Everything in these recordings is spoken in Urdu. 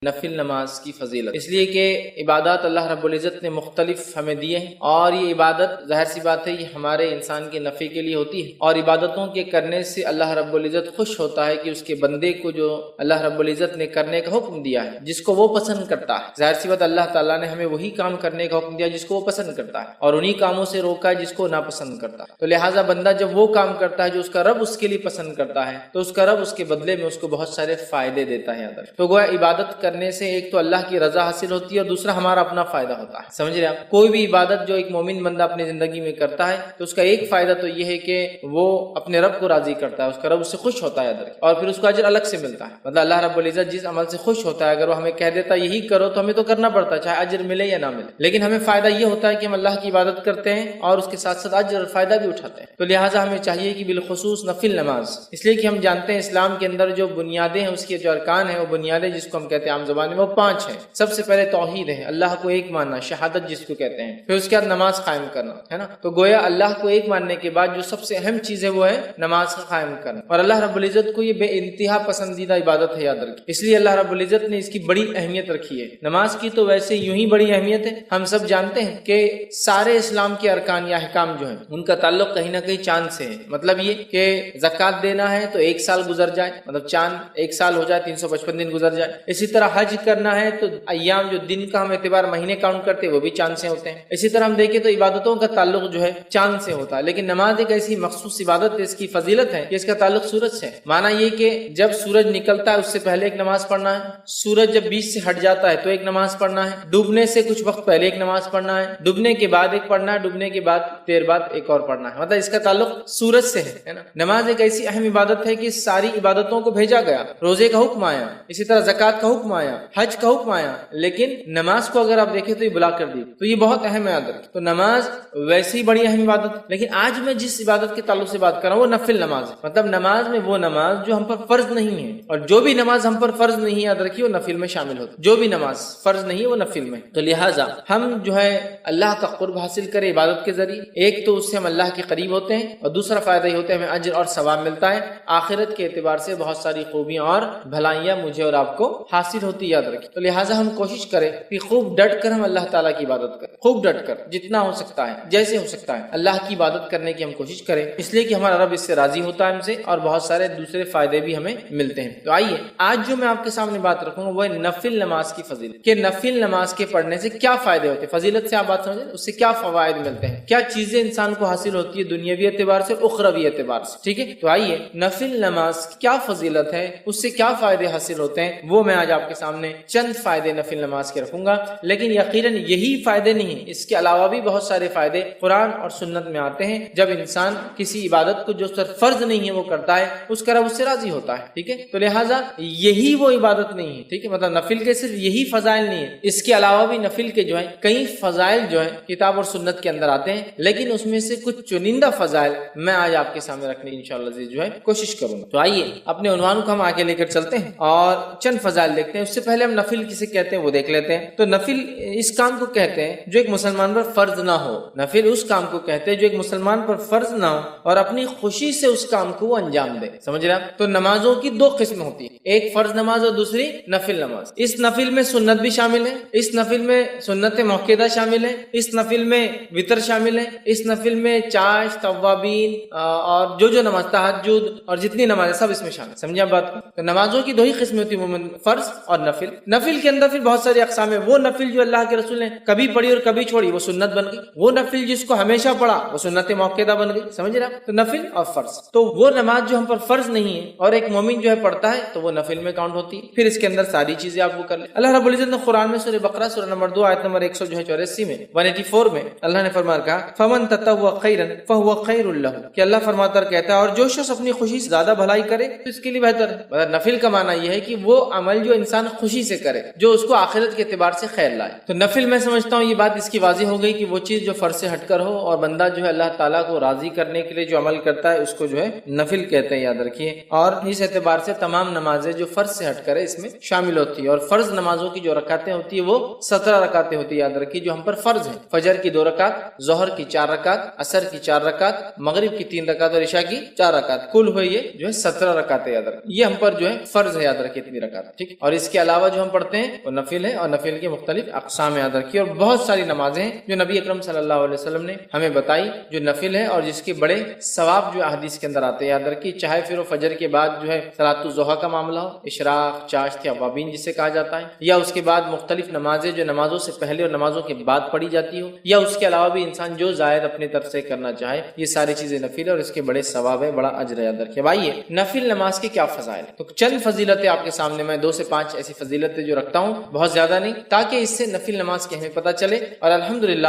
نفل نماز کی فضیلت، اس لیے کہ عبادات اللہ رب العزت نے مختلف ہمیں دیے ہیں، اور یہ عبادت ظاہر سی بات ہے یہ ہمارے انسان کے نفع کے لیے ہوتی ہے، اور عبادتوں کے کرنے سے اللہ رب العزت خوش ہوتا ہے کہ اس کے بندے کو جو اللہ رب العزت نے کرنے کا حکم دیا ہے جس کو وہ پسند کرتا ہے، ظاہر سی بات اللہ تعالیٰ نے ہمیں وہی کام کرنے کا حکم دیا جس کو وہ پسند کرتا ہے، اور انہی کاموں سے روکا ہے جس کو ناپسند کرتا ہے۔ تو لہٰذا بندہ جب وہ کام کرتا ہے جو اس کا رب اس کے لیے پسند کرتا ہے تو اس کا رب اس کے بدلے میں اس کو بہت سارے فائدے دیتا ہے۔ تو گویا عبادت کرنے سے ایک تو اللہ کی رضا حاصل ہوتی ہے اور دوسرا ہمارا اپنا فائدہ ہوتا ہے، سمجھ رہے آپ؟ کوئی بھی عبادت جو ایک مومن بندہ اپنی زندگی میں کرتا ہے تو اس کا ایک فائدہ تو یہ ہے کہ وہ اپنے رب کو راضی کرتا ہے، اس کا رب اس سے خوش ہوتا ہے اور پھر اس کو اجر الگ سے ملتا ہے۔ مطلب اللہ رب العزت جس عمل سے خوش ہوتا ہے اگر وہ ہمیں کہہ دیتا ہے یہی کرو تو ہمیں تو کرنا پڑتا ہے، چاہے اجر ملے یا نہ ملے، لیکن ہمیں فائدہ یہ ہوتا ہے کہ ہم اللہ کی عبادت کرتے ہیں اور اس کے ساتھ ساتھ اجر اور فائدہ بھی اٹھاتے ہیں۔ تو لہٰذا ہمیں چاہیے کہ بالخصوص نفل نماز، اس لیے کہ ہم جانتے ہیں اسلام کے اندر جو بنیادیں ہیں اس کے جو ارکان ہیں وہ بنیادیں جس کو ہم کہتے ہیں عام زبان میں وہ 5 ہیں۔ سب سے پہلے توحید ہے، اللہ کو ایک ماننا، شہادت جس کو کہتے ہیں، پھر اس کے بعد نماز قائم کرنا ہے نا۔ تو گویا اللہ کو ایک ماننے کے بعد جو سب سے اہم چیز ہے وہ ہے نماز کا قائم کرنا، اور اللہ رب العزت کو یہ بے انتہا پسندیدہ عبادت ہے، یاد رکھیں، اس لیے اللہ رب العزت نے اس کی بڑی اہمیت رکھی ہے۔ نماز کی تو ویسے یوں ہی بڑی اہمیت ہے، ہم سب جانتے ہیں کہ سارے اسلام کے ارکان یا احکام جو ہیں ان کا تعلق کہیں نہ کہیں چاند سے ہے۔ مطلب یہ کہ زکوٰۃ دینا ہے تو 1 سال گزر جائے، مطلب چاند 1 سال ہو جائے، 355 دن گزر جائے۔ اسی طرح حج کرنا ہے تو ایام جو دن کا ہم اعتبار مہینے کاؤنٹ کرتے ہیں وہ بھی چاند سے ہوتے ہیں۔ اسی طرح ہم دیکھیں تو عبادتوں کا تعلق جو ہے چاند سے ہوتا ہے، لیکن نماز ایک ایسی مخصوص عبادت ہے، اس کی فضیلت ہے کہ اس کا تعلق سورج سے ہے۔ معنی یہ کہ جب سورج نکلتا ہے اس سے پہلے ایک نماز پڑھنا ہے، سورج جب بیچ سے ہٹ جاتا ہے تو ایک نماز پڑھنا ہے، ڈوبنے سے کچھ وقت پہلے ایک نماز پڑھنا ہے، ڈوبنے کے بعد ایک پڑھنا ہے، ڈوبنے کے بعد دیر بعد ایک اور پڑھنا ہے۔ مطلب اس کا تعلق سورج سے ہے نا۔ نماز ایک ایسی اہم عبادت ہے کہ ساری عبادتوں کو بھیجا گیا، روزے کا حکم آیا، اسی طرح زکوٰۃ کا حکم آیا، حج کا حکم آیا، لیکن نماز کو اگر آپ دیکھیں تو یہ بلا کر دی، تو یہ بہت اہم ہے۔ تو نماز ویسے ہی بڑی اہم عبادت، لیکن آج میں جس عبادت کے تعلق سے بات کر رہا ہوں وہ نفل نماز ہے۔ مطلب نماز میں وہ نماز جو ہم پر فرض نہیں ہے، اور جو بھی نماز ہم پر فرض نہیں ہے یاد رکھیے وہ نفل میں شامل ہوتی ہے، جو بھی نماز فرض نہیں ہے وہ نفل میں۔ تو لہٰذا ہم جو ہے اللہ کا قرب حاصل کرے عبادت کے ذریعے، ایک تو اس سے ہم اللہ کے قریب ہوتے ہیں، اور دوسرا فائدہ یہ ہوتا ہے ہمیں اجر اور ثواب ملتا ہے، آخرت کے اعتبار سے بہت ساری خوبیاں اور بھلائیاں مجھے اور آپ کو حاصل ہوتی یاد رکھیں۔ تو لہٰذا ہم کوشش کریں کہ خوب ڈٹ کر ہم اللہ تعالیٰ کی عبادت کریں، خوب ڈٹ کر جتنا ہو سکتا ہے، جیسے ہو سکتا ہے اللہ کی عبادت کرنے کی ہم کوشش کریں، اس لیے کہ ہمارا رب اس سے راضی ہوتا ہے ہم سے، اور بہت سارے دوسرے فائدے بھی ہمیں ملتے ہیں۔ تو آئیے آج جو میں آپ کے سامنے بات رکھوں گا وہ ہے نفل نماز کی فضیلت، کہ نفل نماز کے پڑھنے سے کیا فائدے ہوتے ہیں۔ فضیلت سے آپ بات سمجھیں، اس سے کیا فوائد ملتے ہیں، کیا چیزیں انسان کو حاصل ہوتی ہے دنیاوی اعتبار سے اور اخروی اعتبار سے، ٹھیک ہے۔ تو آئیے نفل نماز کی کیا فضیلت ہے، اس سے کیا فائدے حاصل ہوتے ہیں، وہ میں آج آپ کے سامنے چند فائدے نفل نماز کے رکھوں گا۔ لیکن یقیناً یہی فائدے نہیں ہیں، اس کے علاوہ بھی بہت سارے فائدے قرآن اور سنت میں آتے ہیں۔ جب انسان کسی عبادت کو جو صرف فرض نہیں ہے وہ کرتا ہے اس کا رب اس سے راضی ہوتا ہے، ٹھیک ہے۔ تو لہٰذا یہی وہ عبادت نہیں ہے، ٹھیک ہے، مطلب نفل کے صرف یہی فضائل نہیں ہے، اس کے علاوہ بھی نفل کے جو ہے کئی فضائل جو ہے کتاب اور سنت کے اندر آتے ہیں، لیکن اس میں سے کچھ چنندہ فضائل میں آج آپ کے سامنے رکھنے کی انشاءاللہ جو ہے کوشش کروں گا۔ تو آئیے اپنے عنوان کو ہم آگے لے کر چلتے ہیں اور چند فضائل دیکھتے ہیں۔ اس سے پہلے ہم نفل کسے کہتے ہیں وہ دیکھ لیتے ہیں۔ تو نفل اس کام کو کہتے ہیں جو ایک مسلمان پر فرض نہ ہو، نفل اس کام کو کہتے ہیں جو ایک مسلمان پر فرض نہ ہو اور اپنی خوشی سے اس کام کو وہ انجام دے، سمجھ رہے ہیں؟ تو نمازوں کی 2 قسم ہوتی ہیں، ایک فرض نماز اور دوسری نفل نماز۔ اس نفل میں سنت بھی شامل ہے، اس نفل میں سنت موقعہ شامل ہے، اس نفل میں وتر شامل ہے، اس نفل میں چاش، توابین اور جو نماز تہجد اور جتنی نمازیں سب اس میں شامل، سمجھا بات کو؟ تو نمازوں کی 2 ہی قسمیں ہوتی ہیں، فرض اور نفل۔ نفل کے اندر پھر بہت ساری اقسام ہیں، وہ نفل جو اللہ کے رسول نے کبھی پڑھی اور کبھی چھوڑی وہ سنت بن گئی، وہ نفل جس کو ہمیشہ پڑھا وہ سنت موقعہ بن گئی، سمجھ رہے ہیں؟ تو نفل اور فرض، تو وہ نماز جو ہم پر فرض نہیں ہے اور ایک مومن جو ہے پڑھتا ہے تو وہ نفل میں کاؤنٹ ہوتی ہے، پھر اس کے اندر ساری چیزیں آپ کو کر لیں۔ اللہ رب العزت نے قرآن میں سورہ بقرہ سورہ نمبر 2 آیت نمبر 184 میں 184 میں اللہ نے فرمایا کہا فمن تطوع خیرا فهو خیر له، کہ اللہ فرماتا کہتا ہے اور جو شخص اپنی خوشی سے زیادہ بھلائی کرے تو اس کے لیے بہتر ہے۔ مطلب نفل کا معنی یہ ہے کہ وہ عمل جو انسان خوشی سے کرے جو اس کو آخرت کے اعتبار سے خیر لائے۔ تو نفل میں سمجھتا ہوں یہ بات اس کی واضح ہو گئی کہ وہ چیز جو فرض سے ہٹ کر ہو اور بندہ جو ہے اللہ تعالیٰ کو راضی کرنے کے لیے جو عمل کرتا ہے اس کو جو ہے نفل کہتے ہیں، یاد رکھیے۔ اور اس اعتبار سے تمام نمازیں جو فرض سے ہٹ کر ہے اس میں شامل ہوتی ہے، اور فرض نمازوں کی جو رکعتیں ہوتی ہے وہ 17 رکعتیں ہوتی ہے، یاد رکھیے، جو ہم پر فرض ہیں۔ فجر کی 2 رکعت، ظہر کی 4 رکعت، عصر کی 4 رکعت، مغرب کی 3 رکعت اور عشاء کی 4 رکعت، کل ہوئی یہ جو ہے 17 رکعتیں، یاد رکھیں یہ ہم پر جو ہے فرض ہے، یاد رکھیں اتنی رکعت، ٹھیک۔ اور اس کے علاوہ جو ہم پڑھتے ہیں وہ نفل ہے، اور نفل کے مختلف اقسام یاد رکھیے، اور بہت ساری نمازیں ہیں جو نبی اکرم صلی اللہ علیہ وسلم نے ہمیں بتائی جو نفل ہے اور جس کے بڑے ثواب جو احادیث کے اندر آتے ہیں یاد رکھیے، چاہے پھر وہ فجر کے بعد جو ہے صلاۃ الضحیٰ کا معاملہ ہو، اشراق، چاشت یا اوابین جسے کہا جاتا ہے، یا اس کے بعد مختلف نمازیں جو نمازوں سے پہلے اور نمازوں کے بعد پڑھی جاتی ہو، یا اس کے علاوہ بھی انسان جو زائد اپنی طرف سے کرنا چاہے، یہ ساری چیزیں نفل ہے اور اس کے بڑے ثواب ہے، بڑا اجر ہے یاد رکھیے۔ بھائی نفل نماز کے کیا فضائل ہیں؟ تو چند فضیلتیں آپ کے سامنے میں 2 سے 5 ایسی فضیلتیں جو رکھتا ہوں، بہت زیادہ نہیں، تاکہ اس سے نفل نماز کے ہمیں پتہ چلے۔ اور الحمدللہ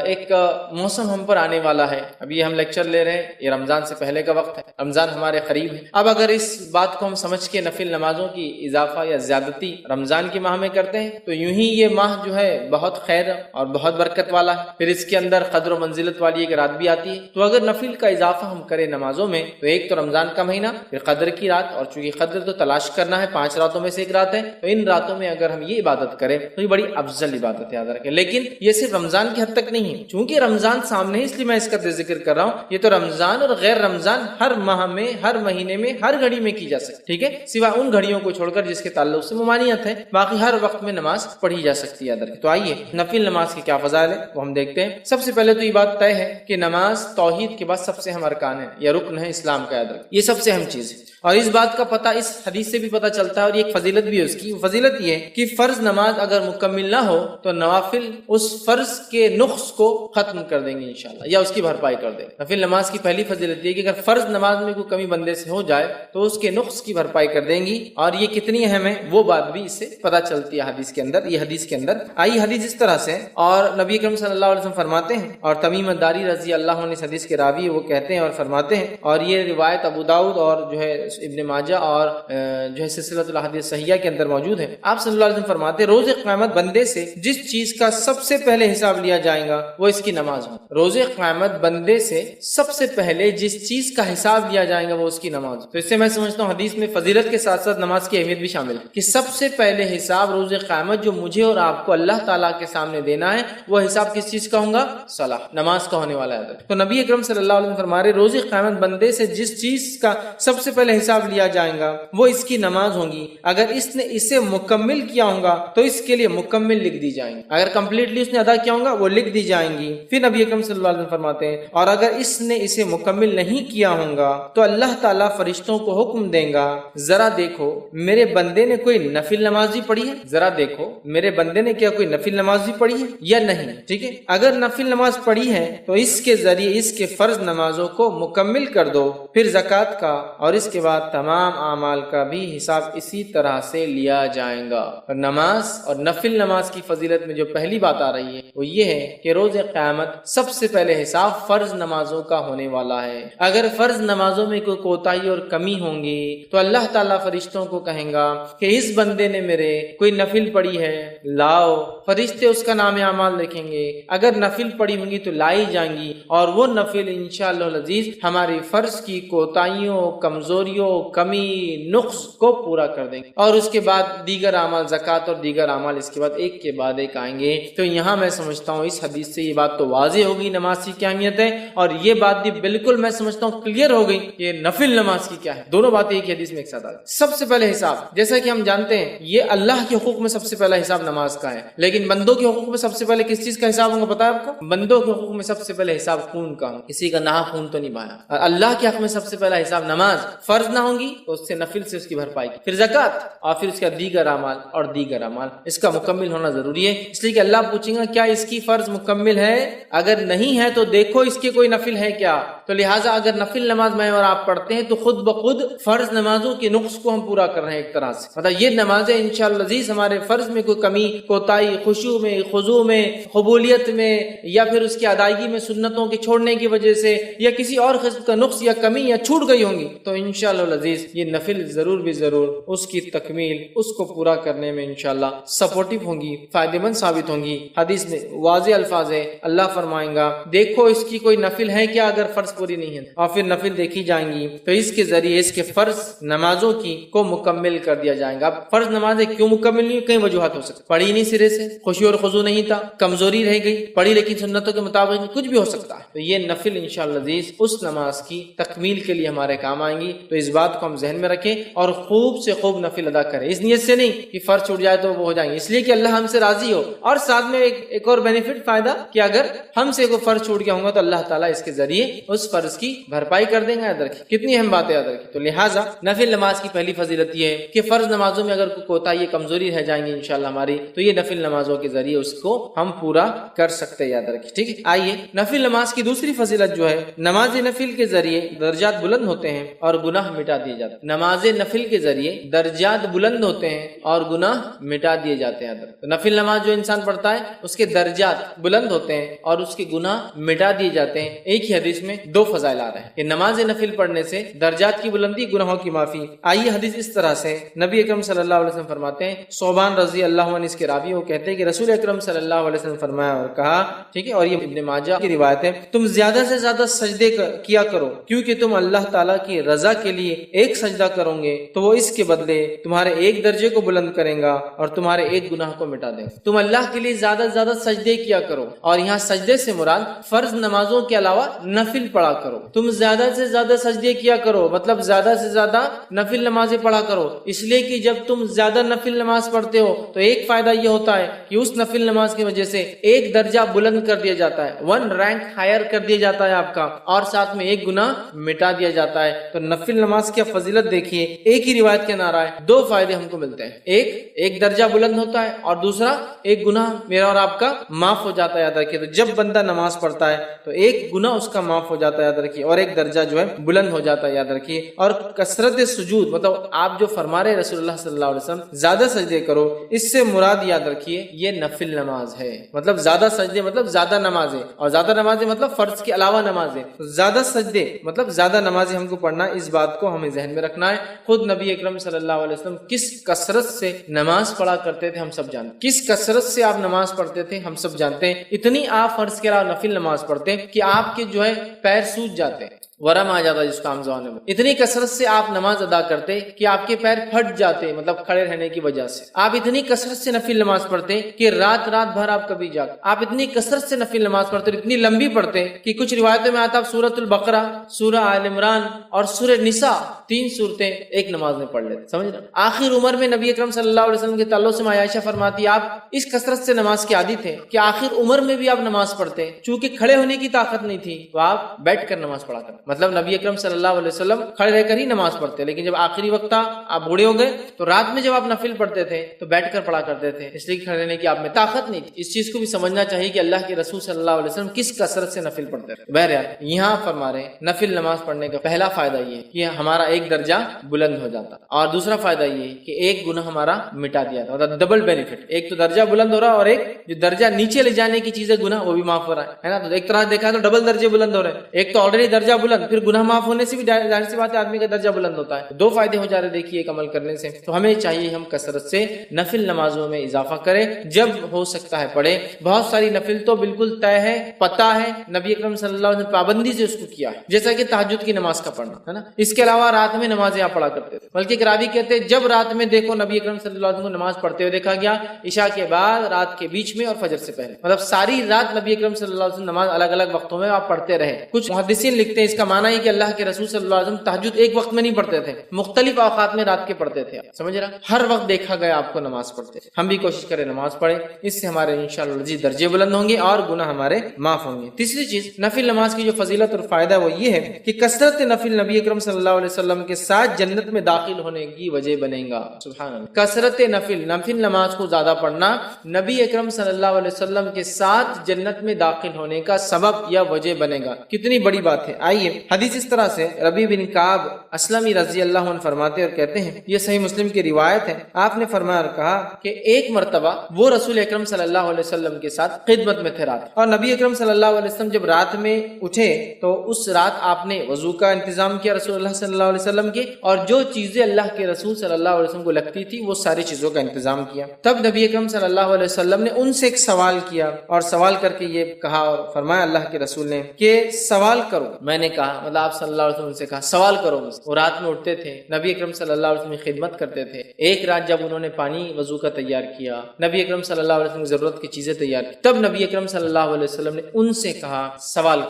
ایک موسم ہم پر آنے والا ہے، ابھی ہم لیکچر لے رہے ہیں، یہ رمضان سے پہلے کا وقت ہے، رمضان ہمارے قریب ہے۔ اب اگر اس بات کو ہم سمجھ کے نفل نمازوں کی اضافہ یا زیادتی رمضان کے ماہ میں کرتے ہیں تو یوں ہی یہ ماہ جو ہے بہت خیر اور بہت برکت والا ہے، پھر اس کے اندر قدر و منزلت والی ایک رات بھی آتی ہے، تو اگر نفل کا اضافہ ہم کریں نمازوں میں تو ایک تو رمضان کا مہینہ، پھر قدر کی رات، اور چونکہ قدر تو تلاش کرنا ہے، 5 راتوں میں سے ایک رات ہے، تو ان راتوں میں اگر ہم یہ عبادت کریں تو یہ بڑی افضل عبادت ہے یاد رکھیں۔ لیکن یہ صرف رمضان کی حد تک نہیں ہے، چونکہ رمضان سامنے ہے اس لیے میں اس کا ذکر کر رہا ہوں، یہ تو رمضان اور غیر رمضان ہر ماہ میں، ہر مہینے میں، ہر گھڑی میں کی جا سکتی، ٹھیک ہے، سوائے ان گھڑیوں کو چھوڑ کر جس کے تعلق سے ممانعت ہے، باقی ہر وقت میں نماز پڑھی جا سکتی ہے یاد رکھیں۔ تو آئیے نفل نماز کے کیا فضائل ہیں وہ ہم دیکھتے ہیں۔ سب سے پہلے تو یہ بات طے ہے کہ نماز توحید کے بعد سب سے اہم ارکان ہے یا رکن ہے اسلام کا، یاد رکھیں، یہ سب سے اہم چیز ہے، اور اس بات کا پتہ اس حدیث سے بھی پتہ چلتا ہے، اور یہ ایک فضیلت بھی ہے اس کی۔ فضیلت یہ ہے کہ فرض نماز اگر مکمل نہ ہو تو نوافل اس فرض کے نقص کو ختم کر دیں گے انشاءاللہ، یا اس کی بھرپائی کر دیں گے۔ نفل نماز کی پہلی فضیلت یہ ہے کہ اگر فرض نماز میں کوئی کمی بندے سے ہو جائے تو اس کے نقص کی بھرپائی کر دیں گی، اور یہ کتنی اہم ہے وہ بات بھی اس سے پتہ چلتی ہے حدیث کے اندر۔ یہ حدیث کے اندر آئی حدیث اس طرح سے، اور نبی اکرم صلی اللہ علیہ وسلم فرماتے ہیں، اور تمیم داری رضی اللہ عنہ اس حدیث کے راوی وہ کہتے ہیں اور فرماتے ہیں، اور یہ روایت ابو داؤد اور جو ہے ابن ماجہ اور جو ہے سلسلۃ الاحادیث صحیحہ کے اندر موجود ہے۔ آپ صلی اللہ علیہ وسلم فرماتے ہیں روز قیامت بندے سے جس چیز کا سب سے پہلے حساب لیا جائے گا وہ اس کی نماز ہو۔ روز قیامت بندے سے سب سے پہلے جس چیز کا حساب لیا جائے گا وہ اس کی نماز ہو۔ تو اس سے میں سمجھتا ہوں حدیث میں فضیلت کے ساتھ ساتھ نماز کی اہمیت بھی شامل ہے کہ سب سے پہلے حساب روز قیامت جو مجھے اور آپ کو اللہ تعالیٰ کے سامنے دینا ہے وہ حساب کس چیز کا ہوگا؟ صلاۃ، نماز کا ہونے والا ہے۔ تو نبی اکرم صلی اللہ علیہ وسلم فرما رہے روز قیامت بندے سے جس چیز کا سب سے پہلے حساب لیا جائے گا وہ اس کی نماز ہوگی، اگر اس نے اسے مکمل کیا ہوگا تو اس کے لیے مکمل لکھ دی جائیں گی، اگر کمپلیٹلی اس نے ادا کیا ہوگا وہ لکھ دی جائیں گی۔ پھر نبی اکرم صلی اللہ علیہ وسلم فرماتے ہیں اور اگر اس نے اسے مکمل نہیں کیا ہوگا تو اللہ تعالیٰ فرشتوں کو حکم دیں گا ذرا دیکھو میرے بندے نے کوئی نفل نماز بھی پڑھی ہے، ذرا دیکھو میرے بندے نے کیا کوئی نفل نماز بھی پڑھی ہے یا نہیں، ٹھیک ہے، اگر نفل نماز پڑھی ہے تو اس کے ذریعے اس کے فرض نمازوں کو مکمل کر دو، پھر زکوٰۃ کا اور اس کے بعد تمام اعمال کا بھی حساب اسی طرح سے لیا جائے گا۔ اور نماز اور نفل نماز کی فضیلت میں جو پہلی بات آ رہی ہے وہ یہ ہے کہ روز قیامت سب سے پہلے حساب فرض نمازوں کا ہونے والا ہے۔ اگر فرض نمازوں میں کوئی کوتاہی اور کمی ہوں گی تو اللہ تعالیٰ فرشتوں کو کہیں گا کہ اس بندے نے میرے کوئی نفل پڑھی ہے لاؤ، فرشتے اس کا نام اعمال لکھیں گے، اگر نفل پڑھی ہوں گی تو لائی جائیں گی، اور وہ نفل انشاءاللہ العزیز ہماری فرض کی کوتاہیوں، کمزوریوں، کمی، نقص کو پورا کر دیں گے، اور اس کے بعد دیگر اعمال زکوٰۃ اور دیگر اعمال اس کے بعد ایک کے بعد ایک آئیں گے۔ تو یہاں میں سمجھتا ہوں اس حدیث سے یہ بات تو واضح ہوگی نماز کی کیا اہمیت ہے، اور یہ بات بھی بالکل میں سمجھتا ہوں کلیئر ہو گئی کہ نفل نماز کی کیا ہے۔ دونوں باتیں ایک حدیث میں ایک ساتھ آ گئی۔ سب سے پہلے حساب، جیسا کہ ہم جانتے ہیں یہ اللہ کے حقوق میں سب سے پہلا حساب نماز کا ہے، لیکن بندوں کے حقوق میں سب سے پہلے کس چیز کا حساب ہوگا پتا ہے آپ کو؟ بندوں کے حقوق میں سب سے پہلے حساب خون کا ہوگا، کسی کا ناحق خون تو نہیں بہایا، اور اللہ کے حق میں سب سے پہلا حساب نماز، فرض نہ ہوں گی تو اس سے نفل سے اس کی بھرپائی کی، پھر زکوٰۃ، اور پھر اس کا دیگر اعمال اور دیگر اعمال، اس کا مکمل ہونا ضروری ہے، اس لیے کہ اللہ پوچھیں گا کیا اس کی فرض مکمل ہے، اگر نہیں ہے تو دیکھو اس کے کوئی نفل ہے کیا، تو لہٰذا اگر نفل نماز میں اور آپ پڑھتے ہیں تو خود بخود فرض نمازوں کے نقص کو ہم پورا کر رہے ہیں ایک طرح سے، مطلب یہ نمازیں انشاءاللہ عزیز ہمارے فرض میں کوئی کمی کوتاہی، خشوع میں، خضوع میں، قبولیت میں، یا پھر اس کی ادائیگی میں سنتوں کے چھوڑنے کی وجہ سے یا کسی اور قسم کا نقص یا کمی یا چھوٹ گئی ہوں گی تو انشاءاللہ العزیز یہ نفل ضرور بھی ضرور اس کی تکمیل، اس کو پورا کرنے میں انشاءاللہ سپورٹیو ہوں گی، فائدہ مند ثابت ہوں گی۔ حدیث میں واضح الفاظ ہے، اللہ فرمائیں گا دیکھو اس کی کوئی نفل ہے کیا، اگر فرض پوری نہیں ہے، اور پھر نفل دیکھی جائیں گی تو اس کے ذریعے اس کے فرض نمازوں کی کو مکمل کر دیا جائے گا۔ اب فرض نمازیں کیوں مکمل نہیں، کئی وجوہات ہو سکتی، پڑھی نہیں سرے سے، خشوع اور خضوع نہیں تھا، کمزوری رہ گئی، پڑھی لیکن سنتوں کے مطابق، کچھ بھی ہو سکتا ہے، تو یہ نفل انشاءاللہ عزیز اس نماز کی تکمیل کے لیے ہمارے کام آئیں گی، تو اس بات کو ہم ذہن میں رکھیں اور خوب سے خوب نفل ادا کریں۔ اس نیت سے نہیں کہ فرض چھوٹ جائے تو وہ ہو جائیں گے، اس لیے کہ اللہ ہم سے راضی ہو، اور ساتھ میں ایک اور بینیفٹ فائدہ کہ اگر ہم سے کوئی فرض چھوٹ گیا ہوگا تو اللہ تعالیٰ اس کے ذریعے اس فرض کی بھرپائی کر دیں گے۔ یاد رکھیں کتنی اہم بات ہے، یاد رکھیں۔ تو لہٰذا نفل نماز کی پہلی فضیلت یہ ہے کہ فرض نمازوں میں اگر کوئی کوتاہی کمزوری رہ جائیں گی انشاءاللہ ہماری، تو یہ نفل نمازوں کے ذریعے اس کو ہم پورا کر سکتے ہیں، یاد رکھیں، ٹھیک ہے۔ آئیے نفل نماز کی دوسری فضیلت جو ہے، نماز نفل کے ذریعے درجات بلند ہوتے ہیں اور گناہ مٹا دیے جاتے ہیں۔ نماز نفل کے ذریعے درجات بلند ہوتے ہیں اور گناہ مٹا دیے جاتے ہیں۔ تو نفل نماز جو انسان پڑھتا ہے اس کے درجات بلند ہوتے ہیں اور اس کے گناہ مٹا دیے جاتے ہیں۔ ایک ہی حدیث میں دو فضائل آ رہے ہیں کہ نماز نفل پڑھنے سے درجات کی بلندی، گناہوں کی معافی۔ آئیے حدیث اس طرح سے، نبی اکرم صلی اللہ علیہ وسلم فرماتے ہیں، صوبان رضی اللہ عنہ اس کے راوی وہ کہتے ہیں کہ رسول اکرم صلی اللہ علیہ وسلم فرمایا اور کہا، ٹھیک ہے، اور یہ ابن ماجہ کی روایت ہے، تم زیادہ سے زیادہ سجدے کیا کرو، کیونکہ تم اللہ تعالیٰ کی رضا کے لیے ایک سجدہ کرو گے تو وہ اس کے بدلے تمہارے ایک درجے کو بلند کریں گا اور تمہارے ایک گناہ کو مٹا دیں گے۔ تم اللہ کے لیے زیادہ سے زیادہ سجدے کیا کرو، اور یہاں سجدے سے مراد فرض نمازوں کے علاوہ نفل پڑھا کرو۔ تم زیادہ سے زیادہ سجدے کیا کرو مطلب زیادہ سے زیادہ نفل نمازیں پڑھا کرو، اس لیے کہ جب تم زیادہ نفل نماز پڑھتے ہو تو ایک فائدہ یہ ہوتا ہے کہ اس نفل نماز کی وجہ سے ایک درجہ بلند کر دیا جاتا ہے، 1 رینک ہائر کر دیا جاتا ہے آپ کا، اور ساتھ میں ایک گناہ مٹا دیا جاتا ہے۔ تو نفل نماز کی فضیلت دیکھیے، ایک ہی روایت کے نعرہ ہے، دو فائدے ہم کو ملتے ہیں، ایک درجہ بلند ہوتا ہے اور دوسرا ایک گناہ میرا اور آپ کا معاف ہو جاتا ہے۔ یاد رکھیے، تو جب بندہ نماز پڑھتا ہے تو ایک گناہ اس کا معاف ہو جاتا ہے، یاد رکھیے، اور ایک درجہ جو ہے بلند ہو جاتا ہے، یاد رکھیے۔ اور کثرت سجود، مطلب آپ جو فرما رہے رسول اللہ صلی اللہ علیہ وسلم زیادہ سجدے کرو، اس سے مراد یاد رکھیے یہ نفل نماز ہے، مطلب زیادہ سجدے مطلب زیادہ نمازیں، اور زیادہ نمازیں مطلب فرض کے علاوہ نمازیں، زیادہ سجدے مطلب زیادہ نمازیں ہم کو پڑھنا، اس بات کو ہمیں ذہن میں رکھنا ہے۔ خود نبی اکرم صلی اللہ علیہ وسلم کس کثرت سے نماز پڑھا کرتے تھے ہم سب جانتے ہیں، کس کثرت سے آپ نماز پڑھتے تھے ہم سب جانتے ہیں۔ اتنی آپ فرض کے علاوہ نفل نماز پڑھتے ہیں کہ آپ کے جو ہے پیر سوج جاتے ہیں، ورم آ جاتا ہے جس کو عام زبان میں۔ اتنی کثرت سے آپ نماز ادا کرتے کہ آپ کے پیر پھٹ جاتے، مطلب کھڑے رہنے کی وجہ سے۔ آپ اتنی کثرت سے نفل نماز پڑھتے کہ رات بھر آپ کبھی جاگ۔ آپ اتنی کثرت سے نفل نماز پڑھتے، اتنی لمبی پڑھتے کہ کچھ روایتوں میں آتا آپ سورۃ البقرہ، سورہ آل عمران اور سورہ نساء 3 سورتیں ایک نماز میں پڑھ لیتے، سمجھ رہے؟ آخر عمر میں نبی اکرم صلی اللہ علیہ وسلم کے تعلق سے عائشہ فرماتی آپ اس کثرت سے نماز کے عادی تھے کہ آخر عمر میں بھی آپ نماز پڑھتے، چونکہ کھڑے ہونے کی طاقت نہیں تھی تو آپ بیٹھ کر نماز پڑھا کرتے، مطلب نبی اکرم صلی اللہ علیہ وسلم کھڑے رہ کر ہی نماز پڑھتے، لیکن جب آخری وقت تھا، آپ بوڑھے ہو گئے، تو رات میں جب آپ نفل پڑھتے تھے تو بیٹھ کر پڑھا کرتے تھے، اس لیے کھڑے رہنے کی آپ میں طاقت نہیں تھی۔ اس چیز کو بھی سمجھنا چاہیے کہ اللہ کے رسول صلی اللہ علیہ وسلم کس کثرت سے نفل پڑھتے تھے۔ بہرحال یہاں فرما رہے ہیں نفل نماز پڑھنے کا پہلا فائدہ یہ ہے کہ ہمارا ایک درجہ بلند ہو جاتا، اور دوسرا فائدہ یہ ہے کہ ایک گناہ ہمارا مٹا دیا تھا، مطلب ڈبل بینیفٹ، ایک تو درجہ بلند ہو رہا ہے اور ایک جو درجہ نیچے لے جانے کی چیز ہے گناہ، وہ بھی معاف ہو رہا ہے نا۔ تو ایک طرح دیکھا تو ڈبل درجے بلند ہو رہے ہیں، ایک تو آلریڈی درجہ بلند، پھر گناہ معاف ہونے سے بھی ظاہر سی بات ہے آدمی کا درجہ بلند ہوتا ہے، دو فائدے ہو جا رہے دیکھیے ایک عمل کرنے سے۔ تو ہمیں چاہیے ہم کثرت سے نفل نمازوں میں اضافہ کریں، جب ہو سکتا ہے پڑھیں۔ بہت ساری نفل تو بالکل طے ہے، پتہ ہے، نبی اکرم صلی اللہ علیہ وسلم پابندی سے اس کو کیا ہے، جیسا کہ تہجد کی نماز کا پڑھنا ہے نا۔ اس کے علاوہ رات میں نمازیں آپ پڑھا کرتے تھے، بلکہ راوی کہتے ہیں جب رات میں دیکھو نبی اکرم صلی اللہ علیہ وسلم کو نماز پڑھتے ہوئے دیکھا گیا، عشاء کے بعد، رات کے بیچ میں اور فجر سے پہلے، مطلب ساری رات نبی اکرم صلی اللہ علیہ وسلم نماز الگ الگ وقتوں میں آپ پڑھتے رہے۔ کچھ محدثین لکھتے ہیں اس کا معنی ہے کہ اللہ کے رسول صلی اللہ علیہ وسلم تہجد ایک وقت میں نہیں پڑھتے تھے، مختلف اوقات میں رات کے پڑھتے تھے، سمجھ رہا؟ ہر وقت دیکھا گیا آپ کو نماز پڑھتے تھے۔ ہم بھی کوشش کریں نماز پڑھیں، اس سے ہمارے انشاءاللہ العزیز درجے بلند ہوں گے اور گناہ ہمارے معاف ہوں گے۔ تیسری چیز نفل نماز کی جو فضیلت اور فائدہ وہ یہ ہے کہ کثرت نفل نبی اکرم صلی اللہ علیہ وسلم کے ساتھ جنت میں داخل ہونے کی وجہ بنے گا۔ سبحان اللہ، کثرت نفل نماز کو زیادہ پڑھنا نبی اکرم صلی اللہ علیہ وسلم کے ساتھ جنت میں داخل ہونے کا سبب یا وجہ بنے گا۔ کتنی بڑی بات ہے۔ آئیے حدیث اس طرح سے ربیع بن کعب اسلمی رضی اللہ عنہ فرماتے اور کہتے ہیں، یہ صحیح مسلم کی روایت ہے، آپ نے فرمایا اور کہا کہ ایک مرتبہ وہ رسول اکرم صلی اللہ علیہ وسلم کے ساتھ خدمت میں تھے رات، اور نبی اکرم صلی اللہ علیہ وسلم جب رات میں اٹھے تو اس رات آپ نے وضو کا انتظام کیا رسول اللہ صلی اللہ علیہ وسلم کے، اور جو چیزیں اللہ کے رسول صلی اللہ علیہ وسلم کو لگتی تھی وہ ساری چیزوں کا انتظام کیا۔ تب نبی اکرم صلی اللہ علیہ وسلم نے ان سے ایک سوال کیا، اور سوال کر کے یہ کہا اور فرمایا اللہ کے رسول نے کہ سوال کرو۔ میں نے کہا، مطلب آپ صلی اللہ علیہ وسلم سے کہا سوال کرو مجھ سے۔ وہ رات میں اٹھتے تھے، نبی اکرم صلی اللہ علیہ وسلم کی خدمت کرتے تھے۔ ایک رات جب انہوں نے پانی وضو کا تیار کیا، نبی اکرم صلی اللہ علیہ وسلم کی ضرورت کی چیزیں تیار کی، تب نبی اکرم صلی اللہ علیہ وسلم نے ان سے کہا سوال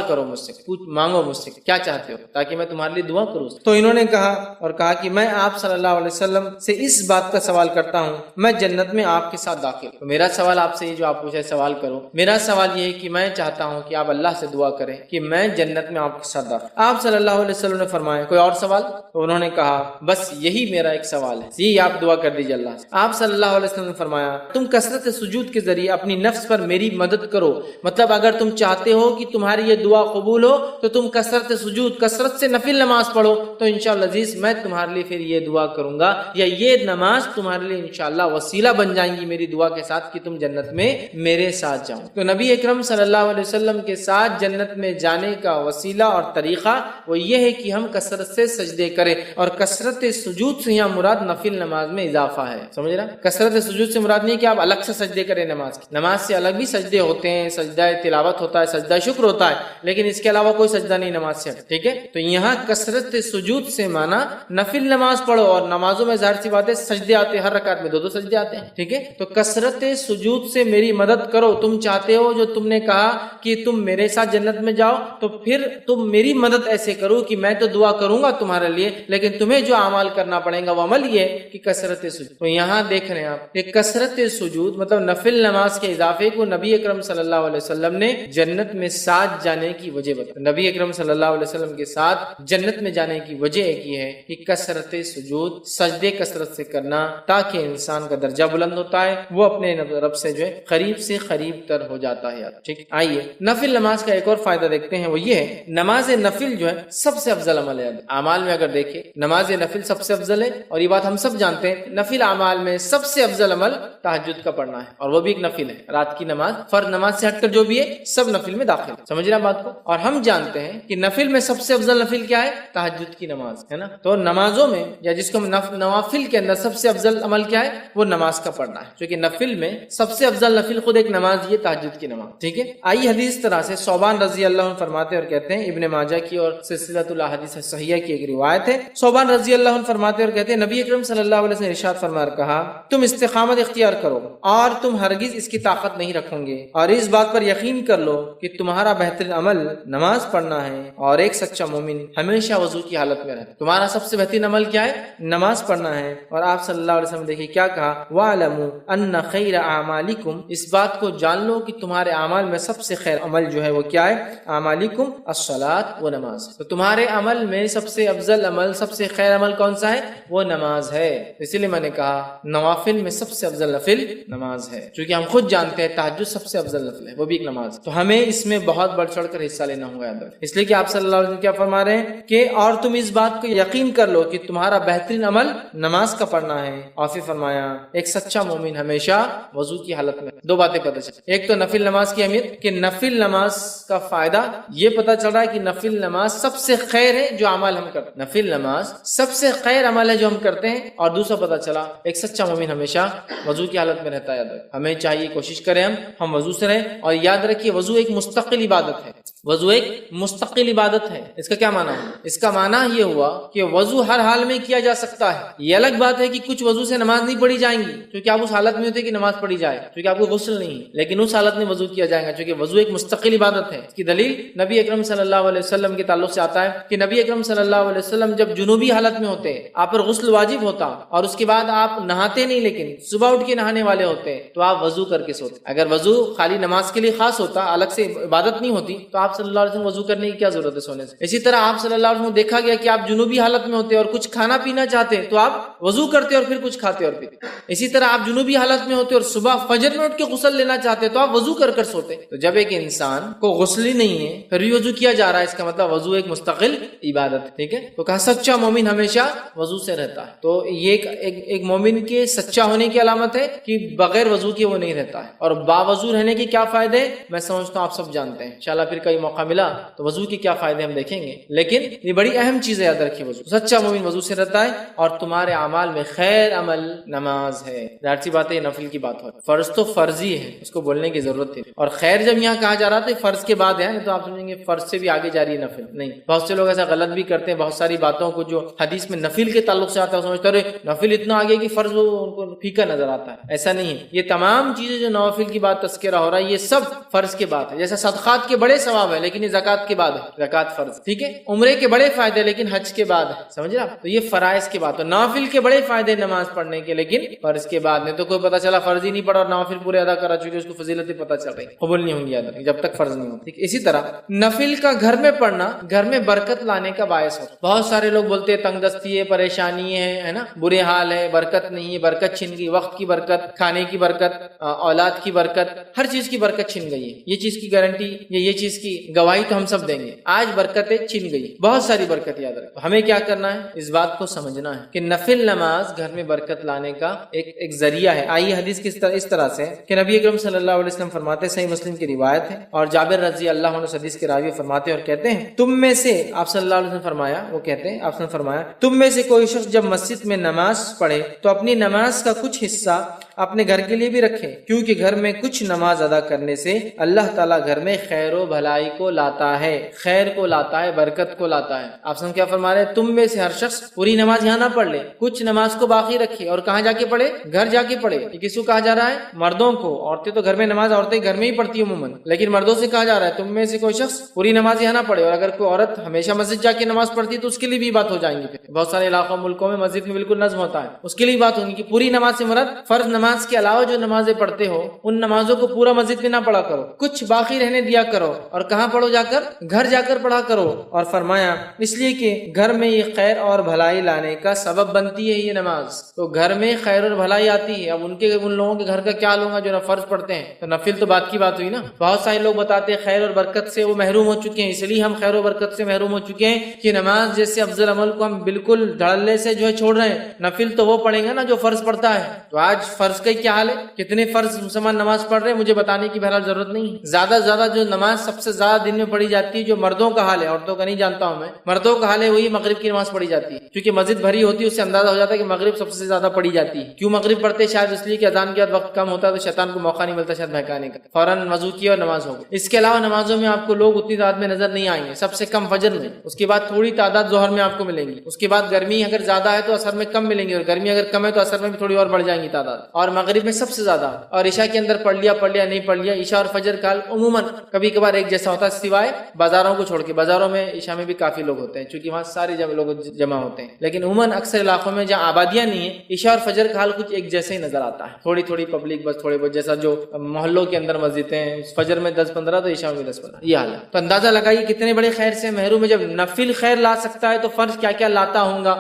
کرو مجھ سے، مانگو مجھ سے، کیا چاہتے ہو تاکہ میں تمہارے لیے دعا کروں۔ درست. تو انہوں نے کہا اور کہا کہ میں آپ صلی اللہ علیہ وسلم سے اس بات کا سوال کرتا ہوں میں جنت میں آپ کے ساتھ داخل. تو میرا سوال آپ سے یہ جو آپ پوچھے سوال کرو، میرا سوال یہ ہے کہ میں چاہتا ہوں کہ آپ اللہ سے دعا کریں کہ میں جنت میں آپ کے ساتھ داخل. آپ صلی اللہ علیہ وسلم نے فرمایا کوئی اور سوال؟ تو انہوں نے کہا بس یہی میرا ایک سوال ہے، یہی آپ دعا کر دیجیے اللہ سے. آپ صلی اللہ علیہ وسلم نے فرمایا تم کثرت سجود کے ذریعے اپنی نفس پر میری مدد کرو. مطلب اگر تم چاہتے ہو کہ تمہاری یہ دعا قبول ہو تو تم کثرت سجود، کثرت سے نفل نماز پڑھو، تو انشاءاللہ عزیز میں تمہارے لیے پھر یہ دعا کروں گا، یا یہ نماز تمہارے لیے انشاءاللہ وسیلہ بن جائیں گی میری دعا کے ساتھ کہ تم جنت میں میرے ساتھ جاؤ. تو نبی اکرم صلی اللہ علیہ وسلم کے ساتھ جنت میں جانے کا وسیلہ اور طریقہ وہ یہ ہے کہ ہم کثرت سے سجدے کریں، اور کثرت سجود سے یہاں مراد نفل نماز میں اضافہ ہے. سمجھ رہا؟ کثرت سجود سے مراد نہیں کہ آپ الگ سے سجدے کریں، نماز سے الگ بھی سجدے ہوتے ہیں، سجدہ تلاوت ہوتا ہے، سجدہ شکر ہوتا ہے، لیکن اس کے علاوہ کوئی سجدہ نہیں نماز سے. ٹھیک ہے؟ تو یہاں کثرت سجود سے مانا نفل نماز پڑھو، اور نمازوں میں ظاہر سی بات ہے سجدے آتے ہیں، ہر رکعت میں 2 سجدے آتے ہیں. ٹھیک ہے؟ تو کثرت سجود سے میری مدد کرو. تم چاہتے ہو جو تم نے کہا کہ تم میرے ساتھ جنت میں جاؤ، تو پھر تم میری مدد ایسے کرو کہ میں تو دعا کروں گا تمہارے لیے، لیکن تمہیں جو اعمال کرنا پڑے گا وہ عمل یہ کہ کثرت سجود. تو یہاں دیکھ رہے ہیں آپ کہ کثرت سجود مطلب نفل نماز کے اضافے کو نبی اکرم صلی اللہ علیہ وسلم نے جنت میں ساتھ جانے کی وجہ بتائی. نبی اکرم صلی اللہ علیہ وسلم کے ساتھ جنت میں جانے کی وجہ ایک یہ ہے کہ کثرت سجود، سجدے کثرت سے کرنا، تاکہ انسان کا درجہ بلند ہوتا ہے، وہ اپنے رب سے جو ہے قریب سے قریب تر ہو جاتا ہے. ٹھیک، آئیے نفل نماز کا ایک اور فائدہ دیکھتے ہیں، وہ یہ ہے نماز نفل جو ہے سب سے افضل عمل ہے. اعمال میں اگر دیکھیں نماز نفل سب سے افضل ہے، اور یہ بات ہم سب جانتے ہیں. نفل اعمال میں سب سے افضل عمل تہجد کا پڑھنا ہے، اور وہ بھی ایک نفل ہے. رات کی نماز فرض نماز سے ہٹ کر جو بھی ہے سب نفل میں داخل ہے. سمجھ رہے ہیں بات کو؟ اور ہم جانتے ہیں کہ نفل میں سب سے افضل نفل کیا ہے؟ تہجد کی نماز ہے نا. تو نمازوں میں یا جس کو نوافل کے اندر سب سے افضل عمل کیا ہے؟ وہ نماز کا پڑھنا ہے، کیونکہ نفل میں سب سے افضل نفل خود ایک نماز، یہ تہجد کی نماز. ٹھیک ہے؟ آئی حدیث طرح سے ثوبان رضی اللہ عنہ فرماتے اور کہتے ہیں، ابن ماجہ کی اور سلسلۃ الاحادیث الصحیحہ کی ایک روایت ہے، ثوبان رضی اللہ عنہ فرماتے اور کہتے ہیں نبی اکرم صلی اللہ علیہ وسلم نے ارشاد فرما کہا تم استقامت اختیار کرو اور تم ہرگز اس کی طاقت نہیں رکھو گے، اور اس بات پر یقین کر لو کہ تمہارا بہترین عمل نماز پڑھنا ہے، اور ایک سچا مومن ہمیشہ وضو کی حالت میں رہے. تمہارا سب سے بہترین عمل کیا ہے؟ نماز پڑھنا ہے. اور آپ صلی اللہ علیہ وسلم دیکھیے کیا کہا، وَاعْلَمُوا أَنَّ خَيْرَ أَعْمَالِكُمْ، اس بات کو جان لو کہ تمہارے اعمال میں سب سے خیر عمل جو ہے وہ کیا ہے؟ اعمالکم الصلاۃ و نماز. تو تمہارے عمل میں سب سے افضل عمل، سب سے خیر عمل کون سا ہے؟ وہ نماز ہے. اسی لیے میں نے کہا نوافل میں سب سے افضل نفل نماز ہے، کیونکہ ہم خود جانتے ہیں تہجد سب سے افضل نفل ہے، وہ بھی ایک نماز. تو ہمیں اس میں بہت بڑھ چڑھ کر حصہ لینا ہوگا. اس لیے کہ آپ صلی اللہ علیہ وسلم کیا فرما رہے ہیں کہ اور تم اس بات کو یقین کر لو کہ تمہارا بہترین عمل نماز کا پڑھنا ہے. اور پھر فرمایا ایک سچا مومن ہمیشہ وضو کی حالت میں. 2 باتیں پتہ چلی، ایک تو نفل نماز کی اہمیت کہ نفل نماز کا فائدہ یہ پتہ چل رہا ہے کہ نفل نماز سب سے خیر ہے جو عمل ہم کرتے ہیں. نفل نماز سب سے خیر عمل ہے جو ہم کرتے ہیں. اور دوسرا پتہ چلا ایک سچا مومن ہمیشہ وضو کی حالت میں رہتا ہے. ہمیں چاہیے کوشش کریں ہم وضو سے رہیں. اور یاد رکھیے وضو ایک مستقل عبادت ہے. وضو ایک مستقل عبادت ہے. اس کا کیا معنی ہے؟ اس کا معنی یہ ہوا کہ وضو ہر حال میں کیا جا سکتا ہے. یہ الگ بات ہے کہ کچھ وضو سے نماز نہیں پڑھی جائیں گی کیونکہ آپ اس حالت میں ہوتے کہ نماز پڑھی جائے، کیونکہ آپ کو غسل نہیں ہے، لیکن اس حالت میں وضو کیا جائے گا کیونکہ وضو ایک مستقل عبادت ہے. اس کی دلیل نبی اکرم صلی اللہ علیہ وسلم کے تعلق سے آتا ہے کہ نبی اکرم صلی اللہ علیہ وسلم جب جنوبی حالت میں ہوتے آپ پر غسل واجب ہوتا، اور اس کے بعد آپ نہاتے نہیں لیکن صبح اٹھ کے نہانے والے ہوتے تو آپ وضو کر کے سوتے. اگر وضو خالی نماز کے لیے خاص ہوتا، الگ سے عبادت نہیں ہوتی، تو آپ صلی اللہ علیہ وسلم وضو کرنے کی کیا ضرورت ہے سونے سے. اسی طرح آپ صلی اللہ علیہ وسلم دیکھا گیا کہ آپ جنوبی حالت میں ہوتے اور کچھ کھانا پینا چاہتے تو آپ وضو کرتے اور پھر کچھ کھاتے اور پیتے. اسی طرح آپ جنوبی حالت میں ہوتے اور صبح فجر میں اٹھ کے غسل لینا چاہتے تو آپ وضو کر سوتے. تو جب ایک انسان کو غسل ہی نہیں ہے پھر بھی وضو کیا جا رہا ہے، اس کا مطلب وضو ایک مستقل عبادت. ٹھیک ہے؟ تو کہا سچا مومن ہمیشہ وضو سے رہتا ہے. تو یہ ایک مومن کے سچا ہونے کی علامت ہے کہ بغیر وضو کے وہ نہیں رہتا ہے. اور باوضو رہنے کے کیا فائدے میں سمجھتا ہوں آپ سب جانتے ہیں. انشاءاللہ پھر کئی موقع ملا تو وضو کے کیا فائدے ہم دیکھیں گے، لیکن یہ بڑی اہم چیز ہے، یاد رکھیے وضو. سچا مومن وضو سے رہتا ہے. اور تمہارے اعمال میں خیر عمل نماز ہے. ظاہر سی بات ہے نفل کی بات ہو، فرض تو فرضی ہے، اس کو بولنے کی ضرورت تھی. اور خیر جب یہاں کہا جا رہا تھا فرض کے بعد ہے، تو آپ سمجھیں گے فرض سے بھی آگے جا رہی ہے نفل. نہیں، بہت سے لوگ ایسا غلط بھی کرتے ہیں. بہت ساری باتوں کو جو حدیث میں نفل کے تعلق سے آتا ہے سمجھتے ہیں نفل اتنا آگے کہ فرض ان کو پھیکا نظر آتا ہے. ایسا نہیں ہے. یہ تمام چیزیں جو نوافل کی بات تذکرہ ہو رہا ہے یہ سب فرض کے بات ہے. جیسا صدقات کے بڑے ثواب ثواب ہے لیکن یہ زکات کے بعد ہے، زکات فرض، ٹھیک ہے، عمرے کے بڑے فائدے لیکن حج کے بعد ہے، سمجھ رہے آپ؟ تو یہ فرائض کے بعد، تو نافل کے بڑے فائدے نماز پڑھنے کے لیکن فرض کے بعد نہیں، تو کوئی پتہ چلا فرض ہی نہیں پڑا اور نافل پورے ادا کرا چکے، اس کو فضیلتیں پتہ چل رہی، قبول نہیں ہوں گی ادا جب تک فرض نہیں ہو، ٹھیک ہے۔ اسی طرح نفل کا گھر میں پڑھنا گھر میں برکت لانے کا باعث ہوتا ہے۔ بہت سارے لوگ بولتے ہیں تنگ دستی ہے، پریشانی ہے نا، برے حال ہے، برکت نہیں ہے، برکت چھن گئی، وقت کی برکت، کھانے کی برکت، اولاد کی برکت، ہر چیز کی برکت چھن گئی ہے، یہ چیز کی گارنٹی یا یہ چیز کی گواہی تو ہم سب دیں گے، آج برکتیں چھن گئی، بہت ساری برکت یاد رکھو۔ ہمیں کیا کرنا ہے؟ اس بات کو سمجھنا ہے کہ نفل نماز گھر میں برکت لانے کا ایک ذریعہ ہے۔ آئیے حدیث اس طرح سے کہ نبی اکرم صلی اللہ علیہ وسلم فرماتے ہیں، صحیح مسلم کی روایت ہے، اور جابر رضی اللہ عنہ حدیث کے راوی فرماتے ہیں اور کہتے ہیں، تم میں سے، آپ صلی اللہ علیہ وسلم فرمایا، وہ کہتے ہیں آپ نے فرمایا، تم میں سے کوئی شخص جب مسجد میں نماز پڑھے تو اپنی نماز کا کچھ حصہ اپنے گھر کے لیے بھی رکھے، کیونکہ گھر میں کچھ نماز ادا کرنے سے اللہ تعالیٰ گھر میں خیر و بھلائی کو لاتا ہے، خیر کو لاتا ہے، برکت کو لاتا ہے۔ آپ سے کیا فرما رہے ہیں؟ تم میں سے ہر شخص پوری نماز یہاں نہ پڑھ لے، کچھ نماز کو باقی رکھے، اور کہاں جا کے پڑھے؟ گھر جا کے پڑھے۔ یہ کس کو کہا جا رہا ہے؟ مردوں کو۔ عورتیں تو گھر میں نماز عورتیں گھر میں ہی پڑھتی عموماً، لیکن مردوں سے کہا جا رہا ہے تم میں سے کوئی شخص پوری نماز یہاں نہ پڑھے، اور اگر کوئی عورت ہمیشہ مسجد جا کے نماز پڑھتی ہے تو اس کے لیے بھی بات ہو جائیں گی۔ بہت سارے علاقوں ملکوں میں مسجد میں بالکل نظم ہوتا ہے، اس کے لیے بات ہوگی کہ پوری نماز سے مراد فرض نماز کے علاوہ جو نمازیں پڑھتے ہو ان نمازوں کو پورا مسجد میں نہ پڑھا کرو، کچھ باقی رہنے دیا کرو، اور کہاں پڑھو؟ جا کر گھر جا کر پڑھا کرو۔ اور فرمایا اس لیے کہ گھر میں یہ خیر اور بھلائی لانے کا سبب بنتی ہے یہ نماز، تو گھر میں خیر اور بھلائی آتی ہے۔ اب ان لوگوں کے گھر کا کیا لوں گا جو فرض پڑھتے ہیں، تو نفل تو بات کی بات ہوئی نا۔ بہت سارے لوگ بتاتے ہیں خیر اور برکت سے وہ محروم ہو چکے ہیں، اس لیے ہم خیر و برکت سے محروم ہو چکے ہیں کہ نماز جیسے افضل عمل کو ہم بالکل دھڑلے سے جو ہے چھوڑ رہے ہیں، نفل تو وہ پڑھیں گے نا جو فرض پڑھتا ہے۔ تو آج فرض کا کیا حال ہے؟ کتنے فرض مسلمان نماز پڑھ رہے ہیں مجھے بتانے کی بہرحال ضرورت نہیں۔ زیادہ سے زیادہ جو نماز سب سے زیادہ دن میں پڑھی جاتی ہے، جو مردوں کا حال ہے، عورتوں کا نہیں جانتا ہوں میں، مردوں کا حال ہے وہی مغرب کی نماز پڑھی جاتی ہے، کیونکہ مسجد بھری ہوتی ہے، اس سے اندازہ ہو جاتا ہے کہ مغرب سب سے زیادہ پڑھی جاتی ہے۔ کیوں مغرب پڑھتے؟ شاید اس لیے کہ اذان کے بعد وقت کم ہوتا ہے تو شیطان کو موقع نہیں ملتا شاید بہکانے کا، فوراً وضو کیا اور نماز ہو گئی۔ اس کے علاوہ نمازوں میں آپ کو لوگ اتنی تعداد میں نظر نہیں آئیں گے، سب سے کم فجر میں، اس کے بعد تھوڑی تعداد ظہر میں آپ کو ملیں گی، اس کے بعد گرمی اگر زیادہ ہے تو عصر میں کم ملیں گی، اور گرمی اگر کم ہے تو عصر میں بھی تھوڑی اور بڑھ جائیں گی تعداد، اور مغرب میں سب سے زیادہ، اور عشاء کے اندر پڑھ لیا نہیں پڑھ لیا۔ عشاء اور فجر کا عموماً کبھی کبھار ایک جیسا ہوتا ہے سوائے بازاروں کو چھوڑ کے، بازاروں میں عشاء میں بھی کافی لوگ ہوتے ہیں چونکہ وہاں سارے لوگ جمع ہوتے ہیں، لیکن عموماً اکثر علاقوں میں جہاں آبادیاں نہیں ہیں عشاء اور فجر کا حال کچھ ایک جیسے ہی نظر آتا ہے، تھوڑی تھوڑی پبلک بس تھوڑے بہت، جیسا جو محلوں کے اندر مسجدیں ہیں فجر میں 10-15 تو عشاء میں 10-15، یہ حال ہے۔ تو اندازہ لگائیے کتنے بڑے خیر سے محروم ہے۔ جب نفل خیر لا سکتا ہے تو فرض کیا کیا لاتا ہوں گا؟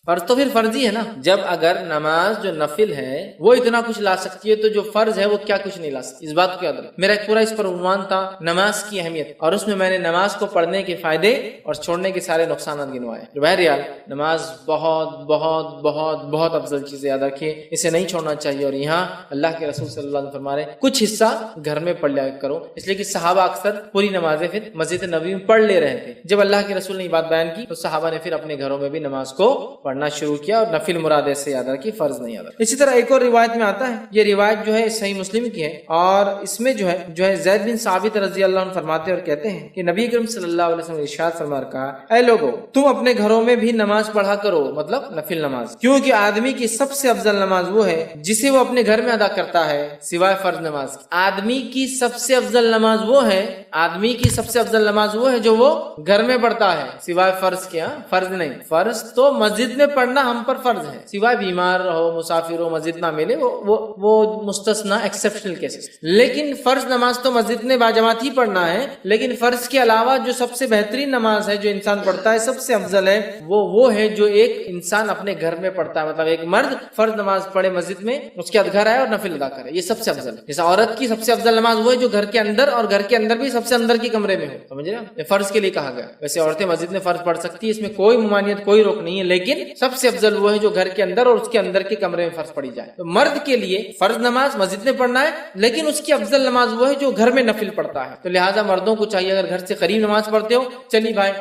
فرض تو پھر فرض ہی ہے نا۔ جب اگر نماز جو نفل ہے وہ اتنا کچھ لا سکتی ہے تو جو فرض ہے وہ کیا کچھ نہیں لا سکتی، اس بات کو یاد رکھ۔ میرا ایک پورا اس پر عنوان تھا نماز کی اہمیت، اور اس میں نے نماز کو پڑھنے کے فائدے اور چھوڑنے کے سارے نقصانات گنوائے۔ بہرحال نماز بہت بہت بہت بہت افضل چیز ہے، یاد رکھیے اسے نہیں چھوڑنا چاہیے۔ اور یہاں اللہ کے رسول صلی اللہ علیہ وسلم فرما رہے ہیں کچھ حصہ گھر میں پڑھ لیا کرو، اس لیے کہ صحابہ اکثر پوری نمازیں پھر مسجد نبوی میں پڑھ لے رہے تھے۔ جب اللہ کے رسول نے یہ بات بیان کی تو صحابہ نے پھر اپنے گھروں میں بھی نماز کو پڑھنا شروع کیا، اور نفل مراد ایسے یاد رکھیے، فرض نہیں یاد رکھیے۔ اسی طرح ایک اور روایت میں آتا ہے، یہ روایت جو ہے صحیح مسلم کی ہے، اور اس میں جو ہے زید بن ثابت رضی اللہ عنہ فرماتے اور کہتے ہیں کہ نبی کریم صلی اللہ علیہ وسلم نے ارشاد فرما کہا، اے لوگو تم اپنے گھروں میں بھی نماز پڑھا کرو، مطلب نفل نماز، کیونکہ آدمی کی سب سے افضل نماز وہ ہے جسے وہ اپنے گھر میں ادا کرتا ہے سوائے فرض نماز کی۔ آدمی کی سب سے افضل نماز وہ ہے، آدمی کی سب سے افضل نماز وہ ہے جو وہ گھر میں پڑھتا ہے سوائے فرض کے۔ فرض نہیں، فرض تو مسجد میں پڑھنا ہم پر فرض ہے، سوائے بیمار ہو، مسافر ہو، مسجد نہ ملے، وہ مستثنا ایکسیپشنل کیسز، لیکن فرض نماز تو مسجد میں باجماعت ہی پڑھنا ہے۔ لیکن فرض کے علاوہ جو سب سے بہترین نماز ہے جو انسان پڑھتا ہے، سب سے افضل ہے، وہ ہے جو ایک انسان اپنے گھر میں پڑھتا ہے، مطلب ایک مرد فرض نماز پڑھے مسجد میں، اس کے بعد گھر آئے اور نفل ادا کرے، یہ سب سے افضل ہے۔ جیسے عورت کی سب سے افضل نماز وہ ہے جو گھر کے اندر، اور گھر کے اندر بھی سب سے اندر کی کمرے میں ہو، سمجھ رہے ہیں؟ یہ فرض کے لیے کہا گیا۔ ویسے عورتیں مسجد میں فرض پڑھ سکتی ہے، اس میں کوئی ممانعت، کوئی روک نہیں ہے، لیکن سب سے افضل وہ ہے جو گھر کے اندر اور اس کے اندر کے کمرے میں فرض پڑھی جائے۔ تو مرد کے لیے فرض نماز مسجد میں پڑھنا ہے، لیکن اس کی افضل نماز وہ ہے جو گھر میں نفل پڑھتا ہے۔ تو لہٰذا مردوں کو چاہیے اگر گھر سے قریب نماز پڑھتے ہو، چلیے بھائی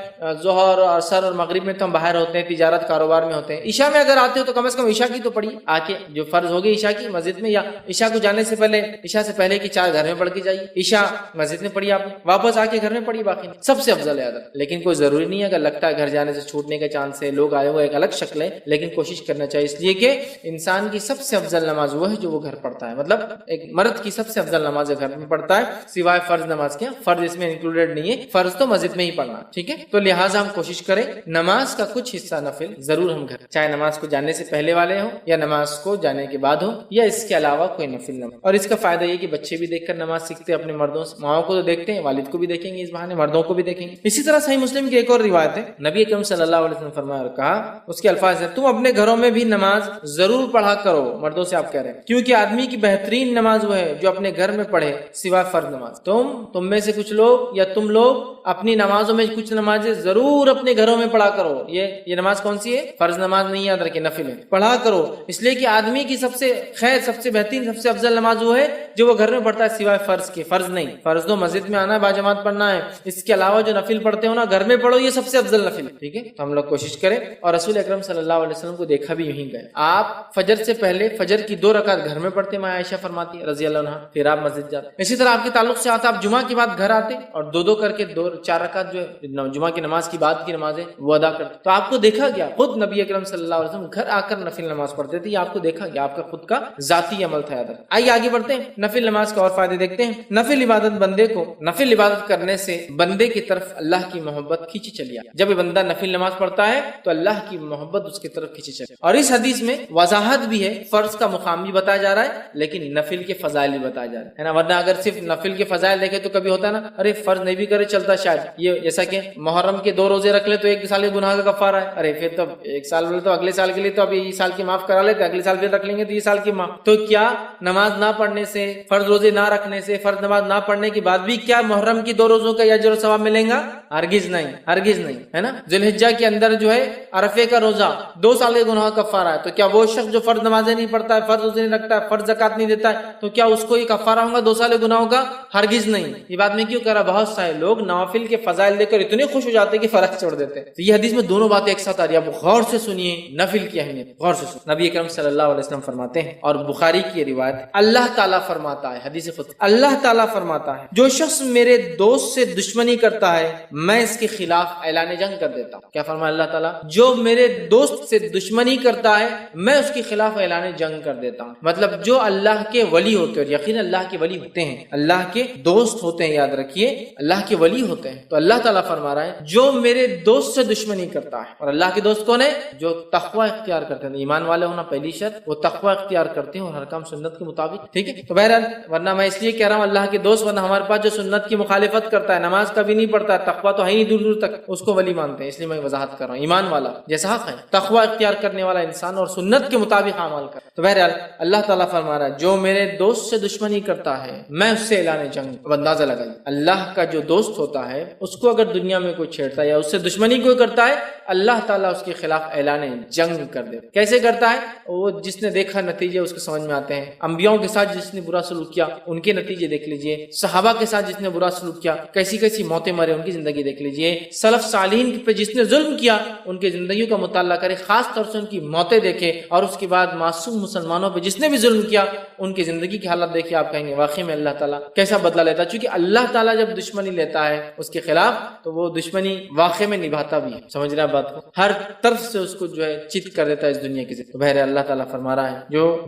ظہر اور عصر اور مغرب میں تو ہم باہر ہوتے ہیں، تجارت کاروبار میں ہوتے ہیں، عشاء میں اگر آتے ہو تو کم از کم عشاء کی تو پڑھیے، آ کے جو فرض ہوگی عشاء کی مسجد میں، یا عشاء کو جانے سے پہلے، عشاء سے پہلے کی 4 گھر میں پڑھ کے جائیے، عشاء مسجد میں پڑھیے، آپ نے واپس آ کے گھر میں پڑھیے، باقی سب سے افضل ہے۔ لیکن کوئی ضروری نہیں ہے، اگر لگتا ہے گھر جانے سے چھوٹنے کا چانس ہے، لوگ آئے ہوئے الگ الگ شکلیں، لیکن کوشش کرنا چاہیے، اس لیے کہ انسان کی سب سے افضل نماز وہ ہے جو وہ گھر پڑھتا ہے. مطلب ایک مرد کی سب سے افضل نماز گھر میں پڑھتا ہے سوائے فرض نماز کے. فرض اس میں انکلوڈیڈ نہیں ہے، فرض تو مسجد میں ہی پڑھنا. ٹھیک ہے، تو لہٰذا ہم کوشش کریں نماز کا کچھ حصہ نفل ضرور ہم گھر، چاہے نماز کو جانے سے پہلے والے ہوں یا نماز کو جانے کے بعد ہو یا اس کے علاوہ کوئی نفل نہ ہو. اور اس کا فائدہ یہ کہ بچے بھی دیکھ کر نماز سیکھتے ہیں، اپنے مردوں سے، ماؤں کو تو دیکھتے ہیں، والد کو بھی دیکھیں گے، اس بہانے مردوں کو بھی دیکھیں گے. اسی طرح صحیح مسلم کی ایک اور روایت ہے، نبی اکرم صلی اللہ علیہ وسلم فرمایا اور کہا، اس کے الفاظ ہیں، تم اپنے گھروں میں بھی نماز ضرور پڑھا کرو. مردوں سے آپ کہہ رہے ہیں، کیونکہ آدمی کی بہترین نماز وہ ہے جو اپنے گھر میں پڑھے سوائے فرض نماز. تم میں سے کچھ لوگ یا تم لوگ اپنی نمازوں میں کچھ نمازیں ضرور اپنے گھروں میں پڑھا کرو. یہ نماز کون سی ہے؟ فرض نماز نہیں، یاد رکھیں، نفل ہے. پڑھا کرو اس لیے کہ آدمی کی سب سے خیر، سب سے بہترین، سب سے افضل نماز وہ ہے جو وہ گھر میں پڑھتا ہے سوائے فرض کے. فرض نہیں، فرض تو مسجد میں آنا ہے، باجماعت پڑھنا ہے، اس کے علاوہ جو نفل پڑھتے ہو نا گھر میں پڑھو، یہ سب سے افضل نفل ہے. ٹھیک ہے، تو ہم لوگ کوشش کریں. اور رسول اکرم صلی اللہ علیہ وسلم کو دیکھا بھی یہیں گئے، آپ فجر سے پہلے فجر کی 2 رکعت گھر میں پڑھتے، ماں عائشہ فرماتی ہے رضی اللہ عنہا، پھر آپ مسجد جاتے. اسی طرح آپ کے تعلق سے آتا، آپ جمعہ کی بعد گھر آتے اور 2 کر کے 4 رکعت جو جمعہ کی نماز کی بعد کی نمازیں وہ ادا کرتے. تو آپ کو دیکھا گیا، خود نبی اکرم صلی اللہ علیہ وسلم گھر آ کر نفل نماز پڑھتے تھے. یہ آپ کو دیکھا گیا، آپ کا خود کا ذاتی عمل تھا. آئیے آگے بڑھتے ہیں، نفل نماز کے اور فائدے دیکھتے ہیں. نفل عبادت کرنے سے بندے کی طرف اللہ کی محبت کھینچی چلی آتی. جب بندہ نفل نماز پڑھتا ہے تو اللہ کی محبت اس کی طرف کھینچی چلی. اور اس حدیث میں وضاحت بھی ہے، فرض کا مقام بھی بتایا جا رہا ہے لیکن نفل کے فضائل بھی بتایا جا رہا ہے نا. ورنہ اگر صرف نفل کے فضائل دیکھے تو کبھی ہوتا ہے نا، ارے فرض نہیں بھی کرے چلتا شاید. یہ جیسا کہ محرم کے 2 روزے رکھ لے تو 1 سال کے گناہ کا کفارہ ہے، ارے پھر تو 1 سال بولے تو اگلے سال کے لیے تو اب یہ سال کی معاف کرا لیتے، اگلے سال پھر رکھ لیں گے تو یہ سال کی معاف. تو کیا نماز نہ پڑھنے سے، فرض روزے نہ رکھنے سے، فرض نماز نہ پڑھنے کے بعد بھی کیا محرم کی 2 روزوں کا اجر و ثواب ملیں گا؟ ہرگز نہیں، ہرگز نہیں، ہے نا. ذوالحجہ کے اندر جو ہے عرفے کا روزہ 2 سال کے گناہ کا کفارہ ہے. تو کیا وہ شخص جو فرض نمازیں نہیں پڑھتا ہے، فرض روزے نہیں رکھتا ہے، فرض زکات نہیں دیتا ہے، تو کیا اس کو یہ کفارہ ہوگا 2 سال کے گناہوں کا؟ ہرگز نہیں. یہ بات میں کیوں کہہ رہا، بہت سارے لوگ نوافل کے فضائل دیکھ کر اتنے خوش ہو جاتے ہیں کہ فرض چھوڑ دیتے ہیں. تو یہ حدیث میں دونوں باتیں ایک ساتھ آ رہی ہے. آپ غور سے سنیے نفل کی اہمیت، غور سے سنیے. نبی اکرم صلی اللہ علیہ وسلم فرماتے ہیں، اور بخاری کی روایت، اللہ تعالیٰ فرماتا ہے، حدیث خود، اللہ تعالیٰ فرماتا ہے، جو شخص میرے دوست سے دشمنی کرتا ہے میں اس کے خلاف اعلان جنگ کر دیتا ہوں. کیا فرمایا اللہ تعالیٰ؟ جو میرے دوست سے دشمنی کرتا ہے میں اس کے خلاف اعلان جنگ کر دیتا ہوں. مطلب جو اللہ کے ولی ہوتے ہیں، اور یقین اللہ کے ولی ہوتے ہیں، اللہ کے دوست ہوتے ہیں، یاد رکھیے اللہ کے ولی ہوتے ہیں. تو اللہ تعالیٰ فرما رہا ہے جو میرے دوست سے دشمنی کرتا ہے. اور اللہ کے دوست کون ہے؟ جو تقوی اختیار کرتے ہیں. ایمان والے ہونا پہلی شرط، وہ تقوی اختیار کرتے ہیں اور ہر کام سنت کے مطابق. ٹھیک ہے، تو بہرحال ورنہ میں اس لیے کہہ رہا ہوں اللہ کے دوست، ورنہ ہمارے پاس جو سنت کی مخالفت کرتا ہے، نماز کبھی نہیں پڑھتا ہے، تقوی تو ہے ہی نہیں دور دور تک، اس کو ولی مانتے ہیں. اس لیے میں وضاحت کر رہا ہوں، ایمان والا جیسا حق ہے، تقوی اختیار کرنے والا انسان اور سنت کے مطابق اعمال کر. تو بہرحال اللہ تعالیٰ فرما رہا ہے جو میرے دوست سے دشمنی کرتا ہے میں اس سے اعلان جنگ. اب اندازہ لگائیے، اللہ کا جو دوست ہوتا ہے اس کو اگر دنیا میں کوئی چھیڑتا ہے یا اس سے دشمنی کوئی کرتا ہے، اللہ تعالیٰ اس کے خلاف اعلان جنگ کر دے. کیسے کرتا ہے؟ وہ جس نے دیکھا نتیجے اس کو سمجھ میں آتے ہیں. انبیاءوں کے ساتھ جس نے برا سلوک کیا ان کے نتیجے دیکھ لیجئے، صحابہ کے ساتھ جس نے برا سلوک کیا کیسی کیسی موتیں مرے ان کی زندگی دیکھ لیجئے، سلف صالحین پہ جس نے ظلم کیا ان کی زندگیوں کا مطالعہ کرے، خاص طور سے ان کی موتیں دیکھے، اور اس کے بعد معصوم مسلمانوں پہ جس نے بھی ظلم کیا ان کی زندگی کی حالت دیکھے. آپ کہیں گے واقعی میں اللہ تعالیٰ کیسا بدلہ لیتا ہے. چونکہ اللہ تعالیٰ جب دشمنی لیتا ہے اس کے خلاف تو وہ دشمنی واقع میں نبھاتا بھی ہے. سمجھ رہا بات کو؟ ہر طرف سے اس کو جو ہے چت کر دیتا ہے اس دنیا کی. تو بہرحال اللہ تعالیٰ فرما رہا ہے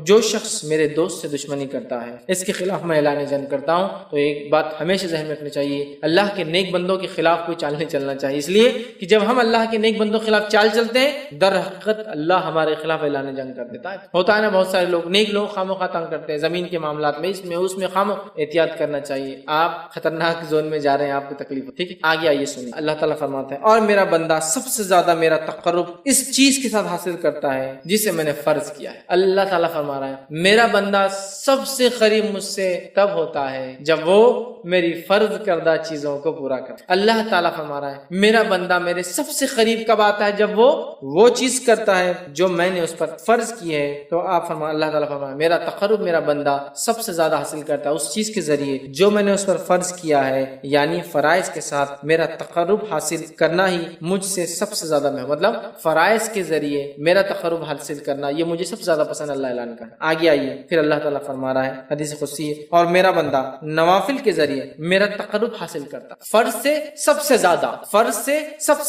جو شخص میرے دوست سے دشمنی کرتا ہے اس کے خلاف میں اعلان جنگ کرتا ہوں. تو ایک بات ہمیشہ ذہن میں رکھنی چاہیے، اللہ کے نیک بندوں کے خلاف کوئی چال نہیں چلنا چاہیے. اس لیے کہ جب ہم اللہ کے نیک بندوں کے خلاف چال چلتے ہیں در حقیقت اللہ ہمارے خلاف اعلان جنگ کر دیتا ہے. ہوتا ہے نا بہت سارے لوگ، نیک لوگ خاموخواہ تنگ کرتے ہیں زمین کے معاملات میں، اس میں احتیاط کرنا چاہیے. آپ خطرناک زون میں جا رہے ہیں، آپ کو تکلیف. ٹھیک ہے، آگے آئیے سنیے. اللہ تعالیٰ فرماتا ہے اور میرا بندہ سب سے زیادہ میرا تقرب اس چیز کے ساتھ حاصل کرتا ہے جسے میں نے فرض کیا ہے. اللہ تعالیٰ فرما رہا ہے میرا بندہ سب سے قریب مجھ سے تب ہوتا ہے جب وہ میری فرض کردہ چیزوں کو پورا کرتا ہے. اللہ تعالیٰ فرما رہا ہے میرا بندہ میرے سب سے قریب کب آتا ہے؟ جب وہ چیز کرتا ہے جو میں نے اس پر فرض کی ہے. تو آپ فرما، اللہ تعالیٰ فرما میرا تقرب میرا بندہ سب سے زیادہ حاصل کرتا ہے اس چیز کے ذریعے جو میں نے اس پر فرض کیا ہے، یعنی فرائض کے ساتھ میرا تقرب حاصل کرنا ہی مجھ سے سب سے زیادہ میں، مطلب فرائض کے ذریعے میرا تقرب حاصل کرنا یہ مجھے سب سے زیادہ پسند. اللہ اعلان کا. آگے آئیے پھر اللہ تعالیٰ فرما رہا ہے حدیث قدسی ہے، اور میرا بندہ نوافل کے ذریعے میرا تقرب حاصل کرتا، فرض سے سب سے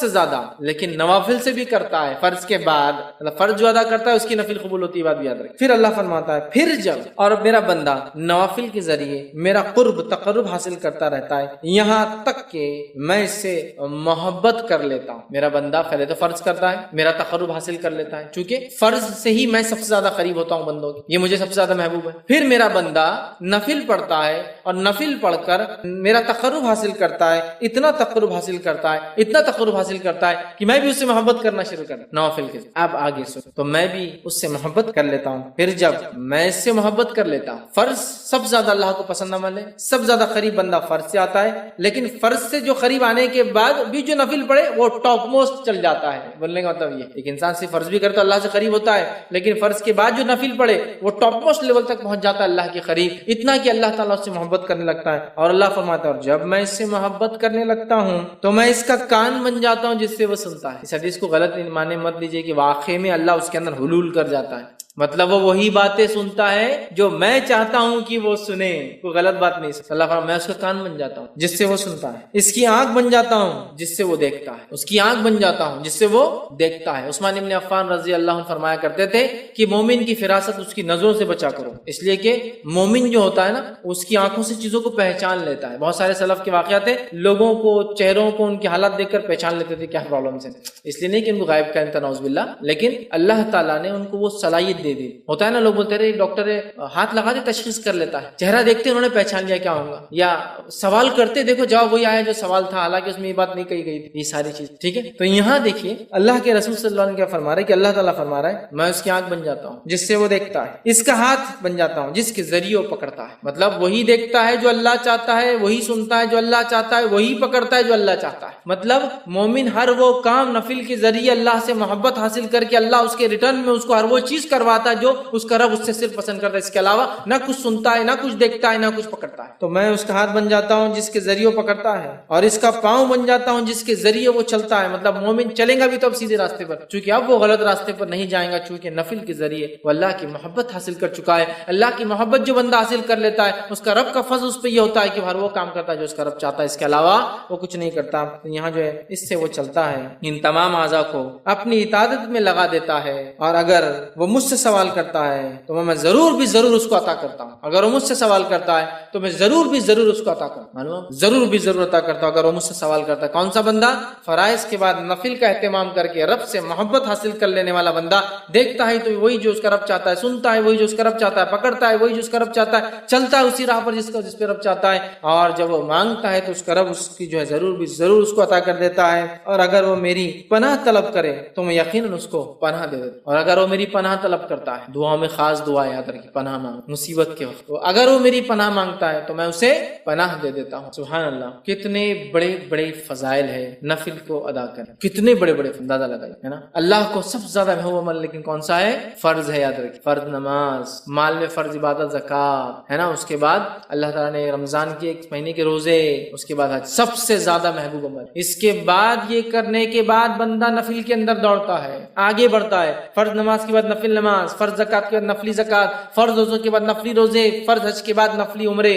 زیادہ، لیکن نوافل سے بھی کرتا ہے فرض کے بعد، مطلب فرض جو ادا کرتا ہے اس کی نفل قبول ہوتی ہے، بات بھی یاد رکھیں۔ پھر اللہ فرماتا ہے پھر جب اور میرا بندہ نوافل کے ذریعے میرا تقرب حاصل کرتا رہتا ہے یہاں تک کہ میں اس سے محبت کر لیتا ہوں۔ میرا بندہ پہلے تو فرض کرتا ہے، میرا تقرب حاصل کر لیتا ہے، چونکہ فرض سے ہی میں سب سے زیادہ قریب ہوتا ہوں بندوں کی، یہ مجھے سب سے زیادہ محبوب ہے۔ پھر میرا بندہ نفل پڑھتا ہے اور نفل پڑھ کر میرا تقرب حاصل کرتا ہے، اتنا تقرب حاصل کرتا ہے کہ میں بھی اس سے محبت کرنا شروع کر نوافل کے۔ اب آگے سن، تو میں بھی اس سے محبت کر لیتا ہوں، پھر جب میں اس سے محبت کر لیتا ہوں، فرض سب سے زیادہ اللہ کو پسند نہ ملے، سب سے زیادہ قریب بندہ فرض سے آتا ہے، لیکن فرض سے جو قریب آنے کے بعد بھی جو نفل پڑھے وہ ٹاپ موسٹ چل جاتا ہے۔ بولنے کا مطلب یہ ایک انسان سے فرض بھی کرے تو اللہ سے قریب ہوتا ہے، لیکن فرض کے بعد جو نفل پڑھے وہ ٹاپ موسٹ لیول تک پہنچ جاتا ہے اللہ کے قریب، اتنا کہ اللہ تعالیٰ اس سے محبت کرنے لگتا ہے۔ اور اللہ فرماتا ہے اور جب میں اس سے محبت کرنے لگتا ہوں تو میں اس کا کان بن جاتا ہوں جس سے وہ سنتا ہے۔ اس حدیث کو غلط معنی مت لیجیے کہ واقعے میں اللہ اس کے اندر حلول کر جاتا ہے، مطلب وہ وہی باتیں سنتا ہے جو میں چاہتا ہوں کہ وہ سنے، کوئی غلط بات نہیں۔ اللہ فرماتا میں اس کا کان بن جاتا ہوں جس سے وہ سنتا ہے، اس کی آنکھ بن جاتا ہوں جس سے وہ دیکھتا ہے، اس کی آنکھ بن جاتا ہوں جس سے وہ دیکھتا ہے۔ عثمان بن عفان رضی اللہ عنہ فرمایا کرتے تھے کہ مومن کی فراست اس کی نظروں سے بچا کرو، اس لیے کہ مومن جو ہوتا ہے نا اس کی آنکھوں سے چیزوں کو پہچان لیتا ہے۔ بہت سارے سلف کے واقعات ہیں، لوگوں کو، چہروں کو، ان کے حالات دیکھ کر پہچان لیتے تھے کیا پرابلم ہے، اس لیے نہیں کہ ان کو غائب کا انتہا نعوذ باللہ، لیکن اللہ تعالیٰ نے ان کو وہ صلاحیت دے دی۔ ہوتا ہے نا لوگ بولتے رہے ڈاکٹر ہاتھ لگا دے تشخیص کر لیتا ہے، چہرہ دیکھتے انہوں نے پہچان لیا کیا ہوگا، یا سوال کرتے دیکھو جواب وہی آیا جو سوال تھا، حالانکہ اس میں یہ بات نہیں کہی گئی تھی، یہ ساری چیز ٹھیک ہے۔ تو یہاں دیکھیے اللہ کے رسول صلی اللہ علیہ وسلم کیا فرما رہے کہ اللہ تعالیٰ فرما رہا ہے میں اس کی آنکھ بن جاتا ہوں جس سے وہ دیکھتا ہے، اس کا ہاتھ بن جاتا ہوں جس کے ذریعے وہ پکڑتا ہے، مطلب وہی دیکھتا ہے جو اللہ چاہتا ہے، وہی سنتا ہے جو اللہ چاہتا ہے، وہی پکڑتا ہے جو اللہ چاہتا ہے۔ مطلب مومن ہر وہ کام نفل کے ذریعے اللہ سے محبت حاصل کر کے اللہ اس کے ریٹرن میں اس کو ہر وہ چیز کرواتا ہے جو اس کا رب اس سے صرف پسند کرتا ہے، اس کے علاوہ نہ کچھ سنتا ہے، نہ کچھ دیکھتا ہے، نہ کچھ پکڑتا ہے۔ تو میں اس کا ہاتھ بن جاتا ہوں جس کے ذریعے وہ پکڑتا ہے، اور اس کا پاؤں بن جاتا ہوں جس کے ذریعے وہ چلتا ہے۔ مطلب مومن چلے گا بھی تو اب سیدھے راستے پر، چونکہ اب وہ غلط راستے پر نہیں جائے گا، چونکہ نفل کے ذریعے وہ اللہ کی محبت حاصل کر چکا ہے۔ اللہ کی محبت جو بندہ حاصل کر لیتا ہے اس کا رب کا فضل اس پہ یہ ہوتا ہے کہ ہر وہ کام کرتا ہے جو اس کا رب چاہتا ہے، اس کے علاوہ وہ کچھ نہیں کرتا۔ یہاں جو ہے اس سے وہ چلتا ہے، ان تمام اعضاء کو اپنی اطاعت میں لگا دیتا ہے، اور اگر وہ مجھ سے سوال کرتا ہے تو میں ضرور بھی ضرور اس کو عطا کرتا ہوں، اگر وہ مجھ سے سوال کرتا ہے تو میں ضرور بھی ضرور اس کو عطا کرتا ہوں، معلوم ضرور بھی ضرور عطا کرتا ہوں اگر وہ مجھ سے سوال کرتا ہے۔ کون سا بندہ؟ فرائض کے بعد نفل کا اہتمام کر کے رب سے محبت حاصل کر لینے والا بندہ، دیکھتا ہے تو وہی جو اس کا رب چاہتا ہے، سنتا ہے وہی جو اس کا رب چاہتا ہے، پکڑتا ہے وہی جو اس کا رب چاہتا ہے، چلتا ہے اسی راہ پر جس پہ رب چاہتا ہے، اور جب وہ مانگتا ہے تو اس کا رب اس کی جو ہے ضرور بھی ضرور اس کو عطا کر دیتا ہے۔ اور اگر وہ میری پناہ طلب کرے تو میں یقیناً اس کو پناہ دے دیتا ہوں، اور اگر وہ میری پناہ طلب کرتا ہے، دعاؤں میں خاص دعا یاد رکھیں، پناہ مانگ مصیبت کے وقت، تو اگر وہ میری پناہ مانگتا ہے تو میں اسے پناہ دے دیتا ہوں۔ سبحان اللہ، کتنے بڑے بڑے فضائل ہے نفل کو ادا کریں، کتنے بڑے بڑے اندازہ لگائیے، ہے نا۔ اللہ کو سب سے زیادہ محبوب عمل لیکن کون سا ہے؟ فرض ہے، یاد رکھیں، فرض نماز، مال میں فرض عبادت زکات، ہے نا۔ اس کے بعد اللہ تعالیٰ نے رمضان کے ایک مہینے کے روزے، اس کے بعد حج، سب سے زیادہ محبوب عمل۔ اس کے بعد یہ کرنے کے بعد بندہ نفل کے اندر دوڑتا ہے، آگے بڑھتا ہے، فرض نماز کے بعد نفل نماز، فرض زکات کے بعد نفلی زکات، فرض روزوں کے بعد نفلی روزے، فرض حج کے بعد نفلی عمرے،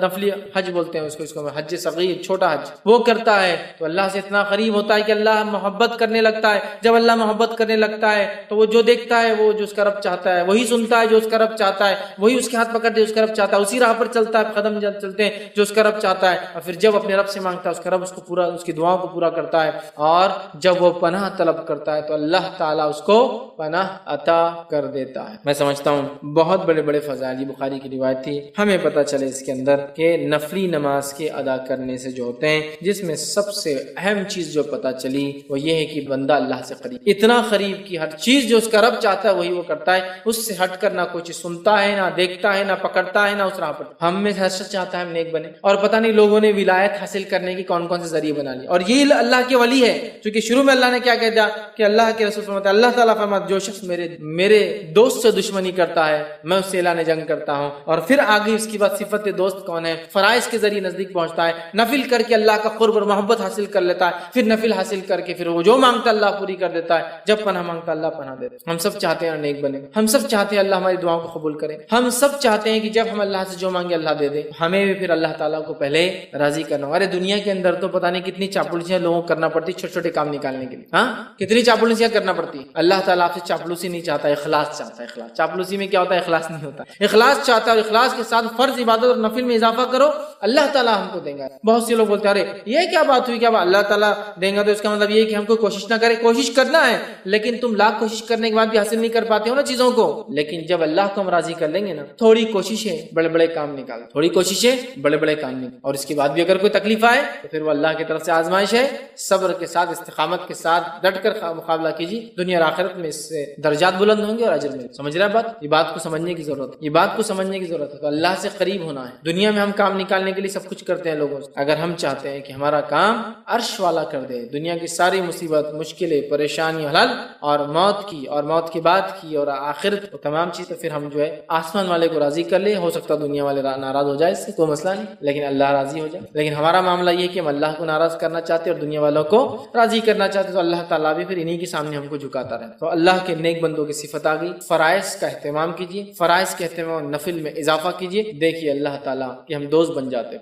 نفلی حج بولتے ہیں اس کو حج صغیر، چھوٹا حج، وہ کرتا ہے تو اللہ سے اتنا قریب ہوتا ہے کہ اللہ محبت کرنے لگتا ہے۔ جب اللہ محبت کرنے لگتا ہے تو وہ جو دیکھتا ہے وہ جو اس کا رب چاہتا ہے، وہی سنتا ہے جو اس کا رب چاہتا ہے، وہی اس کے ہاتھ پکڑتے جو اس کا رب چاہتا ہے، اسی راہ پر چلتا ہے، قدم چلتے ہیں جو اس کا رب چاہتا ہے، اور پھر جب اپنے رب سے مانگتا ہے اس کا رب اس کو پورا، اس کی دعاؤں کو پورا کرتا ہے، اور جب وہ پناہ طلب کرتا ہے تو اللہ تعالیٰ اس کو پناہ عطا کر دیتا ہے۔ میں سمجھتا ہوں بہت بڑے بڑے فضائل، بخاری کی روایت تھی، ہمیں پتہ چلے اس کے اندر کہ نفلی نماز کے ادا کرنے سے جو ہوتے ہیں، جس میں سب سے اہم چیز جو پتہ چلی وہ یہ ہے کہ بندہ اللہ سے قریب، اتنا قریب کہ ہر چیز جو اس کا رب چاہتا ہے وہی وہ کرتا ہے، اس سے ہٹ کر نہ کوئی چیز سنتا ہے، نہ دیکھتا ہے، نہ پکڑتا ہے، نہ اس راہ پر۔ ہم میں ہر شخص چاہتا ہے ہم نیک بنے، اور پتہ نہیں لوگوں نے ولایت حاصل کرنے کی کون کون سے ذریعے بنا لیے، اور یہ اللہ کے ولی ہے، چونکہ شروع میں اللہ نے کیا کہہ دیا کہ اللہ کے رسول فرماتے ہیں، اللہ تعالیٰ فرماتے جو شخص میرے میرے دوست سے دشمنی کرتا ہے میں اس سے اعلان جنگ کرتا ہوں. اور پھر آگے اس کی بات صفت دوست کون ہے, فرائض کے ذریعے نزدیک پہنچتا ہے, نفل کر کے اللہ کا قرب اور محبت حاصل کر لیتا ہے, پھر نفل حاصل کر کے پھر وہ جو مانگتا اللہ پوری کر دیتا ہے, جب پناہ مانگتا اللہ پناہ دیتا ہے. ہم سب چاہتے ہیں نیک بنے, ہم سب چاہتے ہیں اللہ ہماری دعاؤں کو قبول کرے, ہم سب چاہتے ہیں کہ جب ہم اللہ سے جو مانگے اللہ دے دے. ہمیں بھی پھر اللہ تعالیٰ کو پہلے راضی کرنا. ارے دنیا کے اندر تو پتہ نہیں کتنی چاپلوسیاں لوگوں کو کرنا پڑتی چھوٹے چھوٹے کام نکالنے کے لیے. ہاں کتنی چاپلوسیاں کرنا پڑتی. اللہ تعالیٰ آپ سے چاپلوسی نہیں چاہتا, اخلاص چاہتا ہے. اخلاص, چاپلوسی میں کیا ہوتا ہے, اخلاص نہیں ہوتا. اخلاص چاہتا ہے اور اخلاص کے ساتھ فرض عبادت اور نفل میں اضافہ کرو, اللہ تعالیٰ ہم کو دیں گا. بہت سے لوگ بولتے ہیں ارے یہ کیا بات ہوئی, کیا اللہ تعالیٰ دیں گا تو اس کا مطلب یہ کہ ہم کو کوشش نہ کرے. کوشش کرنا ہے لیکن تم لاکھ کوشش کرنے کے بعد بھی حاصل نہیں کر پاتے ہو نا چیزوں کو. لیکن جب اللہ کو ہم راضی کر لیں گے نا, تھوڑی کوششیں بڑے بڑے کام نکال, تھوڑی کوششیں بڑے بڑے کام نکال, اور اس کے بعد بھی اگر کوئی تکلیف آئے تو پھر وہ اللہ کی طرف سے آزمائش ہے. صبر کے ساتھ استقامت کے ساتھ ڈٹ کر مقابلہ کیجیے, دنیا اور آخرت میں اس سے درجات بلند ہوں گے اور اجر ملے. سمجھ رہے بات, یہ بات کو سمجھنے کی ضرورت ہے, یہ بات کو سمجھنے کی ضرورت ہے. تو اللہ سے قریب ہونا ہے. دنیا میں ہم کام نکالنے کے لیے سب کچھ کرتے ہیں لوگوں سے. اگر ہم چاہتے ہیں کہ ہمارا کام عرش والا کر دے, دنیا کی ساری مصیبت مشکلیں پریشانی حل اور موت کی اور موت کے بعد کی اور آخرت کو تمام چیز, تو پھر ہم جو ہے آسمان والے کو راضی کر لے. ہو سکتا دنیا والے ناراض ہو جائے, اس سے کوئی مسئلہ نہیں, لیکن اللہ راضی ہو جائے. لیکن ہمارا معاملہ یہ کہ ہم اللہ کو ناراض کرنا چاہتے اور دنیا والوں کو راضی کرنا چاہتے, تو اللہ تعالیٰ بھی پھر انہی کے سامنے ہم کو جھکاتا رہے. تو اللہ کے نیک بندوں کی صفت آ گئی. فرائض کا اہتمام کیجیے, فرائض کے اہتمام نفل میں اضافہ کیجیے. دیکھیے اللہ تعالیٰ کہ ہم دوست بن جاتے.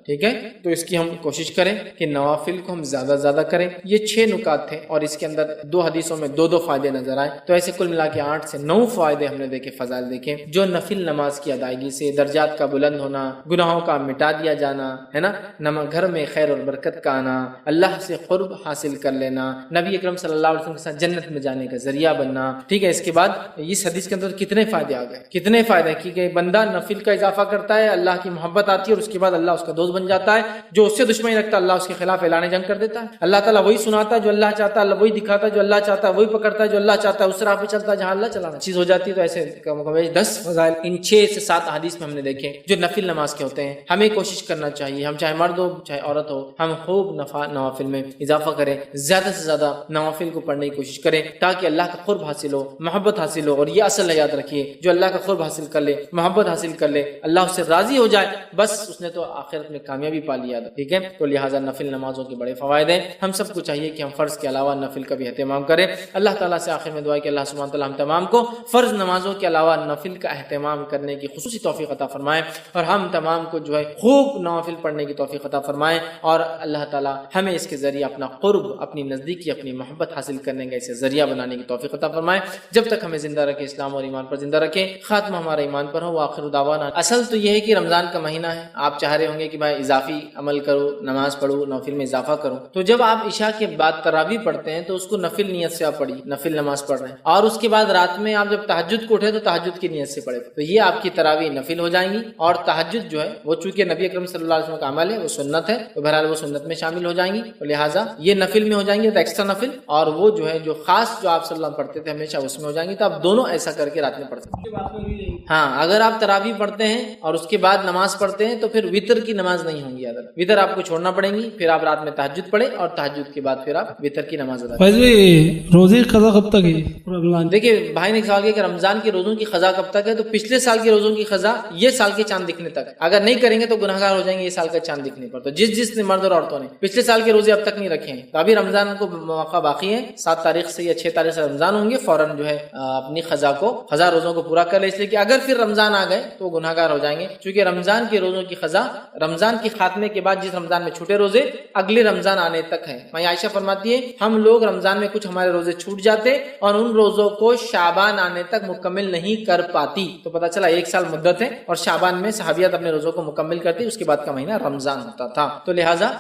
ٹھیک ہے, تو اس کی ہم کوشش کریں کہ نوافل کو ہم زیادہ زیادہ کریں. یہ 6 نکات تھے اور اس کے اندر 2 حدیثوں میں 2 فائدے نظر آئے. تو ایسے کل ملا کے 8 سے 9 فائدے ہم نے دیکھے, فضائل دیکھے. جو نفل نماز کی ادائیگی سے درجات کا بلند ہونا, گناہوں کا مٹا دیا جانا ہے نا, گھر میں خیر اور برکت کا آنا, اللہ سے قرب حاصل کر لینا, نبی اکرم صلی اللہ علیہ وسلم کے ساتھ جنت میں جانے کا ذریعہ بننا. ٹھیک ہے, اس کے بعد اس حدیث کے اندر کتنے فائدے آ گئے, کتنے فائدے کہ بندہ نفل کا اضافہ کرتا ہے, اللہ کی محبت آتی ہے اور اس کے بعد اللہ اس کا دوست بن جاتا ہے. جو اس سے دشمنی رکھتا ہے اللہ اس کے خلاف اعلان جنگ کر دیتا ہے. اللہ تعالیٰ وہی سناتا ہے جو اللہ چاہتا ہے, وہی دکھاتا ہے جو اللہ چاہتا ہے, وہی پکڑتا ہے جو اللہ چاہتا ہے, اس راہ پہ چلتا ہے جہاں اللہ چلانا چیز ہو جاتی ہے. تو ایسے 10 فضائل ان 6 سے 7 حدیث میں ہم نے دیکھے جو نفل نماز کے ہوتے ہیں. ہمیں کوشش کرنا چاہیے, ہم چاہے مرد ہو چاہے عورت ہو, ہم خوب نوافل میں اضافہ کریں, زیادہ سے زیادہ نوافل کو پڑھنے کی کوشش کریں تاکہ اللہ کا قرب حاصل ہو, محبت حاصل ہو. اور یہ اصل یاد رکھیے, جو اللہ کا قرب حاصل کر لے, محبت حاصل کر لے, اللہ اس سے راضی ہو جائے, بس اس نے تو آخرت میں کامیابی پا لیا. ٹھیک ہے, تو لہٰذا نفل نمازوں کے بڑے فوائد ہیں. ہم سب کو چاہیے کہ ہم فرض کے علاوہ نفل کا بھی اہتمام کریں. اللہ تعالیٰ سے آخر میں دعا ہے کہ اللہ سبحانہ تعالیٰ ہم تمام کو فرض نمازوں کے علاوہ نفل کا اہتمام کرنے کی خصوصی توفیق عطا فرمائے, اور ہم تمام کو جو ہے خوب نوافل پڑھنے کی توفیق عطا فرمائے, اور اللہ تعالیٰ ہمیں اس کے ذریعے اپنا قرب, اپنی نزدیکی, اپنی محبت حاصل کرنے کا اسے ذریعہ بنانے کی توفیق عطا فرمائے. جب تک ہمیں زندہ رکھے اسلام اور ایمان پر زندہ رکھے, خاتمہ ہمارا ایمان پر ہو. آخر دعوانا, اصل تو یہ ہے کہ رمضان کا مہینہ ہے, آپ چاہ رہے ہوں گے کہ بھائی اضافی عمل کرو, نماز پڑھو, نوافل میں اضافہ کرو. تو جب آپ عشاء کے بعد تراویح پڑھتے ہیں تو اس کو نفل نیت سے آپ پڑھیے, نفل نماز پڑھ رہے ہیں, اور اس کے بعد رات میں آپ جب تہجد کو اٹھے تو تہجد کی نیت سے پڑھے. تو یہ آپ کی تراویح نفل ہو جائیں گی, اور تہجد جو ہے وہ چونکہ نبی اکرم صلی اللہ علیہ وسلم کا عمل ہے, وہ سنت ہے, تو بہرحال وہ سنت میں شامل ہو جائیں گی. تو لہٰذا یہ نفل میں ہو جائیں گے, تو ایکسٹرا نفل, اور وہ جو ہے جو خاص جو آپ صلی اللہ علیہ وسلم پڑھتے تھے ہمیشہ اس میں ہو جائیں گی. تو آپ دونوں ایسا کر کے رات میں پڑھ سکتے ہیں. ہاں, اگر آپ تراویح پڑھتے ہیں اور اس کے بعد نماز پڑھتے ہیں تو پھر وتر کی نماز نہیں ہوگی, وتر آپ کو چھوڑنا پڑیں گی. پھر آپ رات میں تہجد پڑھیں اور تہجد کے بعد پھر آپ وتر کی نماز ادا کریں. روزے کی قضا کب تک ہے؟ دیکھیے بھائی نے سوال کیا کہ رمضان کے روزوں کی قضا کب تک ہے, تو پچھلے سال کے روزوں کی قضا یہ سال کے چاند دکھنے تک. اگر نہیں کریں گے تو گناہگار ہو جائیں گے یہ سال کا چاند دکھنے پر. تو جس نے مرد اور عورتوں نے پچھلے سال کے روزے اب تک نہیں رکھے ہیں, تو ابھی رمضان کو موقع باقی ہے. 7 تاریخ سے یا 6 تاریخ سے رمضان ہوں گے, فوراً جو ہے اپنی قضا روزوں کو پورا کر لے, اس لیے کہ اگر پھر رمضان آ گئے تو گناہگار ہو جائیں گے. چونکہ رمضان کے روزوں کی قضا رمضان کے خاتمے کے بعد جس رمضان میں چھوٹے روزے اگلے رمضان آنے تک ہے. میں عائشہ فرماتی ہے ہم لوگ رمضان میں کچھ ہمارے روزے چھوٹ جاتے اور ان روزوں کو شعبان آنے تک مکمل نہیں کر پاتی. تو پتہ چلا 1 سال مدت ہے, اور شعبان میں صحابیات اپنے روزوں کو مکمل کرتی, اس کے بعد کا مہینہ رمضان ہوتا تھا. تو لہٰذا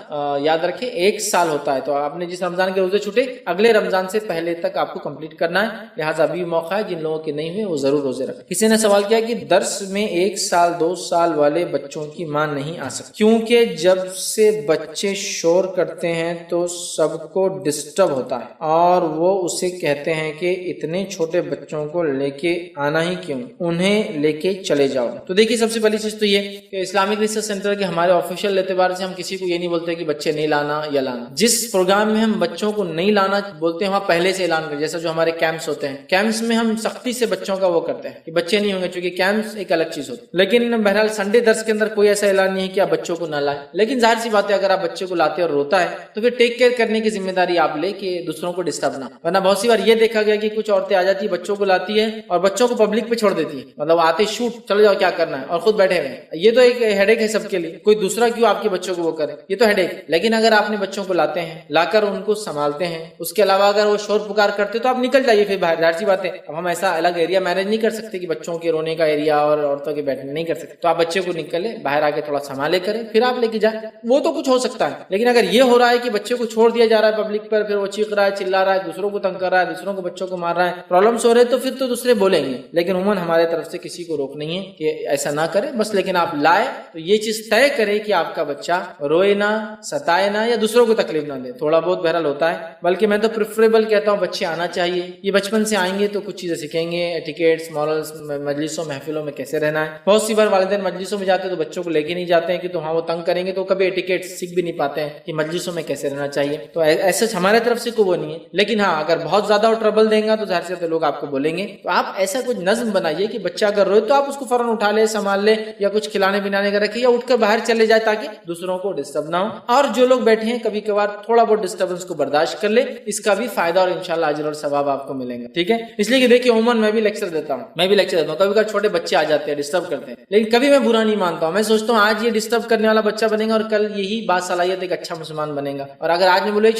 یاد رکھیں 1 سال ہوتا ہے, تو آپ نے جس رمضان کے روزے چھوٹے اگلے رمضان سے پہلے تک آپ کو کمپلیٹ کرنا ہے. لہٰذا ابھی موقع ہے, جن لوگوں کے نہیں ہوئے وہ ضرور روزے رکھیں. کسی نے سوال کیا کہ درس میں 1 سال 2 سال والے بچوں کی ماں نہیں آ سکتی, کیونکہ جب سے بچے شور کرتے ہیں تو سب کو ڈسٹرب ہوتا ہے, اور وہ اسے کہتے ہیں کہ اتنے چھوٹے بچوں کو لے کے آنا ہی کیوں, انہیں لے کے چلے جاؤ. تو دیکھیے سب سے پہلی چیز تو یہ کہ اسلامک ریسرچ سینٹر کے ہمارے آفیشیل اعتبار سے ہم کسی کو یہ نہیں بولتے کہ بچے نہیں لانا یا لانا. جس پروگرام میں ہم بچوں کو نہیں لانا بولتے ہیں وہاں پہلے سے اعلان کر, جیسا جو ہمارے کیمپس ہوتے ہیں, کیمپس میں ہم سختی سے بچوں کا وہ کرتے ہیں کہ بچے نہیں ہوں گے، چونکہ کیمپس ایک الگ چیز ہوتی ہے، لیکن بہرحال سنڈے درس کے اندر کوئی ایسا اعلان نہیں ہے کہ آپ بچوں کو نہ لائیں، لیکن ظاہر سی بات ہے اگر آپ بچے کو لاتے اور روتا ہے تو پھر ٹیک کیئر کرنے کی ذمہ داری آپ لے کہ دوسروں کو ڈسٹرب نہ، ورنہ بہت سی بار یہ دیکھا گیا کہ کچھ عورتیں آ جاتی ہے بچوں کو لاتی ہے اور بچوں کو پبلک پہ چھوڑ دیتی ہے، مطلب آتے شوٹ چلے جاؤ کیا کرنا ہے اور خود بیٹھے ہوئے ہیں۔ یہ تو ایک ہیڈیک ہے سب کے لیے، کوئی دوسرا کیوں آپ کے بچوں کو وہ کرے، یہ تو ہیڈیک۔ لیکن اگر آپ نے بچوں کو لاتے ہیں، لا کر ان کو سنبھالتے ہیں، اس کے علاوہ اگر وہ شور پکار کرتے تو آپ نکل جائیے پھر باہر، ظاہر سی بات ہے اب ہم ایسا الگ ایریا مینیج نہیں کر سکتے کہ بچوں کے رونے کا ایریا اور عورتوں کے بیٹھنے نہیں کر سکتے، تو آپ بچے کو نکلے باہر آ کے تھوڑا سنبھالے کریں، پھر آپ لے کے جائیں، وہ تو کچھ ہو سکتا ہے۔ لیکن اگر یہ ہو رہا ہے کہ بچے کو چھوڑ دیا جا رہا ہے پبلک پر، پھر وہ چیخ رہا ہے، چلا رہا ہے، دوسروں کو تنگ کر رہا ہے، دوسروں کو بچوں کو مار رہا ہے، پرابلمس ہو رہے تو پھر تو دوسرے بولیں گے، لیکن عموماً ہمارے طرف سے کسی کو روک نہیں ہے کہ ایسا نہ کرے بس، لیکن آپ لائے تو یہ چیز طے کرے کہ آپ کا بچہ روئے نہ، ستائے نہ، یا دوسروں کو تکلیف نہ دے۔ تھوڑا بہت بہرحال ہوتا ہے، بلکہ میں تو پریفریبل کہتا ہوں بچے آنا چاہیے، یہ بچپن سے آئیں گے تو کچھ چیزیں سیکھیں گے، ایٹیکیٹس، مورلس، مجلسوں محفلوں میں کیسے رہنا ہے۔ بہت سی بار والدین مجلسوں میں جاتے تو بچوں کو لے کے نہیں جاتے ہیں کہ تو ہاں وہ تنگ کریں گے، تو کبھی ایٹیکیٹس سیکھ بھی نہیں پاتے ہیں کہ مجلسوں میں کیسے رہنا چاہیے، تو ایسا ہمارے طرف سے کوئی وہ نہیں ہے۔ لیکن ہاں اگر بہت زیادہ ٹربل دیں گا تو ظاہر سے لوگ آپ کو بولیں گے، تو آپ ایسا کچھ نظم بنائیے کہ بچہ اگر روئے تو آپ اس کو فوراً اٹھا لے، سنبھال لے، یا کچھ کھلانے پلانے کا رکھے، یا اٹھ کر باہر چلے جائے تاکہ دوسروں کو ڈسٹرب نہ ہو۔ اور جو لوگ بیٹھے ہیں کبھی کبھار تھوڑا بہت ڈسٹربنس کو برداشت کر لے، اس کا بھی فائدہ اور انشاءاللہ اجر اور ثواب آپ کو ملیں گا، ٹھیک ہے۔ اس لیے کہ دیکھیے عموماً میں بھی لیکچر دیتا ہوں، کبھی کبھی چھوٹے بچے آ جاتے ہیں ڈسٹرب کرتے ہیں، لیکن کبھی میں برا نہیں مانتا ہوں، میں سوچتا ہوں آج یہ ڈسٹرب کرنے والا بچہ بنے گا اور کل یہی باصلاحیت ایک اچھا مسلمان بنے گا۔ اور اگر آج میں بولے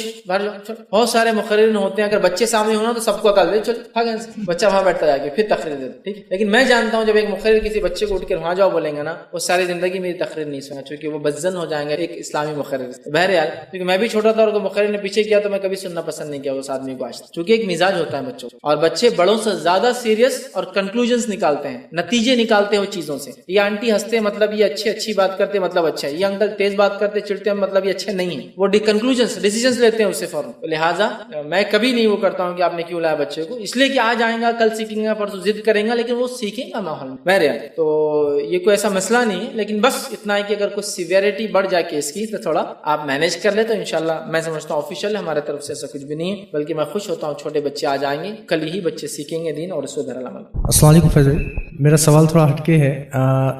بہت سارے مقررین ہوتے ہیں، اگر بچے سامنے ہونا تو سب کو عقل دے، چل بچہ وہاں بیٹھتا جا کے پھر تقریر دیتا، ٹھیک۔ لیکن میں جانتا ہوں جب ایک مقرر کسی بچے کو اٹھ کر وہاں جاؤ بولیں گا نا، وہ ساری زندگی میری تقریر نہیں سنا، چونکہ وہ بدزن ہو جائیں گے ایک اسلامی مقرر۔ بہرحال کیونکہ میں بھی چھوٹا تھا اور مقرر نے پیچھے کیا تو میں کبھی سننا پسند نہیں کیا اس آدمی کو آج، چونکہ ایک مزاج ہوتا ہے بچوں، اور بچے بڑوں سے زیادہ سیریس اور کنکلوژنز نکالتے ہیں، نتیجے نکالتے ہیں وہ چیزوں سے۔ یہ آنٹی ہنستے مطلب یہ اچھی بات کرتے مطلب اچھا ہے، یہ انکل تیز بات کرتے چڑھتے مطلب یہ اچھے نہیں ہیں، وہ کنکلوژنز ڈیسیژنز لیتے ہیں اس سے فوراً۔ لہٰذا میں کبھی نہیں وہ کرتا ہوں کہ آپ نے کیوں لایا بچے کو، اس لیے کہ آج آئیں گا کل سیکھیں گا پرسوں ضد کریں گا، لیکن وہ سیکھیں گا ماحول میں بہرحال۔ تو یہ کوئی ایسا مسئلہ نہیں ہے، لیکن بس اتنا ہے کہ اگر کوئی سیویرٹی بڑھ جائے کیس کی تو تھوڑا آپ مینیج کر لیں تو انشاءاللہ میں سمجھتا ہوں آفیشیل ہمارے طرف سے ایسا کچھ بھی نہیں ہے، بلکہ میں خوش ہوتا ہوں چھوٹے بچے آ جائیں گے، کل ہی بچے سیکھیں گے دین اور اس پر عمل۔ السلام علیکم فیض، میرا سوال تھوڑا ہٹکے ہے۔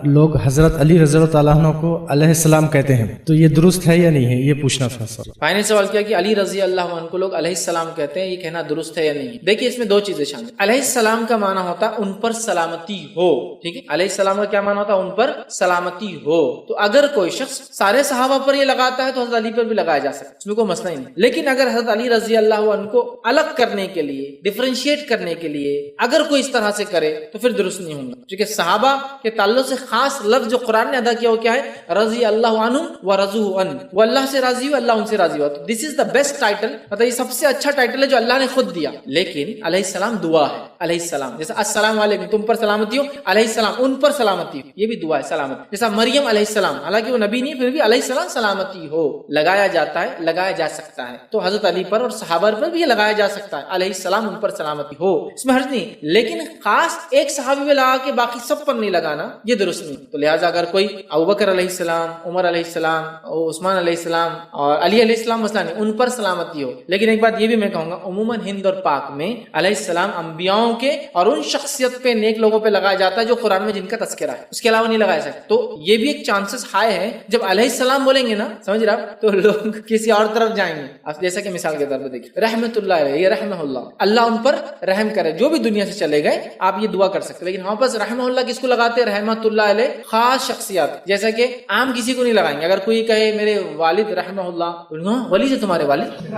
لوگ حضرت علی رضی اللہ تعالیٰ عنہ کو علیہ السلام کہتے ہیں، تو یہ درست ہے یا نہیں ہے، یہ پوچھنا تھا سر۔ بھائی نے سوال کیا کہ علی رضی اللہ عنہ کو لوگ علیہ السلام کہتے ہیں، یہ کہنا درست ہے یا نہیں ہے؟ دیکھیے اس میں دو چیزیں شامل۔ علیہ السلام کا معنی ہوتا ہے ان پر سلامتی ہو، ٹھیک ہے۔ علیہ السلام کا کیا معنی ہوتا ہے؟ ان پر سلامتی ہو۔ تو اگر کوئی شخص سارے صحابہ پر یہ لگاتا ہے تو حضرت علی پر بھی لگایا جا سکتا ہے، اس میں کوئی مسئلہ ہی نہیں۔ لیکن اگر حضرت علی رضی اللہ عنہ کو الگ کرنے کے لیے، ڈفرینشیٹ کرنے کے لیے اگر کوئی اس طرح سے کرے تو پھر درست نہیں ہوگا، کیونکہ صحابہ کے تعلق سے خاص لفظ جو قرآن نے ادا کیا وہ کیا ہے؟ رضی اللہ عنہ و رضوا عنہ، وہ اللہ سے راضی ہو، اللہ ان سے راضی ہوا۔ تو دس از دا بیسٹ ٹائٹل، مطلب یہ سب سے اچھا ٹائٹل ہے جو اللہ نے خود دیا۔ لیکن علیہ السلام دعا ہے، علیہ السلام جیسا السلام علیکم تم پر سلامتی ہو، علیہ السلام ان پر سلامتی ہو، یہ بھی دعا ہے سلامت۔ جیسا مریم علیہ السلام، حالانکہ وہ نبی نہیں پھر بھی علیہ السلام سلامتی ہو لگایا جاتا ہے، لگایا جا سکتا ہے۔ تو حضرت علی پر اور صحابہ پر بھی یہ لگایا جا سکتا ہے، علیہ السلام ان پر سلامتی ہو، اس میں حرج نہیں۔ لیکن خاص ایک صحابی میں لگا کے باقی سب پر نہیں لگانا، یہ درست نہیں۔ تو لہٰذا اگر کوئی ابوبکر علیہ السلام، عمر علیہ السلام، عثمان علیہ السلام اور علی علیہ السلام مسئلہ نہیں، ان پر سلامتی ہو۔ لیکن ایک بات یہ بھی میں کہوں گا، عموماً ہند اور پاک میں علیہ السلام انبیاؤں کے اور ان شخصیت پہ، نیک لوگوں پہ لگایا جاتا ہے جو قرآن میں جن کا تذکرہ ہے، اس کے علاوہ نہیں لگایا سکتا۔ تو یہ بھی ایک چانسز ہائی ہے، جب علیہ السلام بولیں گے نا، سمجھ رہے آپ، تو لوگ کسی اور طرف جائیں گے۔ اب جیسا کہ مثال کے طور پہ دیکھیں رحمت اللہ علیہ، یہ رحمہ اللہ، اللہ ان پر رحم کرے، جو بھی دنیا سے چلے گئے آپ یہ دعا کر سکتے۔ لیکن ہمارے پاس رحمہ اللہ کس کو لگاتے ہیں؟ رحمت اللہ علیہ خاص شخصیات، جیسا کہ عام کسی کو نہیں لگائیں گے۔ اگر کوئی کہے میرے والد رحمہ اللہ، ولی سے تمہارے والد،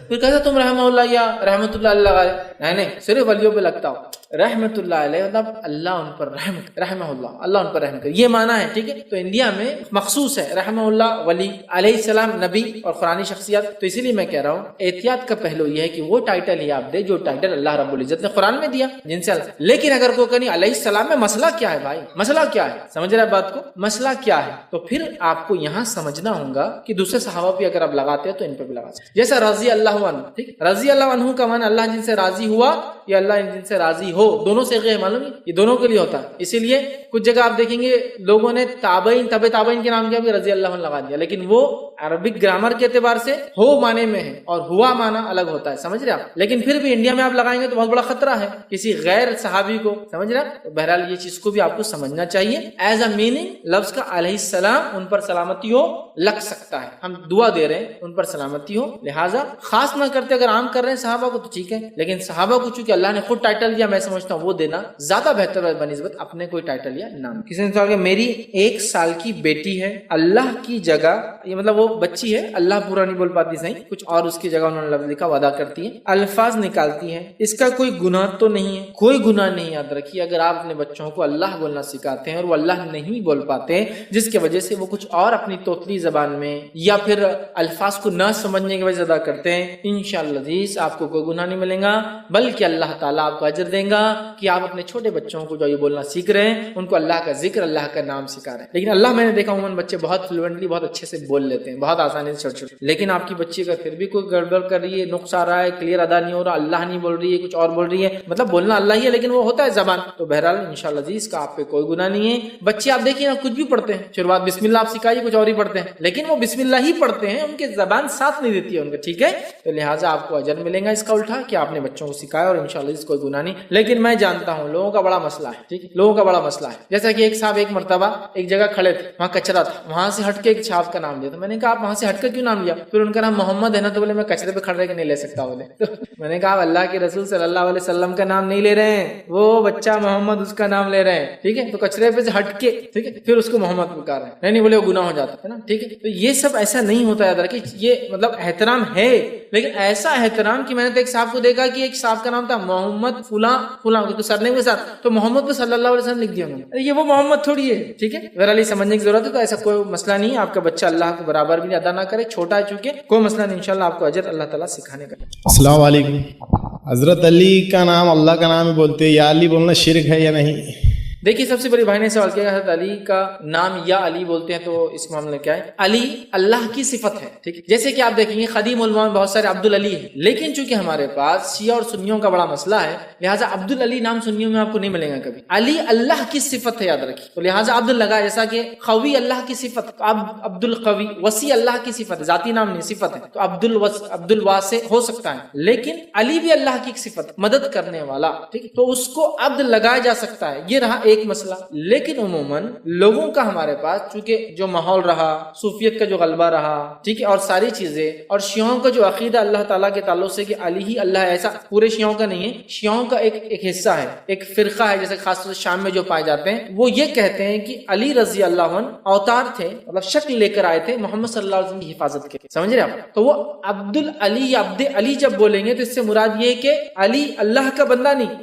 پھر کہتا تم رحمہ اللہ یا رحمت اللہ علیہ لگائے، نہیں صرف ولیوں پہ لگتا ہو۔ رحمت اللہ علیہ مطلب اللہ ان پر رحم، رحمہ اللہ اللہ ان پر رحم کرے، یہ معنی ہے، ٹھیک ہے۔ تو انڈیا میں مخصوص ہے رحمہ اللہ، ولی، علیہ السلام نبی اور قرآنی شخصیات۔ تو اسی لیے میں کہہ رہا ہوں احتیاط کا پہلو یہ ہے کہ وہ ٹائٹل ہی آپ دے جو ٹائٹل اللہ رب العزت نے قرآن میں دیا، جن سے لیکن اگر کوئی کہیں علیہ السلام میں مسئلہ کیا ہے بھائی، مسئلہ کیا ہے، سمجھ رہے بات کو، مسئلہ کیا ہے، تو پھر آپ کو یہاں سمجھنا ہوگا کہ دوسرے صحابہ پہ اگر آپ لگاتے ہیں تو ان پہ بھی لگا سکتے، جیسا رضی اللہ عنہ، ٹھیک، رضی اللہ عنہ کا معنی اللہ جن سے راضی ہوا یا اللہ جن سے راضی ہو، دونوں صیغے معلوم ہے، یہ دونوں کے لیے ہوتا ہے. اسی لیے کچھ جگہ آپ دیکھیں گے لوگوں نے تابعین تابعین کے نام کیا بھی رضی اللہ عنہ لگا دیا، لیکن وہ عربک گرامر کے اعتبار سے ہو معنی میں ہے اور ہوا معنی الگ ہوتا ہے، سمجھ رہے آپ. لیکن پھر بھی انڈیا میں آپ لگائیں گے تو بہت بڑا خطرہ ہے کسی غیر صحابی کو، سمجھ رہے آپ. بہرحال یہ چیز کو بھی آپ کو سمجھنا چاہیے. ایز اے میننگ لفظ کا علیہ السلام، ان پر سلامتی ہو لگ سکتا ہے، ہم دعا دے رہے ہیں ان پر سلامتی ہو، لہٰذا خاص نہ کرتے. اگر عام کر رہے ہیں صحابہ کو تو ٹھیک ہے، لیکن صحابہ کو چونکہ اللہ نے خود ٹائٹل دیا، میں سمجھتا ہوں وہ دینا زیادہ بہتر ہے بنسبت اپنے کوئی ٹائٹل یا نام. کسی نے سوال کیا میری 1 سال کی بیٹی ہے، اللہ کی جگہ، یہ مطلب وہ بچی ہے، اللہ پورا نہیں بول پاتی صحیح، کچھ اور اس کی جگہ انہوں نے لفظ لکھا، وعدہ کرتی ہے، الفاظ نکالتی ہے، اس کا کوئی گناہ تو نہیں ہے؟ کوئی گناہ نہیں. یاد رکھیے اگر آپ اپنے بچوں کو اللہ بولنا سکھاتے ہیں اور وہ اللہ نہیں بول پاتے، جس کی وجہ سے وہ کچھ اور اپنی توتلی زبان میں یا پھر الفاظ کو نہ سمجھنے کی وجہ سے ادا کرتے ہیں، انشاءاللہ عزیز آپ کو کوئی گناہ نہیں ملے گا، بلکہ اللہ تعالیٰ آپ کو اجر دیں گا کہ آپ اپنے چھوٹے بچوں کو جو یہ بولنا سیکھ رہے ہیں ان کو اللہ کا ذکر، اللہ کا نام سکھا رہے ہیں. لیکن اللہ میں نے دیکھا عموماً بچے بہت فلوئنٹلی بہت اچھے سے بول لیتے ہیں، بہت آسانی سے چھوٹے، لیکن آپ کی بچی کا پھر بھی کوئی گڑبڑ کر رہی ہے، نقص آ رہا ہے، کلیئر ادا نہیں ہو رہا، اللہ نہیں بول رہی ہے، کچھ اور بول رہی ہے، مطلب بولنا اللہ ہی ہے لیکن وہ ہوتا ہے زبان، تو بہرحال انشاءاللہ عزیز کا آپ پہ کوئی گناہ نہیں ہے. بچے آپ دیکھیے نا کچھ بھی پڑھتے ہیں، شروعات بسم اللہ آپ سکھائیے، کچھ اور ہی پڑھتے ہیں، لیکن وہ بسم اللہ ہی پڑھتے ہیں، ان کے زبان ساتھ نہیں دیتی ہے ان کا، ٹھیک ہے. تو لہٰذا آپ کو اجر ملے گا اس کا الٹا کہ آپ نے بچوں کو سکھایا، اور انشاءاللہ اس کوئی گناہ نہیں. لیکن میں جانتا ہوں لوگوں کا بڑا مسئلہ ہے، ٹھیک ہے، لوگوں کا بڑا مسئلہ ہے. جیسا کہ ایک صاحب ایک مرتبہ ایک جگہ کھڑے تھے، وہاں کچرا تھا، وہاں سے ہٹ کے ایک صاحب کا نام لیا. تو میں نے کہا آپ وہاں سے ہٹ کر کیوں نام لیا؟ پھر ان کا نام محمد ہے نا، تو بولے میں کچرے پہ کھڑے کے نہیں لے سکتا. بولے تو میں نے کہا آپ اللہ کے رسول صلی اللہ علیہ وسلم کا نام نہیں لے رہے ہیں، وہ بچہ محمد اس کا نام لے رہے ہیں، ٹھیک ہے، تو کچرے پہ سے ہٹ کے، ٹھیک ہے، پھر اس کو محمد پکار رہے ہیں، نہیں بولے وہ گناہ ہو جاتا ہے نا، ٹھیک ہے. تو یہ سب ایسا نہیں ہوتا، یاد رکھیے یہ مطلب احترام ہے، لیکن ایسا احترام کہ میں نے تو ایک صاحب کو دیکھا کہ ایک صاحب کا نام تھا محمد فلاں فلاں سرنیم کے ساتھ، تو محمد پہ صلی اللہ علیہ وسلم لکھ دیا انہوں نے، یہ وہ محمد تھوڑی ہے، ٹھیک ہے. بہرحال سمجھنے کی ضرورت ہے. تو ایسا کوئی مسئلہ نہیں ہے، آپ کا بچہ اللہ کو برابر بھی ادا نہ کرے، چھوٹا ہے چونکہ، کوئی مسئلہ نہیں، انشاءاللہ آپ کو اجر اللہ تعالیٰ سکھانے کا. السلام علیکم. حضرت علی کا نام اللہ کا نام ہی بولتے ہیں، یا علی بولنا شرک ہے یا نہیں؟ دیکھیے سب سے بڑی بھائی نے سوال کیا حضرت علی کا نام یا علی بولتے ہیں، تو اس معاملے میں کیا ہے؟ علی اللہ کی صفت ہے، ٹھیک ہے. جیسے کہ آپ دیکھیں گے قدیم علماء میں بہت سارے عبد العلی ہیں، لیکن چونکہ ہمارے پاس شیعہ اور سنیوں کا بڑا مسئلہ ہے، لہٰذا عبد العلی نام سنیوں میں آپ کو نہیں ملے گا کبھی. علی اللہ کی صفت ہے، یاد رکھیے، تو لہٰذا عبد لگا. جیسا کہ قوی اللہ کی صفت، تو اب عبد القوی، وسیع اللہ کی صفت ہے، ذاتی نام نہیں صفت ہے، تو عبد الواسع ہو سکتا ہے. لیکن علی بھی اللہ کی صفت، مدد کرنے والا، ٹھیک ہے، تو اس کو عبد لگایا جا سکتا ہے. یہ رہا ایک مسئلہ. لیکن عموماً لوگوں کا ہمارے پاس چونکہ جو ماحول رہا، صوفیت کا جو غلبہ رہا، ٹھیک ہے، اور ساری چیزیں، اور شیعوں کا جو عقیدہ اللہ تعالیٰ کے تعلق سے کہ علی ہی اللہ ہے، ایسا پورے شیعوں کا نہیں ہے. شیعوں کا ایک حصہ ہے، ایک فرقہ ہے، جیسے خاص طور سے شام میں جو پائے جاتے ہیں، وہ یہ کہتے ہیں کہ علی رضی اللہ عنہ اوتار تھے، مطلب شکل لے کر آئے تھے محمد صلی اللہ علیہ وسلم کی حفاظت کے، سمجھ رہے آپ. تو وہ عبد العلی یا عبد علی جب بولیں گے تو اس سے مراد یہ کہ علی اللہ کا بندہ نہیں،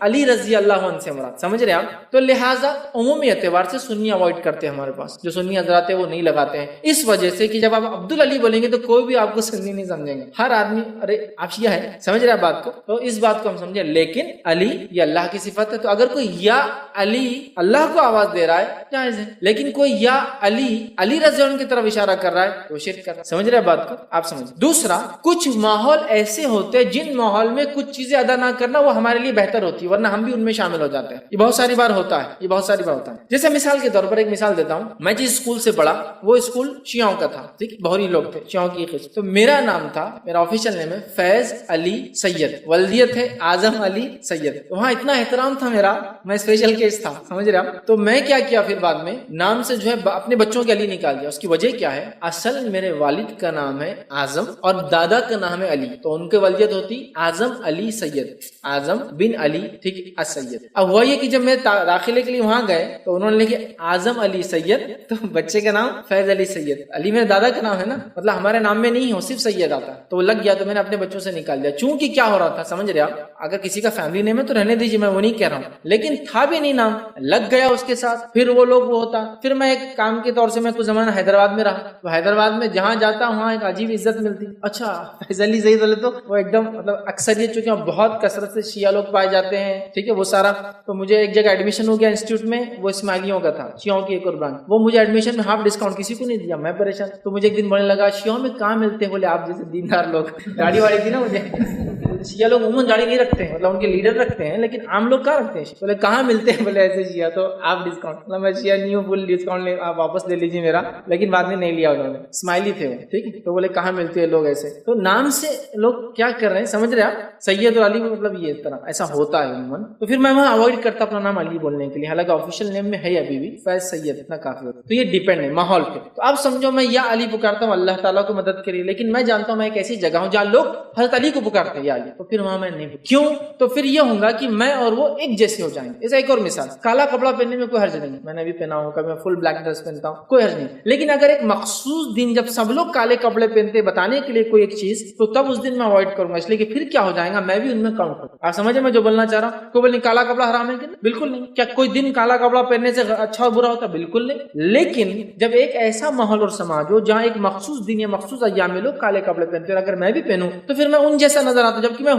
علی رضی اللہ عنہ سے مراد، سمجھ رہے آپ. تو لہٰذا عمومی اعتبار سے سنی اوائڈ کرتے ہیں، ہمارے پاس جو سنی حضرات ہیں وہ نہیں لگاتے ہیں، اس وجہ سے کہ جب آپ عبد العلی بولیں گے تو کوئی بھی آپ کو سنی نہیں سمجھیں گے، ہر آدمی ارے آپ شیعہ ہے، سمجھ رہے ہیں بات کو. تو اس بات کو ہم سمجھیں. لیکن علی یہ اللہ کی صفت ہے، تو اگر کوئی یا علی اللہ کو آواز دے رہا ہے جائز ہے، لیکن کوئی یا علی رضی اللہ عنہ کی طرف اشارہ کر رہا ہے تو وہ شرک کر رہا ہے. سمجھ رہے ہیں بات کو آپ سمجھ. دوسرا، کچھ ماحول ایسے ہوتے ہیں جن ماحول میں کچھ چیزیں ادا نہ کرنا وہ ہمارے لیے بہتر ہوتی ہے، ورنہ ہم بھی ان میں شامل ہو جاتے ہیں. یہ بہت ساری بار ہوتا ہے، جیسے مثال کے طور پر ایک مثال دیتا ہوں. میں جس اسکول سے پڑھا وہ اسکول شیعوں کا تھا، ٹھیک، بہری لوگ تھے، شیعوں کی قسم. تو میرا نام تھا، میرا آفیشیل نیم ہے فیض علی سید، ولدیت ہے اعظم علی سید. وہاں اتنا احترام تھا میرا، میں اسپیشل کیس تھا، سمجھ رہے آپ. تو میں کیا کیا پھر بعد میں نام سے جو ہے اپنے بچوں کے علی نکال دیا. اس کی وجہ کیا ہے؟ اصل میرے والد کا نام ہے اعظم اور دادا کا نام ہے علی، تو ان کی ولدیت ہوتی اعظم علی سید، اعظم بن علی، ٹھیک، السید. اب ہوا یہ کہ جب میں داخلے کے لیے وہاں گئے تو انہوں نے لکھا اعظم علی سید، تو بچے کا نام فیض علی سید. علی میرے دادا کا نام ہے نا، مطلب ہمارے نام میں نہیں ہو، صرف سید آتا، تو وہ لگ گیا. تو میں نے اپنے بچوں سے نکال دیا. چونکہ کیا ہو رہا تھا سمجھ رہے آپ، اگر کسی کا فیملی نیم ہے تو رہنے دیجیے، میں وہ نہیں کہہ رہا ہوں، لیکن تھا بھی نہیں نام، لگ گیا اس کے ساتھ، پھر وہ لوگ وہ ہوتا. پھر میں ایک کام کے طور سے میں کچھ زمانہ حیدرآباد میں رہا، تو حیدرآباد میں جہاں جاتا وہاں ایک عجیب عزت ملتی. اچھا فیض علی سید والے تو وہ ایک دم مطلب اکثریت، چونکہ بہت کثرت سے شیعہ لوگ پائے جاتے ہیں، ٹھیک ہے، وہ سارا. تو مجھے ایک جگہ ایڈمیشن ہو گیا انسٹیٹیوٹ میں، وہ اسماعیلیوں کا تھا، شیعوں کی ایک اور برانچ. وہ مجھے ایڈمیشن میں ہاف ڈسکاؤنٹ کسی کو نہیں دیا، میں پریشان. تو مجھے ایک دن بولنے لگا شیعوں میں کہاں ملتے، بولے آپ جیسے دیندار لوگ، گاڑی والی تھی نا مجھے شیعہ لوگ عموماً داڑھی نہیں رکھتے ہیں, مطلب ان کے لیڈر رکھتے ہیں, لیکن عام لوگ کہاں رکھتے ہیں؟ بولے کہاں ملتے ہیں؟ بولے ایسے شیعہ تو آپ ڈسکاؤنٹ, مطلب میں شیعہ نہیں ہوں, فل ڈسکاؤنٹ آپ واپس لے لیجیے میرا, لیکن بعد میں نہیں لیا انہوں نے, اسمائلی تھے وہ, ٹھیک ہے. تو بولے کہاں ملتے ہیں لوگ ایسے, تو نام سے لوگ کیا کر رہے ہیں سمجھ رہے آپ, سید اور علی مطلب یہ طرح ایسا ہوتا ہے عموماً. تو پھر میں وہاں اوائڈ کرتا اپنا نام علی بولنے کے لیے, حالانکہ آفیشیل نیم میں ہے ابھی بھی فیض سید, اتنا کافی ہوتا ہے. تو یہ ڈیپینڈ ہے ماحول پہ. تو آپ سمجھو میں یا علی پکارتا ہوں اللہ تعالیٰ کو مدد کریے, لیکن میں جانتا ہوں میں ایک ایسی جگہ ہوں جہاں لوگ حضرت علی کو پکارتے ہیں یا علی, تو پھر وہاں میں نہیں. کیوں؟ تو پھر یہ ہوگا کہ میں اور وہ ایک جیسے ہو جائیں گے. ایسا ایک اور مثال, کالا کپڑا پہننے میں کوئی حرج نہیں, میں نے بھی پہنا ہوں, کبھی میں فل بلیک ڈریس پہنتا ہوں, کوئی حرج نہیں. لیکن اگر ایک مخصوص دن جب سب لوگ کالے کپڑے پہنتے بتانے کے لیے کوئی ایک چیز, تو تب اس دن میں اوائڈ کروں گا, اس لیے کہ پھر کیا ہو جائے گا, میں بھی ان میں کاؤنٹ کروں. آپ سمجھے میں جو بولنا چاہ رہا ہوں؟ کوئی بولے کالا کپڑا حرام ہے کہ بالکل نہیں. کیا کوئی دن کالا کپڑا پہننے سے اچھا اور برا ہوتا؟ بالکل نہیں. لیکن جب ایک ایسا ماحول اور سماج ہو جہاں ایک مخصوص دن یا مخصوص ایام میں لوگ کالے کپڑے پہنتے ہیں, اگر میں بھی پہنوں تو پھر میں ان جیسا نظر آتا ہوں, جبکہ میں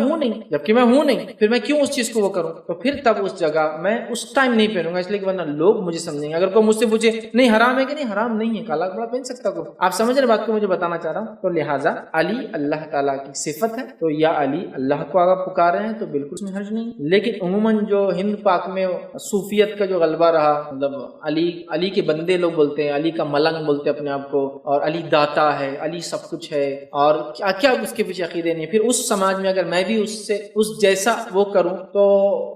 ہوں نہیں, پھر میں کیوں اس چیز کو وہ کروں؟ تو پھر تب اس جگہ میں اس ٹائم نہیں پہنوں گا, اس لیے کہ ورنہ لوگ مجھے سمجھیں گے. اگر کوئی مجھ سے پوچھے نہیں حرام ہے کہ نہیں, حرام نہیں ہے, کالا کپڑا پہن سکتا کوئی. آپ سمجھ رہے بات کو مجھے بتانا چاہ رہا ہوں. تو لہٰذا علی اللہ تعالیٰ کی صفت ہے, تو یا علی اللہ کو اگر پکار رہے ہیں تو بالکل اس میں حرج نہیں. لیکن عموماً جو ہند پاک میں صوفیت کا جو غلبہ رہا, مطلب علی کے بندے لوگ بولتے ہیں, علی کا ملنگ بولتے ہیں اپنے آپ کو, اور علی داتا ہے, علی سب کچھ ہے, اور کیا کیا اس کے پیچھے عقیدے نہیں. پھر اس سماج میں اگر میں بھی اس جیسا وہ کروں تو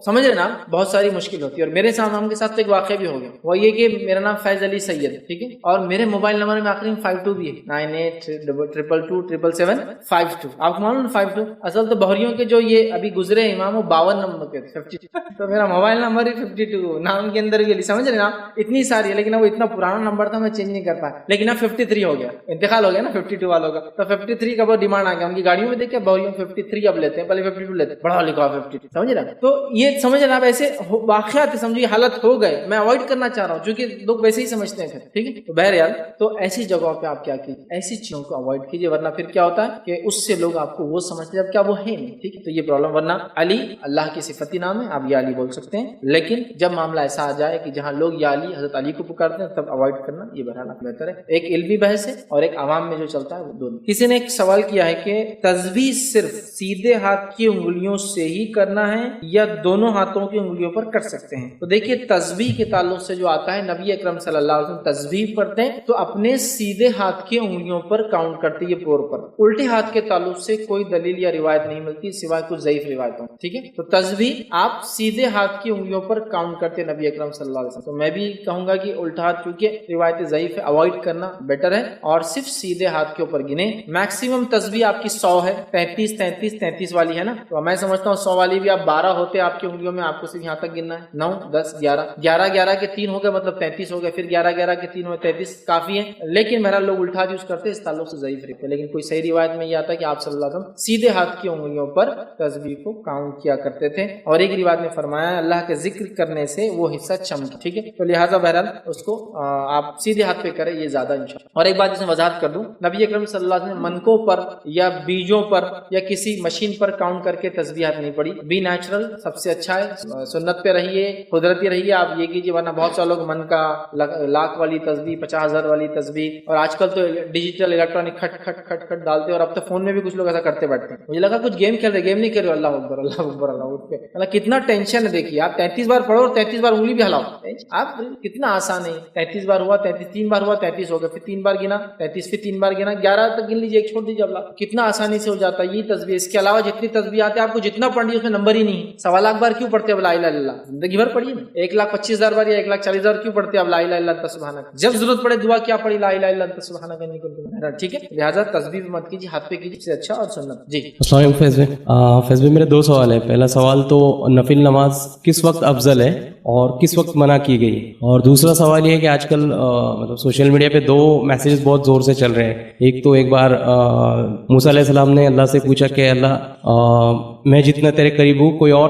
سمجھ رہے نا بہت ساری مشکل ہوتی ہے. اور میرے سامنے کے ساتھ ایک واقعہ بھی ہو گیا, وہ یہ کہ میرا نام فیض علی سید, ٹھیک ہے, اور میرے موبائل نمبر میں آخری میں 52 بھی ہے, 9822227752. آپ کو معلوم 52 اصل تو بحریوں کے جو یہ ابھی گزرے امام وہ 52 نمبر کے 52, تو میرا موبائل نمبر ہی 52 نام کے اندر بھی, سمجھ رہے نا, اتنی ساری ہے. لیکن وہ اتنا پرانا نمبر تھا میں چینج نہیں کر پایا, لیکن اب 53 ہو گیا, انتقال ہو گیا نا 52 والوں کا, تو 53 کا بہت ڈیمانڈ آ گیا. ان کی گاڑیوں میں دیکھیں بحریوں 53 اب لیتے ہیں, پہلے 52 لیتے, بڑا لکھا 52, سمجھ رہے. تو یہ سمجھ رہے آپ, ایسے واقعات سمجھیے حالت ہو گئے, میں اوائڈ کرنا چاہ رہا ہوں چونکہ لوگ ویسے ہی سمجھتے ہیں. ٹھیک ہے, تو بہرحال تو ایسی جگہوں پہ آپ کیا کیجیے, ایسی چیزوں کو اوائڈ کیجیے, ورنہ پھر کیا ہوتا ہے کہ اس سے لوگ آپ کو وہ سمجھتے ہیں جب کیا وہ ہے نہیں. ٹھیک ہے, تو یہ پرابلم. ورنہ علی اللہ کی صفتی نام ہے, آپ یا علی بول سکتے ہیں, لیکن جب معاملہ ایسا آ جائے کہ جہاں لوگ یا علی حضرت علی کو پکارتے ہیں تب اوائڈ کرنا یہ بہرحال بہتر ہے. ایک علمی بحث ہے اور ایک عوام میں جو چلتا ہے وہ دونوں. کسی نے ایک سوال کیا ہے کہ تسبیح صرف سیدھے ہاتھ کی انگلیوں سے ہی کرنا ہے یا دونوں ہاتھوں کی انگلیوں پر کر سکتے ہیں؟ تو دیکھیے تسبیح کے تعلق سے جو آتا ہے, نبی اکرم صلی اللہ علیہ وسلم تسبیح پڑھتے ہیں تو اپنے سیدھے ہاتھ کی انگلیوں پر کاؤنٹ کرتے یہ پور پر. الٹے ہاتھ کے تعلق سے کوئی دلیل یا روایت نہیں ملتی سوائے کچھ ضعیف روایتوں. ٹھیک ہے, تو تسبیح آپ سیدھے ہاتھ کی انگلیوں پر کاؤنٹ کرتے نبی اکرم صلی اللہ علیہ وسلم. تو میں بھی کہوں گا کہ الٹا ہاتھ کیونکہ روایت ضعیف ہے, اوائڈ کرنا بیٹر ہے, اور صرف سیدھے ہاتھ کے اوپر گنے. میکسیمم تسبیح آپ کی 100 ہے, 33 والی ہے نا, تو میں سمجھتا ہوں 100 والی بھی آپ 12 ہوتے آپ کی انگلیوں میں, آپ کو صرف یہاں تک گننا ہے, 9 10 11 کے 3 ہو گئے, مطلب 33 ہو گئے, پھر 11 کے 3 ہوئے 33 کافی ہے. لیکن میرا لوگ الٹا یوز کرتے اس تعلق سے ضعیف رہتے, لیکن کوئی صحیح روایت میں یہ آتا ہے کہ آپ صلی اللہ علیہ وسلم سیدھے ہاتھ کی انگلیوں پر تسبیح کو کاؤنٹ کیا کرتے تھے. اور ایک روایت میں فرمایا اللہ کے ذکر کرنے سے وہ حصہ چمکے. ٹھیک ہے, تو لہٰذا بہرحال اس کو آپ سیدھے ہاتھ پہ کریں, یہ زیادہ انشاءاللہ. اور ایک بات جس میں وضاحت کر دوں, نبی اکرم صلی اللہ علیہ وسلم منکوں پر یا بیجوں پر یا کسی مشین پر کاؤنٹ کر کے تسبیحات نہیں پڑھی. بی نیچرل سب سے اچھا ہے, سنت پہ رہیے, قدرتی رہیے, آپ یہ کیجیے. ورنہ بہت سا لوگ من کا لاکھ والی تسبیح, 50,000 والی تسبیح, اور آج کل تو ڈیجیٹل الیکٹرانک کھٹ ڈالتے, اور اب تو فون میں بھی کچھ لوگ ایسا کرتے بیٹھتے ہیں. مجھے لگا کچھ گیم کھیل رہے, گیم نہیں کھیل رہے, اللہ اکبر اللہ اکبر اللہ اکبر. مطلب کتنا ٹینشن ہے. دیکھیے آپ 33 بار پڑھو اور 33 بار انگلی بھی ہلاؤ, آپ کتنا آسان ہے. 33 بار ہوا, 3 بار ہوا, 33 ہو گیا, پھر 3 بار گنا 33, پھر 3 بار گنا 11 تک گن لیجیے, ایک چھوڑ دیجیے. اللہ کتنا آسانی سے ہو جاتا ہے یہ تسبیح. اس کے علاوہ جتنی تسبیح آتے ہیں آپ کو جتنا پڑھنی اس میں نمبر ہی نہیں. 1.25 لاکھ بار کیوں پڑھتے ہیں لا الہ الا اللہ, زندگی بھر پڑھیے نا. 1,25,000 بار یا 1,40,000 کیوں پڑھتے ہیں لا الہ الا انت سبحانک. جب ضرورت پڑے دعا کیا پڑھی, لا الہ الا انت سبحانک انی کنت من الظالمین. ٹھیک ہے, لہٰذا تسبیح مت کیجیے, ہاتھ پہ کیجیے, سے اچھا اور سنت. جی السلام علیکم فیض بھائی, میرے 2 سوال ہیں. پہلا سوال تو نفل نماز کس وقت افضل ہے اور کس وقت منع کی گئی, اور دوسرا سوال یہ ہے کہ آج کل مطلب سوشل میڈیا پہ 2 میسیجز بہت زور سے چل رہے ہیں. ایک بار موسیٰ علیہ السلام نے اللہ سے پوچھا کہ اللہ میں جتنا تیرے قریب ہوں کوئی اور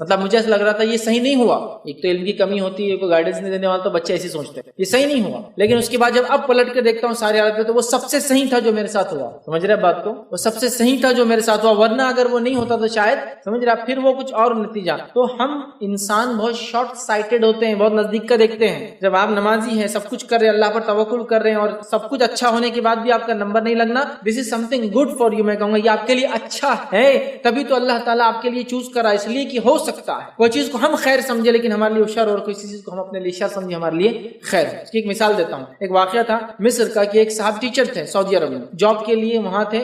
مطلب مجھے ایسا لگ رہا تھا یہ صحیح نہیں ہوا. ایک تو علم کی کمی ہوتی ہے, کوئی گائیڈنس نہیں دینے والا تو بچے ایسے سوچتے ہیں یہ صحیح نہیں ہوا, لیکن اس کے بعد جب اب پلٹ کے دیکھتا ہوں سارے حالت میں تو وہ سب سے صحیح تھا جو میرے ساتھ ہوا. سمجھ رہے بات کو, وہ سب سے صحیح تھا جو میرے ساتھ ہوا, ورنہ اگر وہ نہیں ہوتا تو شاید سمجھ رہا پھر وہ کچھ اور نتیجہ. تو ہم انسان بہت شارٹ سائٹڈ ہوتے ہیں, بہت نزدیک کا دیکھتے ہیں. جب آپ نمازی ہیں, سب کچھ کر رہے ہیں, اللہ پر توکل کر رہے ہیں, اور سب کچھ اچھا ہونے کے بعد بھی آپ کا نمبر نہیں لگنا, this is something good for you. میں کہوں گا یہ آپ کے لیے اچھا ہے, تبھی تو اللہ تعالیٰ آپ کے لیے چوز کرا, اس لیے کہ ہو سکتا ہے کوئی چیز کو ہم خیر سمجھے لیکن ہمارے لیے شر, اور کسی چیز کو ہم اپنے لیے شر سمجھے ہمارے لیے خیر. اس کی ایک مثال دیتا ہوں. ایک واقعہ تھا مصر کا کہ ایک صاحب ٹیچر تھے سعودی عرب میں, جاب کے لیے وہاں تھے,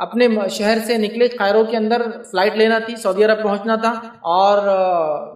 اپنے شہر سے نکلے, کائرو کے اندر فلائٹ لینا تھی, سعودی عرب پہنچنا تھا, اور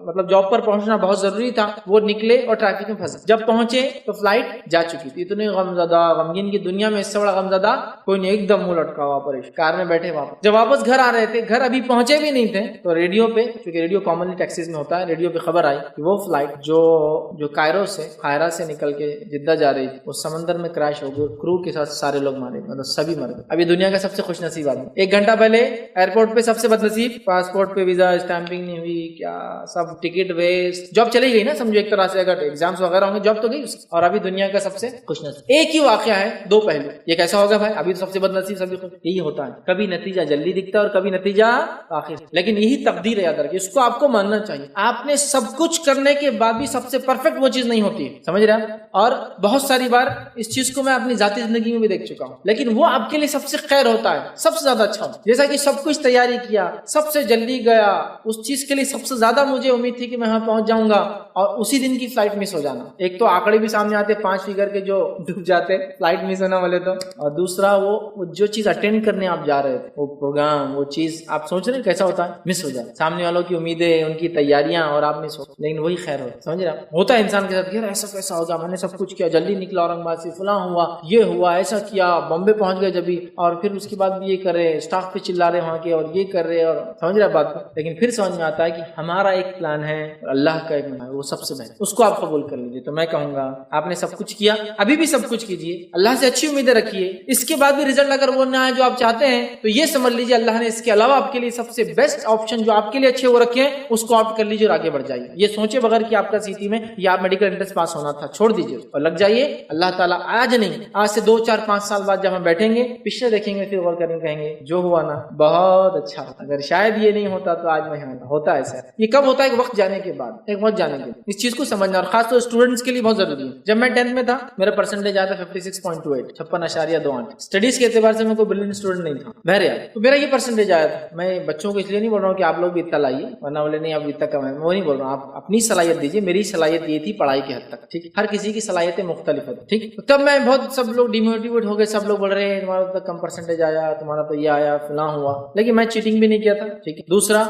مطلب جاب پر پہنچنا بہت ضروری تھا. وہ نکلے اور ٹریفک میں پھنسے. جب پہنچے تو فلائٹ جا چکی تھی. اتنے غمزدہ, غمگین کی دنیا میں اس سے بڑا غمزدہ کوئی نہیں, ایک دم منہ لٹکا ہوا پریشان, کار میں بیٹھے واپس. جب واپس گھر آ رہے تھے, گھر ابھی پہنچے بھی نہیں تھے, تو ریڈیو پہ, کیونکہ ریڈیو کامنلی ٹیکسیز میں ہوتا ہے, ریڈیو پہ خبر آئی کہ وہ فلائٹ جو کائرو سے قاہرہ سے نکل کے جدہ جا رہی تھی وہ سمندر میں کریش ہو گئی, کرو کے ساتھ سارے لوگ مارے, مطلب سبھی مر گئے. ابھی دنیا کا سب سے خوش نصیب آدمی. 1 گھنٹہ پہلے ایئرپورٹ پہ سب سے بد نصیب, پاسپورٹ پہ ویزا اسٹیمپنگ نہیں ہوئی, کیا سب ٹکٹ ویسٹ, جاب چلی گئی نا سمجھو ایک طرح سے, اگر ایگزامس وغیرہ ہوں گے جاب تو گئی اس کی. اور ابھی دنیا کا سب سے خوش نصیب. ایک ہی واقعہ ہے, 2 پہلو. یہ کیسا ہوگا بھائی, ابھی تو سب سے بد نصیب سبھی خوش. یہی ہوتا ہے, کبھی نتیجہ جلدی دکھتا ہے اور کبھی نتیجہ آخر, لیکن یہی تقدیر ہے یاد رکھیے, اس کو آپ کو ماننا چاہیے. آپ نے سب کچھ کرنے کے بعد بھی سب سے پرفیکٹ وہ چیز نہیں ہوتی ہے, سمجھ رہے ہیں. اور بہت ساری بار اس چیز کو میں اپنی ذاتی زندگی میں بھی دیکھ چکا ہوں, لیکن وہ آپ کے لیے سب سے خیر ہوتا ہے, سب سے زیادہ اچھا. جیسا کہ سب کچھ تیاری کیا, سب سے جلدی گیا, اس چیز کے لیے سب سے زیادہ مجھے امید تھی کہ میں وہاں پہنچ جاؤں گا, اور اسی دن کی فلائٹ مس ہو جانا. ایک تو آنکڑے بھی سامنے آتے 5 فگر کے جو ڈوب جاتے فلائٹ مس ہونا والے تو, اور دوسرا وہ جو چیز اٹینڈ کرنے آپ جا رہے تھے, وہ پروگرام, وہ چیز آپ سوچ رہے کیسا ہوتا ہے, مس ہو جائے. سامنے والوں کی امیدیں, ان کی تیاریاں, اور آپ مس ہو, لیکن وہی خیر ہوتا, سمجھ رہے ہوتا ہے انسان کے ساتھ. یار ایسا کیسا ہوگا, میں نے سب کچھ کیا, جلدی نکلا اورنگ سے, فلاں ہوا, یہ ہوا, ایسا کیا, بامبے پہنچ گئے جبھی, اور پھر اس کے بعد بھی یہ کر رہے, اسٹاف پہ چلا رہے وہاں کے, اور یہ کر رہے, اور سمجھ رہے بات. لیکن پھر سمجھ میں آتا ہے کہ ہمارا ایک پلان ہے اور اللہ کا ایک پلان ہے, وہ سب سے بہتر, اس کو آپ قبول کر لیجیے. تو میں کہوں گا آپ نے سب کچھ کیا, ابھی بھی سب کچھ کیجیے, اللہ سے اچھی امیدیں رکھیے. اس کے بعد بھی رزلٹ اگر وہ نہ آئے جو آپ چاہتے ہیں, تو یہ سمجھ لیجیے اللہ نے اس کے علاوہ آپ کے لیے سب سے بیسٹ آپشن جو آپ کے لیے اچھے وہ رکھے ہیں, اس کو آپٹ کر لیجیے اور آگے بڑھ جائیے. یہ سوچے بغیر کہ آپ کا CT میں یا آپ میڈیکل انٹرنس پاس ہونا تھا, چھوڑ دیجیے اور لگ جائیے. اللہ تعالیٰ آج نہیں, آج سے 2 4 5 سال بعد جب ہم بیٹھیں گے, پچھلے دیکھیں گے, پھر غور کریں, کہیں گے جو ہوا نا بہت اچھا, اگر شاید یہ نہیں ہوتا تو آج میں ہوتا. ایسا یہ کب ہوتا ہے, ایک وقت جانے کے بعد, ایک وقت جانے کے بعد. اس چیز کو سمجھنا, اور خاص طور اسٹوڈنٹس کے لیے بہت ضروری ہے. جب میں 10th میں تھا, میرا پرسنٹیج آیا تھا 56.28, 56.28. اسٹڈیز کے اعتبار سے میں کوئی برلین اسٹوڈنٹ نہیں تھا بہرحال, تو میرا یہ پرسنٹیج آیا تھا. میں بچوں کو اس لیے نہیں بول رہا ہوں کہ آپ لوگ بھی اتنا لائیے, ورنہ بولے نہیں آپ اتنا کم ہے, میں وہ نہیں بول رہا ہوں. آپ اپنی صلاحیت دیجیے, میری صلاحیت یہ تھی پڑھائی کے حد تک, ٹھیک, ہر کسی کی صلاحیتیں مختلف ہوتی, ٹھیک. تب میں بہت, سب لوگ ڈیموٹیویٹ ہو گئے, سب لوگ بول رہے ہیں تمہارا تو کم پرسنٹیج آیا, تمہارا تو یہ آیا, فلاں ہوا, لیکن میں چیٹنگ بھی نہیں کیا تھا, ٹھیک ہے. دوسرا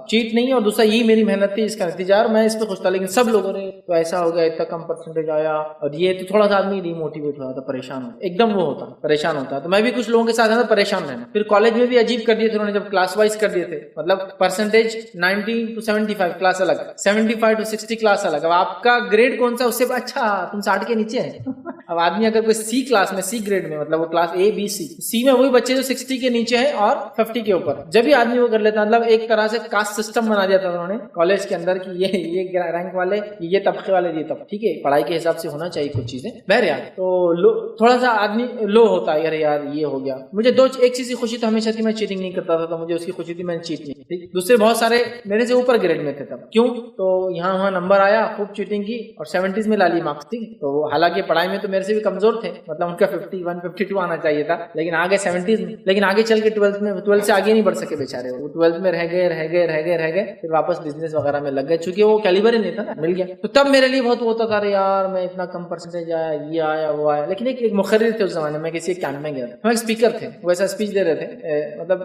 چیٹ نہیں, اور دوسرا یہی میری محنت تھی, اس کا نتیجہ, اور میں اس پہ خوش تھا. لیکن سب لوگوں نے تو ایسا ہو گیا, اتنا کم پرسنٹیج آیا, اور یہ تو تھوڑا سا آدمی ڈیموٹیویٹ ہوا تھا, پریشان ہو, ایک دم وہ ہوتا, پریشان ہوتا. تو میں بھی کچھ لوگوں کے ساتھ پریشان رہنا. پھر کالج میں بھی عجیب کر دیے تھے انہوں نے, جب کلاس وائز کر دیے تھے, مطلب پرسنٹیج 90 to 75 کلاس الگ, 75 to 60 کلاس الگ. اب آپ کا گریڈ کون سا, اس سے اچھا تم 60 کے نیچے ہے. اب آدمی اگر کوئی C کلاس میں, C گریڈ میں, مطلب وہ کلاس A B C میں وہی بچے جو 60 کے نیچے ہیں اور 50 کے اوپر, جب بھی آدمی وہ کر لیتا, مطلب ایک طرح سے کاسٹ سسٹم بنا دیا تھا انہوں نے کالج کے اندر کہ یہ رینک والے, یہ طبقے والے, یہ طبقے, ٹھیک ہے. پڑھائی کے حساب سے ہونا چاہیے کچھ چیزیں بہرحال. تو تھوڑا سا آدمی لو ہوتا ہے, یار یہ ہو گیا. مجھے ایک چیز کی خوشی تو ہمیشہ تھی, میں چیٹنگ نہیں کرتا تھا, تو مجھے اس کی خوشی تھی, میں نے چیٹ نہیں, ٹھیک. دوسرے بہت سارے میرے سے اوپر گریڈ میں تھے تب, کیوں, تو یہاں وہاں نمبر آیا, خوب چیٹنگ کی, اور 70s میں لا لی مارکس, ٹھیک. تو حالانکہ پڑھائی میں تو میرے سے بھی کمزور تھے, مطلب ان کا 51 52 آنا چاہیے تھا, لیکن آگے 70s میں, لیکن آگے چل کے 12 سے آگے نہیں بڑھ سکے بیچارے. وہ 12 میں رہ گئے, پھر واپس بزنس وغیرہ میں لگ گئے, چونکہ وہ کیلیبر ہی نہیں تھا نا, مل گیا. تو تب میرے لیے بہت ہوتا تھا, یار میں اتنا کم پرسنٹیج آیا, یہ آیا, وہ آیا. لیکن ایک مقرر تھے اس زمانے میں, کسی ایک کیمپ میں گیا تھا, وہ ایک اسپیکر تھے, وہ ایسا اسپیچ دے رہے تھے, مطلب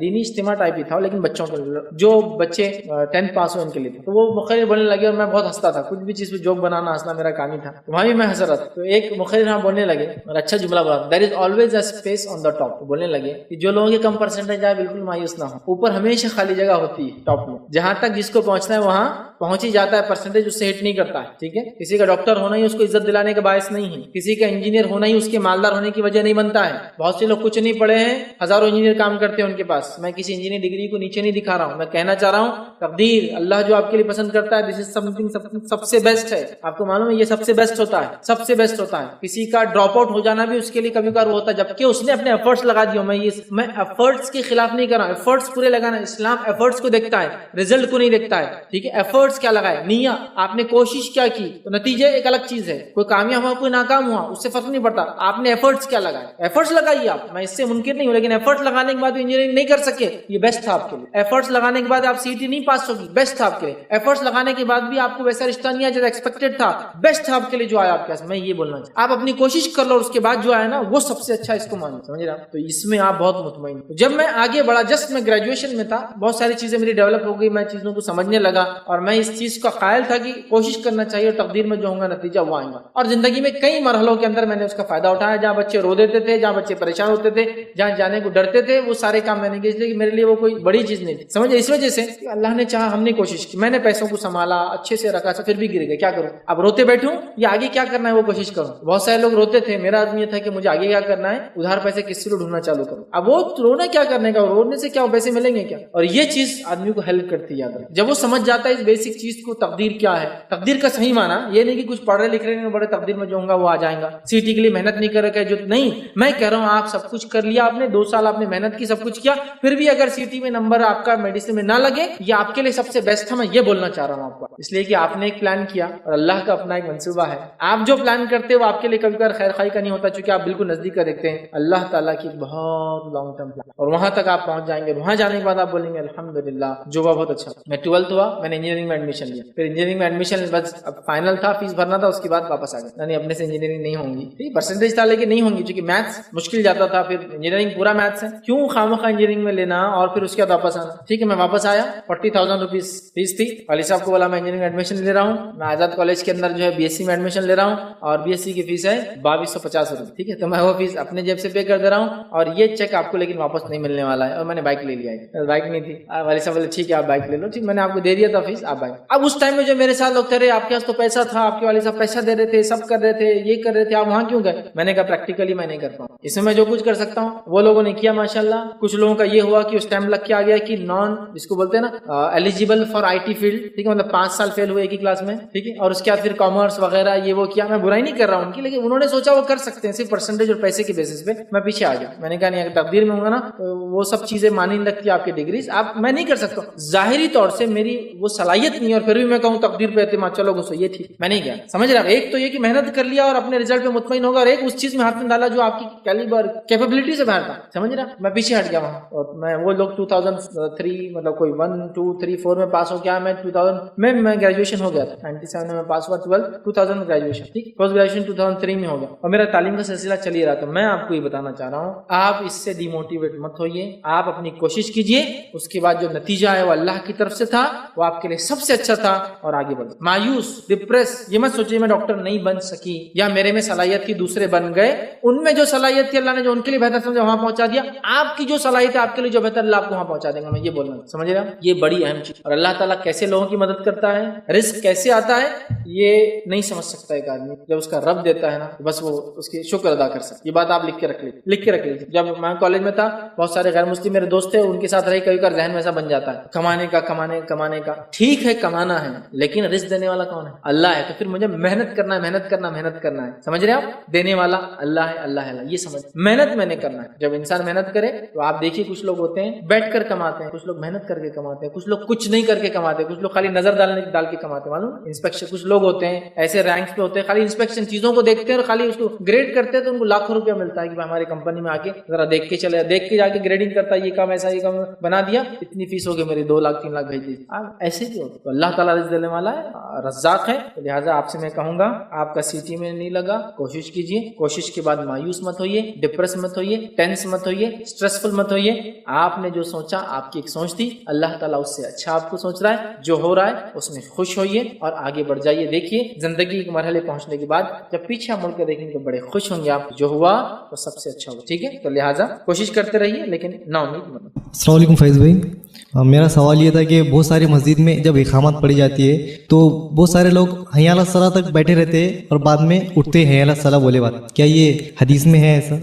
دینی اجتماع ٹائپ ہی تھا, لیکن بچوں کے لیے, جو بچے 10th پاس ہوئے ان کے لیے. تو وہ مقرر بولنے لگے, اور میں بہت ہنستا تھا, کچھ بھی چیز پہ جوک بنانا, ہنسنا میرا کام ہی تھا. وہاں بھی میں ہنس رہا تھا. تو ایک مخرج ہاں بولنے لگے اور اچھا جملہ بولا, there is always a space on the top. بولنے لگے کہ جو لوگوں کے کم پرسنٹیج آئے بالکل مایوس نہ ہو, اوپر ہمیشہ خالی جگہ ہوتی ہے ٹاپ میں, جہاں تک جس کو پہنچنا ہے وہاں پہنچ ہی جاتا ہے, پرسنٹیج اس سے ہٹ نہیں کرتا ہے. ٹھیک ہے, کسی کا ڈاکٹر ہونا ہی اس کو عزت دلانے کا باعث نہیں ہے, کسی کا انجینئر ہونا ہی اس کے مالدار ہونے کی وجہ نہیں بنتا ہے. بہت سے لوگ کچھ نہیں پڑھے ہیں, ہزاروں انجینئر کام کرتے ہیں ان کے پاس. میں کسی انجینئر ڈگری کو نیچے نہیں دکھا رہا ہوں, میں کہنا چاہ رہا ہوں تقدیر اللہ جو آپ کے لیے پسند کرتا ہے, دس از سم تھنگ سب سے بیسٹ ہے. آپ کو معلوم ہے یہ سب سے بیسٹ ہوتا ہے, سب سے بیسٹ ہوتا ہے. کسی کا ڈراپ آؤٹ ہو جانا بھی اس کے لیے کبھی کبھار ہوتا ہے, جبکہ اس نے اپنے ایفرٹس لگا دیے. میں ایفرٹس کے خلاف نہیں کر رہا ہوں, ایفرٹس پورے لگانا. اسلام ایفرٹس کو دیکھتا ہے, رزلٹ کو نہیں دیکھتا ہے. ٹھیک ہے, ایفرٹس کیا لگائے, نیت, آپ نے کوشش کیا کی, تو نتیجے ایک الگ چیز ہے. کوئی کامیاب ہوا کوئی ناکام ہوا اس سے فرق نہیں پڑتا, آپ نے ایفرٹس کیا لگائے. ایفرٹس لگائیے آپ, میں اس سے منکر نہیں ہوں, لیکن ایفرٹس لگانے کے بعد انجینئرنگ نہیں کر سکے, یہ بیسٹ تھا آپ کے لیے. ایفرٹس لگانے کے بعد آپ CET نہیں پاس ہوگی, بیسٹ تھا آپ کے لیے. ایفرٹس لگانے کے بعد بھی آپ کو ویسا رشتہ نہیں آیا جیسا ایکسپیکٹڈ تھا, بیسٹ تھا آپ کے لیے جو آیا آپ کے پاس. میں یہ بولنا چاہتا ہوں, آپ اپنی کوشش کر لو, اس کے بعد جو آیا نا وہ سب سے اچھا, اس کو مانو, سمجھ رہا. تو اس میں آپ بہت مطمئن. جب میں آگے بڑھا, جسٹ میں گریجویشن میں تھا, بہت ساری چیزیں میری ڈیولپ ہو گئی, میں چیزوں کو سمجھنے لگا, اور میں اس چیز کا قائل تھا کہ کوشش کرنا چاہیے, اور تقدیر میں جو ہوگا نتیجہ وہ آئے گا. اور زندگی میں کئی مرحلوں کے اندر میں نے اس کا فائدہ اٹھایا, جہاں بچے رو دیتے تھے, جہاں بچے پریشان ہوتے تھے, جہاں جانے کو ڈرتے تھے, وہ سارے کام میں نے کیے, اس لیے کہ میرے لیے وہ کوئی بڑی چیز نہیں تھی. سمجھے, اس وجہ سے کہ اللہ نے چاہا, ہم نے کوشش کی, میں نے پیسوں کو سنبھالا, اچھے سے رکھا, پھر بھی گر گئے, کیا کروں. اب روتے بیٹھوں یا آگے کیا کرنا ہے وہ کوشش کروں. بہت سارے لوگ روتے تھے, میرا آدمی یہ تھا کہ مجھے آگے کیا کرنا ہے, ادھار پیسے کس سے ڈھونڈنا چالو کروں. اب وہ رونا کیا کرنے کا, رونے سے کیا پیسے ملیں گے کیا. اور یہ چیز آدمی کو ہیلپ کرتی ہے, یاد رکھ. جب وہ سمجھ جاتا ہے اس بیسک چیز کو, تقدیر کیا ہے, تقدیر کا صحیح معنی یہ نہیں کہ کچھ پڑھ رہے لکھ رہے نہیں, بڑے تقدیر میں جو ہوں گا وہ آ جائیں گا. CET کے لیے محنت نہیں کر رکھا ہے جو نہیں, میں کہہ رہا ہوں آپ سب کچھ کر لیا, آپ نے 2 سال آپ نے محنت کی, سب کچھ کیا, پھر بھی اگر CET میں نمبر آپ کا میڈیسن میں نہ لگے, یہ آپ کے لیے سب سے بیسٹ تھا. میں یہ بولنا چاہ رہا ہوں آپ کو, اس لیے کہ آپ نے ایک پلان کیا, اور اللہ کا اپنا ایک منصوبہ ہے. آپ جو پلان کرتے ہو آپ کے لیے کبھی کبھار خیر خواہی کا نہیں ہوتا, چونکہ آپ بالکل نزدیک کا دیکھتے ہیں. اللہ تعالیٰ کی بہت لانگ ٹرم پلان, اور وہاں تک آپ پہنچ جائیں گے. وہاں جانے کے بعد آپ بولیں گے الحمدللہ جو بہت اچھا. میں 12th ہوا, میں نے انجینئرنگ میں ایڈمیشن لیا, پھر انجینئرنگ میں ایڈمیشن بس اب فائنل تھا, فیس بھرنا تھا, اس کے بعد واپس آ گیا. نہیں اپنے سے انجینئرنگ نہیں ہوں گی, پرسنٹیج تھا لیکن نہیں ہوں گی, چونکہ میتھس مشکل جاتا تھا. پھر انجینئرنگ پورا میتھس ہے, کیوں خامخواہ انجینئرنگ میں لینا اور پھر اس کے بعد واپس آنا. ٹھیک ہے, میں واپس آیا, 40,000 روپیز فیس تھی. والی صاحب کو بولا میں انجینئرنگ ایڈمیشن لے رہا ہوں, میں آزاد کالج کے اندر جو ہے BSc میں ایڈمیشن لے رہا ہوں, اور BSc کی فیس ہے 2250 روپئے. ٹھیک ہے, تو میں وہ فیس اپنے جیب سے پے کر دے رہا ہوں, اور یہ چیک آپ کو لیکن واپس نہیں ملنے والا ہے. اور میں نے بائک لے لیا ہے, بائک نہیں تھی. والی صاحب بولے ٹھیک ہے آپ بائک لے لو, ٹھیک میں نے آپ کو دے دیا تھا فیس, آپ بائک. اب اس ٹائم میں جو میرے ساتھ لوگ تھے, آپ کے پاس تو پیسہ تھا, آپ کے والد صاحب پیسہ دے رہے تھے, سب کر رہے تھے, یہ کر رہے تھے, آپ وہاں کیوں گئے. میں نے کہا پریکٹیکلی میں نہیں کر پاؤں, اس میں جو کچھ کر سکتا ہوں وہ لوگوں نے کیا ماشاءاللہ. کچھ لوگوں کا یہ ہوا کہ اس ٹائم لگ کے آ گیا کہ نان, جس کو بولتے ہیں نا ایلیجیبل فار IT فیلڈ. ٹھیک ہے, مطلب 5 سال فیل ہوئے ایک ہی کلاس میں. ٹھیک ہے, اور اس کے بعد پھر کامرس وغیرہ یہ وہ کیا. میں برائی نہیں کر رہا ہوں ان کی, لیکن انہوں نے سوچا وہ کر سکتے ہیں صرف پرسنٹیج اور پیسے کے بیسس پہ. میں پیچھے آ گیا, میں نے کہا نہیں, اگر تقدیر میں ہوں گا نا وہ سب چیزیں مانی نہیں لگتی آپ کی ڈگریز, آپ میں نہیں کر سکتا. ظاہری طور سے میری وہ صلاحیت نہیں, اور پھر بھی میں کہوں تقدیر پہ اعتماد, چلو گھسو, یہ ٹھیک میں نہیں گیا. سمجھ رہا, ایک تو یہ کہ محنت کر لیا اور اپنے رزلٹ پہ مطمئن ہوگا, اور ایک اس چیز میں ہاتھ میں ڈالا جو آپ کی کیلیبر کیپیبلٹی سے باہر تھا. سمجھ رہا, میں پیچھے ہٹ گیا وہاں. اور میں وہ لوگ 2003 مطلب کوئی 1 2 3 4 میں پاس ہو گیا, میں 2000 میں گریجویشن ہو گیا تھا, 97 میں پاس ہوا, 12 2000 میں گریجویشن. ٹھیک, پوسٹ گریجویشن 2003 میں ہو گیا, اور میرا تعلیم کا سلسلہ چل ہی رہا. تو میں آپ کو یہ بتانا چاہ رہا ہوں, آپ اس سے ڈی موٹیویٹ مت ہوئیے, آپ اپنی کوشش کیجیے, اس کے بعد جو نتیجہ ہے وہ اللہ کی طرف سے تھا, وہ آپ کے لیے سب سے اچھا تھا, اور آگے بڑھو. مایوس, ڈپریس یہ مت سوچیے میں ڈاکٹر نہیں بن سکی, یا میرے میں صلاحیت تھی دوسرے بن گئے. ان میں جو صلاحیت تھی اللہ نے جو ان کے لیے بہتر سمجھا وہاں پہنچا دیا. آپ کی جو صلاحیت ہے آپ کے لیے جو بہتر اللہ آپ کو وہاں پہنچا دیں گا. میں یہ بول رہا ہوں, سمجھ رہا, یہ بڑی اہم چیز. اور اللہ تعالیٰ کیسے لوگوں کی مدد کرتا ہے, رزق کیسے آتا ہے, یہ نہیں سمجھ سکتا ایک آدمی. جب اس کا رب دیتا ہے نا, بس وہ اس کی شکر ادا کر سکتا. یہ بات آپ لکھ کے رکھ لیجیے. جب میں کالج میں تھا, بہت سارے غیر مسلم میرے دوست تھے, ان کے ساتھ رہی, کبھی کبھار ذہن میں ایسا بن جاتا ہے کمانے کا. ٹھیک ہے کمانا ہے, لیکن رزق دینے والا کون ہے, اللہ ہے. تو پھر مجھے محنت کرنا ہے. سمجھ رہے آپ, دینے والا اللہ ہے, اللہ ہے. یہ سمجھ, محنت میں نے کرنا ہے. جب انسان محنت کرے تو آپ دیکھیے کچھ لوگ ہوتے ہیں بیٹھ کر کماتے ہیں, کچھ لوگ محنت کر کے کماتے ہیں, کچھ لوگ کچھ نہیں کر کے کماتے ہیں, کچھ لوگ خالی نظر ڈال کے کماتے ہیں. معلوم, انسپیکشن کچھ لوگ ہوتے ہیں ایسے رینکس پہ ہوتے ہیں, خالی انسپیکشن چیزوں کو دیکھتے ہیں اور خالی اس کو گریڈ کرتے ہیں, تو ان کو لاکھوں روپیہ ملتا ہے کہ ہماری کمپنی میں آ کے ذرا دیکھ کے چلے, دیکھ کے جا کے گریڈنگ کرتا ہے, یہ کام ایسا, یہ کام بنا دیا, اتنی فیس ہوگی میری 2 لاکھ 3 لاکھ بھیج دیجیے. آپ ایسے کیوں؟ تو اللہ تعالیٰ رزق دینے والا ہے, رزاق ہے. لہٰذا آپ سے میں کہوں گا, آپ کا CT میں نہیں لگا, کوشش کیجیے. کوشش کے بعد مایوس مت ہوئیے, ڈپریس مت ہوئیے, ٹینس مت ہوئیے, اسٹریسفل مت ہوئیے. آپ نے جو سوچا آپ کی ایک سوچ تھی, اللہ تعالیٰ اس سے اچھا آپ کو سوچ رہا ہے. جو ہو رہا ہے اس میں خوش ہوئیے اور آگے بڑھ جائیے. دیکھیے زندگی کے مرحلے پہنچنے کے بعد جب پیچھے مڑ کے دیکھیں گے تو بڑے خوش ہوں گے آپ، جو ہوا وہ سب سے اچھا ہوا. ٹھیک ہے، تو لہٰذا کوشش کرتے رہیے لیکن نا امید بنو. السلام علیکم فیض بھائی. میرا سوال یہ تھا کہ بہت ساری مسجد میں جب اقامت پڑھی جاتی ہے تو بہت سارے لوگ حی علی الصلاۃ تک بیٹھے رہتے ہیں اور بعد میں اٹھتے حی علی الصلاۃ بولے بات، کیا یہ حدیث میں ہے ایسا؟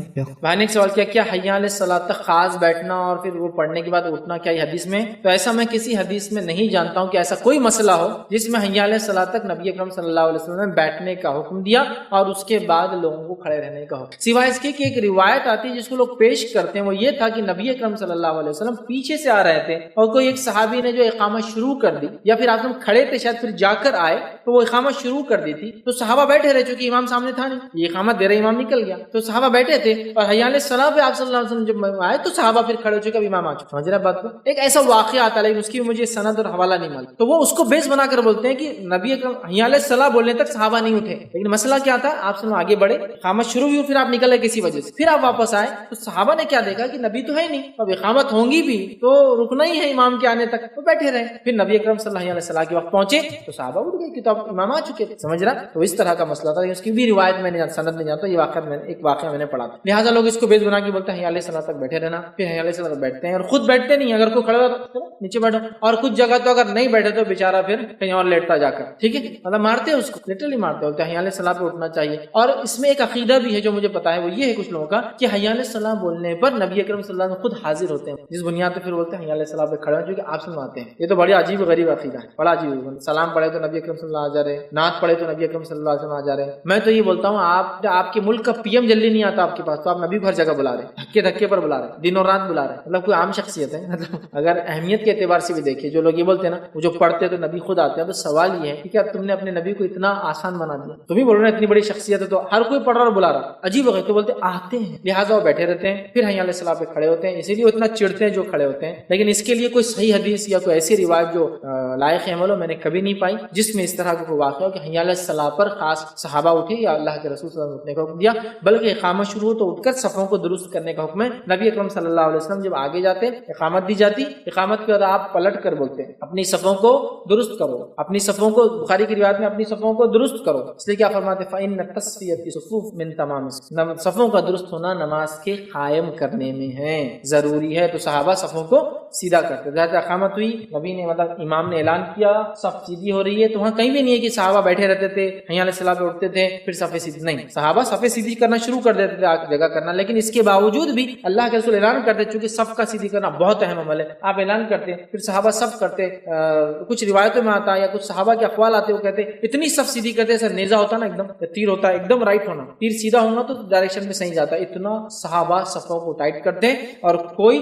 بھائی نے ایک سوال کیا، کیا حی علی الصلاۃ تک خاص بیٹھنا اور پھر وہ پڑھنے کے بعد اٹھنا کیا یہ حدیث میں؟ تو ایسا میں کسی حدیث میں نہیں جانتا ہوں کہ ایسا کوئی مسئلہ ہو جس میں حی علی الصلاۃ تک نبی اکرم صلی اللہ علیہ وسلم نے بیٹھنے کا حکم دیا اور اس کے بعد لوگوں کو کھڑے رہنے کا حکم، سوائے اس کے کہ ایک روایت آتی ہے جس کو لوگ پیش کرتے ہیں، وہ یہ تھا کہ نبی اکرم صلی اللہ علیہ وسلم پیچھے سے آ رہے تھے اور کوئی ایک صحابی نے جو اقامت شروع کر دی، یا پھر آپ کھڑے تھے شاید پھر جا کر آئے تو وہ اقامت شروع کر دی تھی، تو صحابہ بیٹھے رہے چونکہ امام سامنے تھا نہیں، یہ اقامت دے رہے امام نکل گیا تو صحابہ بیٹھے تھے اور حی علی الصلاۃ پہ آپ صلی اللہ علیہ وسلم جب آئے تو صحابہ پھر کھڑے ہو چکے، اب امام آ چکے. سمجھ رہے بات کو؟ ایک ایسا واقعہ آتا ہے لیکن اس کی مجھے سند اور حوالہ نہیں معلوم، تو وہ اس کو بیس بنا کر بولتے ہیں کہ نبی اکرم حی علی الصلاۃ بولنے تک صحابہ نہیں اٹھے، لیکن مسئلہ کیا تھا، آپ صلی آگے بڑھے، اقامت شروع ہوئی، پھر آپ نکلے کسی وجہ سے، پھر آپ واپس آئے تو صحابہ نے کیا دیکھا کہ نبی تو ہے نہیں، اب اقامت ہوں گی بھی تو رکنا ہی ہے امام کے آنے تک، تو بیٹھے رہے. پھر نبی اکرم صلی اللہ علیہ وسلم کے وقت پہنچے تو صحابہ اٹھ گئے کہ تو اب امام آ چکے تھے. سمجھ رہا؟ تو اس طرح کا مسئلہ تھا، اس کی بھی روایت میں نے سند نہیں جانتا، یہ واقعہ میں ایک واقعہ میں نے پڑھا تھا. لہٰذا لوگ اس کو بیس بنا کے بولتے ہیں حی علیہ الصلاۃ تک بیٹھے رہنا، پھر حی علیہ الصلاۃ تک بیٹھتے ہیں اور خود بیٹھتے نہیں، اگر کوئی کھڑا ہو تو نیچے بیٹھو، اور کچھ جگہ تو اگر نہیں بیٹھے تو بیچارہ پھر کہیں اور لیٹتا جا کر. ٹھیک ہے، مطلب مارتے ہیں اس کو، لٹرلی مارتے ہیں، حی علیہ الصلاۃ پہ اٹھنا چاہیے. اور اس میں ایک عقیدہ بھی ہے جو مجھے پتا ہے، وہ یہ ہے کچھ لوگوں کا کہ حی علیہ الصلاۃ بولنے پر نبی اکرم صلی اللہ علیہ وسلم خود حاضر ہوتے ہیں، جس بنیاد پہ پھر بولتے ہیں حی علیہ الصلاۃ پہ کھڑے ہیں، جو کہ آپ سنواتے ہیں. یہ تو بڑی عجیب غریب عقیدہ ہے، بڑا عجیب. سلام پڑھے تو نبی اکرم صلی اللہ علیہ وسلم آ جا رہے، نعت پڑھے تو نبی اکرم صلی اللہ علیہ وسلم آ جا رہے. میں تو یہ بولتا ہوں آپ کے ملک کا پی ایم جلدی نہیں آتا آپ کے پاس تو آپ نبی کو ہر جگہ بلا رہے، دھکے پر بلا رہے، دن اور رات بلا رہے، مطلب کوئی عام شخصیت ہے. مطلب اگر اہمیت کے اعتبار سے بھی دیکھیے، جو لوگ یہ بولتے ہیں نا وہ جو پڑھتے تو نبی خود آتے ہیں، تو سوال یہ ہے کہ کیا تم نے اپنے نبی کو اتنا آسان بنا دیا؟ تم ہی بول رہے ہیں اتنی بڑی شخصیت ہے تو ہر کوئی پڑھ رہا اور بلا رہا، عجیب ہے. تو بولتے آتے ہیں، لہٰذا وہ بیٹھے رہتے ہیں، پھر حی علیہ الصلاۃ پہ کھڑے ہوتے ہیں، اسی لیے وہ اتنا چڑھتے ہیں جو کھڑے ہوتے ہیں. لیکن اس کے لیے کوئی صحیح حدیث یا کوئی ایسی روایت جو لائق عمل ہو میں نے کبھی نہیں پائی جس میں اس طرح کا کوئی واقعہ ہو کہ حی علیہ الصلاۃ پر خاص صحابہ اٹھے یا اللہ کے رسول صلی اللہ علیہ وسلم نے اٹھنے کا حکم دیا، بلکہ اقامت شروع ہو تو اٹھ کر صفوں کو درست کرنے کا حکم ہے. نبی اکرم صلی اللہ علیہ وسلم جب آگے جاتے اقامت دی جاتی، اقامت کے بعد آپ پلٹ کر بولتے ہیں اپنی صفوں کو درست کرو، اپنی صفوں کو، بخاری کی روایت میں اپنی صفوں کو درست کرو. اس لیے کیا فرماتے ہیں فإن تصفیۃ الصفوف من تمام الصلاۃ، صفوں کا درست ہونا نماز کے قائم کرنے میں ہے، ضروری ہے. تو صحابہ صفوں کو سیدھا کرتے. جہاں اقامت ہوئی، نبی نے مطلب امام نے اعلان کیا صف سیدھی ہو رہی ہے، تو وہاں کہیں بھی نہیں ہے کہ صحابہ بیٹھے رہتے تھے حی علیہ الصلاۃ پہ اٹھتے تھے پھر صفیں سیدھی، نہیں، صحابہ صفیں سیدھی کرنا شروع کر دیتے تھے جگہ کرنا. لیکن اس کے باوجود بھی اللہ کے رسول اعلان کرتے، چونکہ صف کا سیدھی کرنا بہت اہم عمل ہے، آپ اعلان کرتے پھر صحابہ صف کرتے. کچھ روایتوں میں آتا ہے یا کچھ صحابہ کے اقوال آتے، وہ کہتے اتنی صف سیدھی کرتے سر نیزہ ہوتا نا، ایک دم تیر ہوتا ہے، ایک دم رائٹ ہونا، تیر سیدھا ہونا تو ڈائریکشن میں صحیح جاتا ہے، اتنا صحابہ صفوں کو ٹائٹ کرتے اور کوئی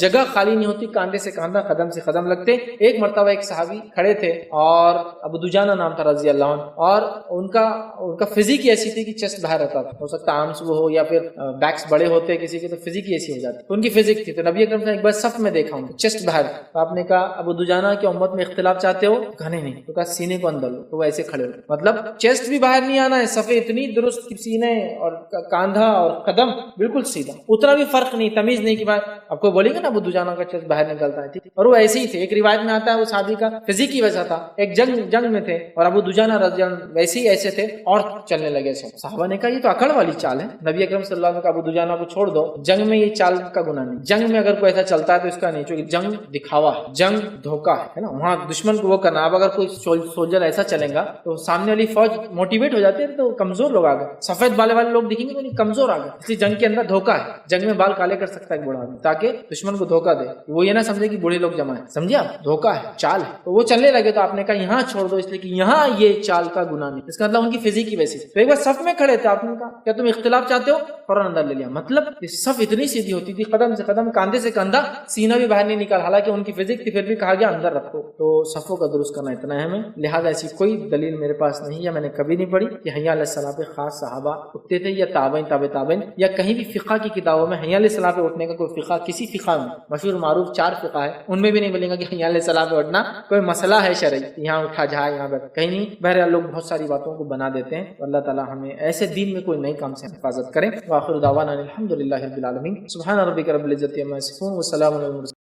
جگہ خالی نہیں ہوتی، کاندھے سے کاندھا قدم سے قدم لگتے. ایک مرتبہ ایک صحابی کھڑے تھے اور ابو دجانہ نام تھا رضی اللہ عنہ، اور ان کا فزیک ایسی تھی کہ چیسٹ باہر رہتا تھا، ہو سکتا آرمس وہ ہو یا پھر بیکس بڑے ہوتے کسی کے، تو فزیک ایسی ہو جاتی، ان کی فزیک تھی. تو نبی اکرم صلی ایک بار صف میں دیکھا ہوں چیسٹ باہر، تو آپ نے کہا ابو دجانہ کی امت میں اختلاف چاہتے ہو؟ کہا نہیں، تو کہا سینے کو اندر لو، تو وہ ایسے کھڑے ہوئے، مطلب چیسٹ بھی باہر نہیں آنا ہے، صفیں اتنی درست، سینے اور کاندھا اور قدم بالکل سیدھا، اتنا بھی فرق نہیں، تمیز نہیں کہ بات آپ کو بولے گا نا ابو دجانہ کا چیسٹ باہر نکلتا ہے، ٹھیک، اور وہ ایسے ہی تھے. ایک روایت میں آتا ہے وہ صحابی کا فزیک کی وجہ تھا، ایک جنگ میں تھے اور ابو دجانہ رضی اللہ عنہ ویسے ہی ایسے تھے اور چلنے لگے. صحابہ نے کہا یہ تو اکڑ والی چال ہے، نبی اکرم صلی اللہ علیہ وسلم کا ابو دجانہ کو چھوڑ دو، جنگ میں یہ چال کا گناہ نہیں، جنگ میں اگر کوئی ایسا چلتا ہے تو اس کا نہیں، چونکہ جنگ دکھاوا ہے، جنگ دھوکا ہے نا، وہاں دشمن کو وہ کرنا. اب اگر کوئی سولجر ایسا چلے گا تو سامنے والی فوج موٹیویٹ ہو جاتی ہے، تو کمزور لوگ آ گئے، سفید بالے والے لوگ دکھیں گے تو کمزور آ گئے. اس لیے جنگ کے اندر دھوکا ہے، جنگ میں بال کالے کر سکتا ہے ایک بوڑھا آدمی تاکہ دشمن کو دھوکا دے، وہ یہ نہ سمجھے کہ بوڑھے لوگ جمع ہیں، سمجھے آپ، دھوکا ہے، چال ہے. تو وہ چلنے لگے تو آپ نے کہا یہاں چھوڑ دو، اس لیے کہ یہاں یہ چال کا گناہ نہیں، اس کا مطلب ان کی فزیک کی ویسی. تو ایک بار صف میں کھڑے تھے، آپ نے کہا کیا تم اختلاف چاہتے ہو؟ فوراً اندر لے لیا. مطلب صف اتنی سیدھی ہوتی تھی، قدم سے قدم، کاندھے سے کاندھا، سینہ بھی باہر نہیں نکال، حالانکہ ان کی فزیک تھی، پھر بھی کہا گیا اندر رکھو. تو صفوں کا درست کرنا اتنا اہم ہے. لہٰذا ایسی کوئی دلیل میرے پاس نہیں، یا میں نے کبھی نہیں پڑھی کہ حی علیہ الصلاۃ پہ خاص صحابہ اٹھتے تھے یا تابعین تابعین، یا کہیں بھی فقہ کی کتابوں میں حی علیہ الصلاۃ پہ اٹھنے کا کوئی فقہ، کسی فقہ میں مشہور معروف 4 فقہ ہے، ان میں بھی نہیں ملے گا کہ حی علیہ الصلاۃ پہ اٹھنا کوئی مسئلہ ہے شرعی، یہاں اٹھا جائے یہاں بیٹھ، کہیں نہیں. بہرحال لوگ بہت ساری باتوں کو بنا دیتے ہیں. اللہ تعالیٰ ہمیں ایسے دین میں کوئی نئی کام سے حفاظت کرے. وآخر دعوانا الحمد للہ رب العالمین. سبحان ربک رب العزۃ عما یصفون وسلام علی المرسلین.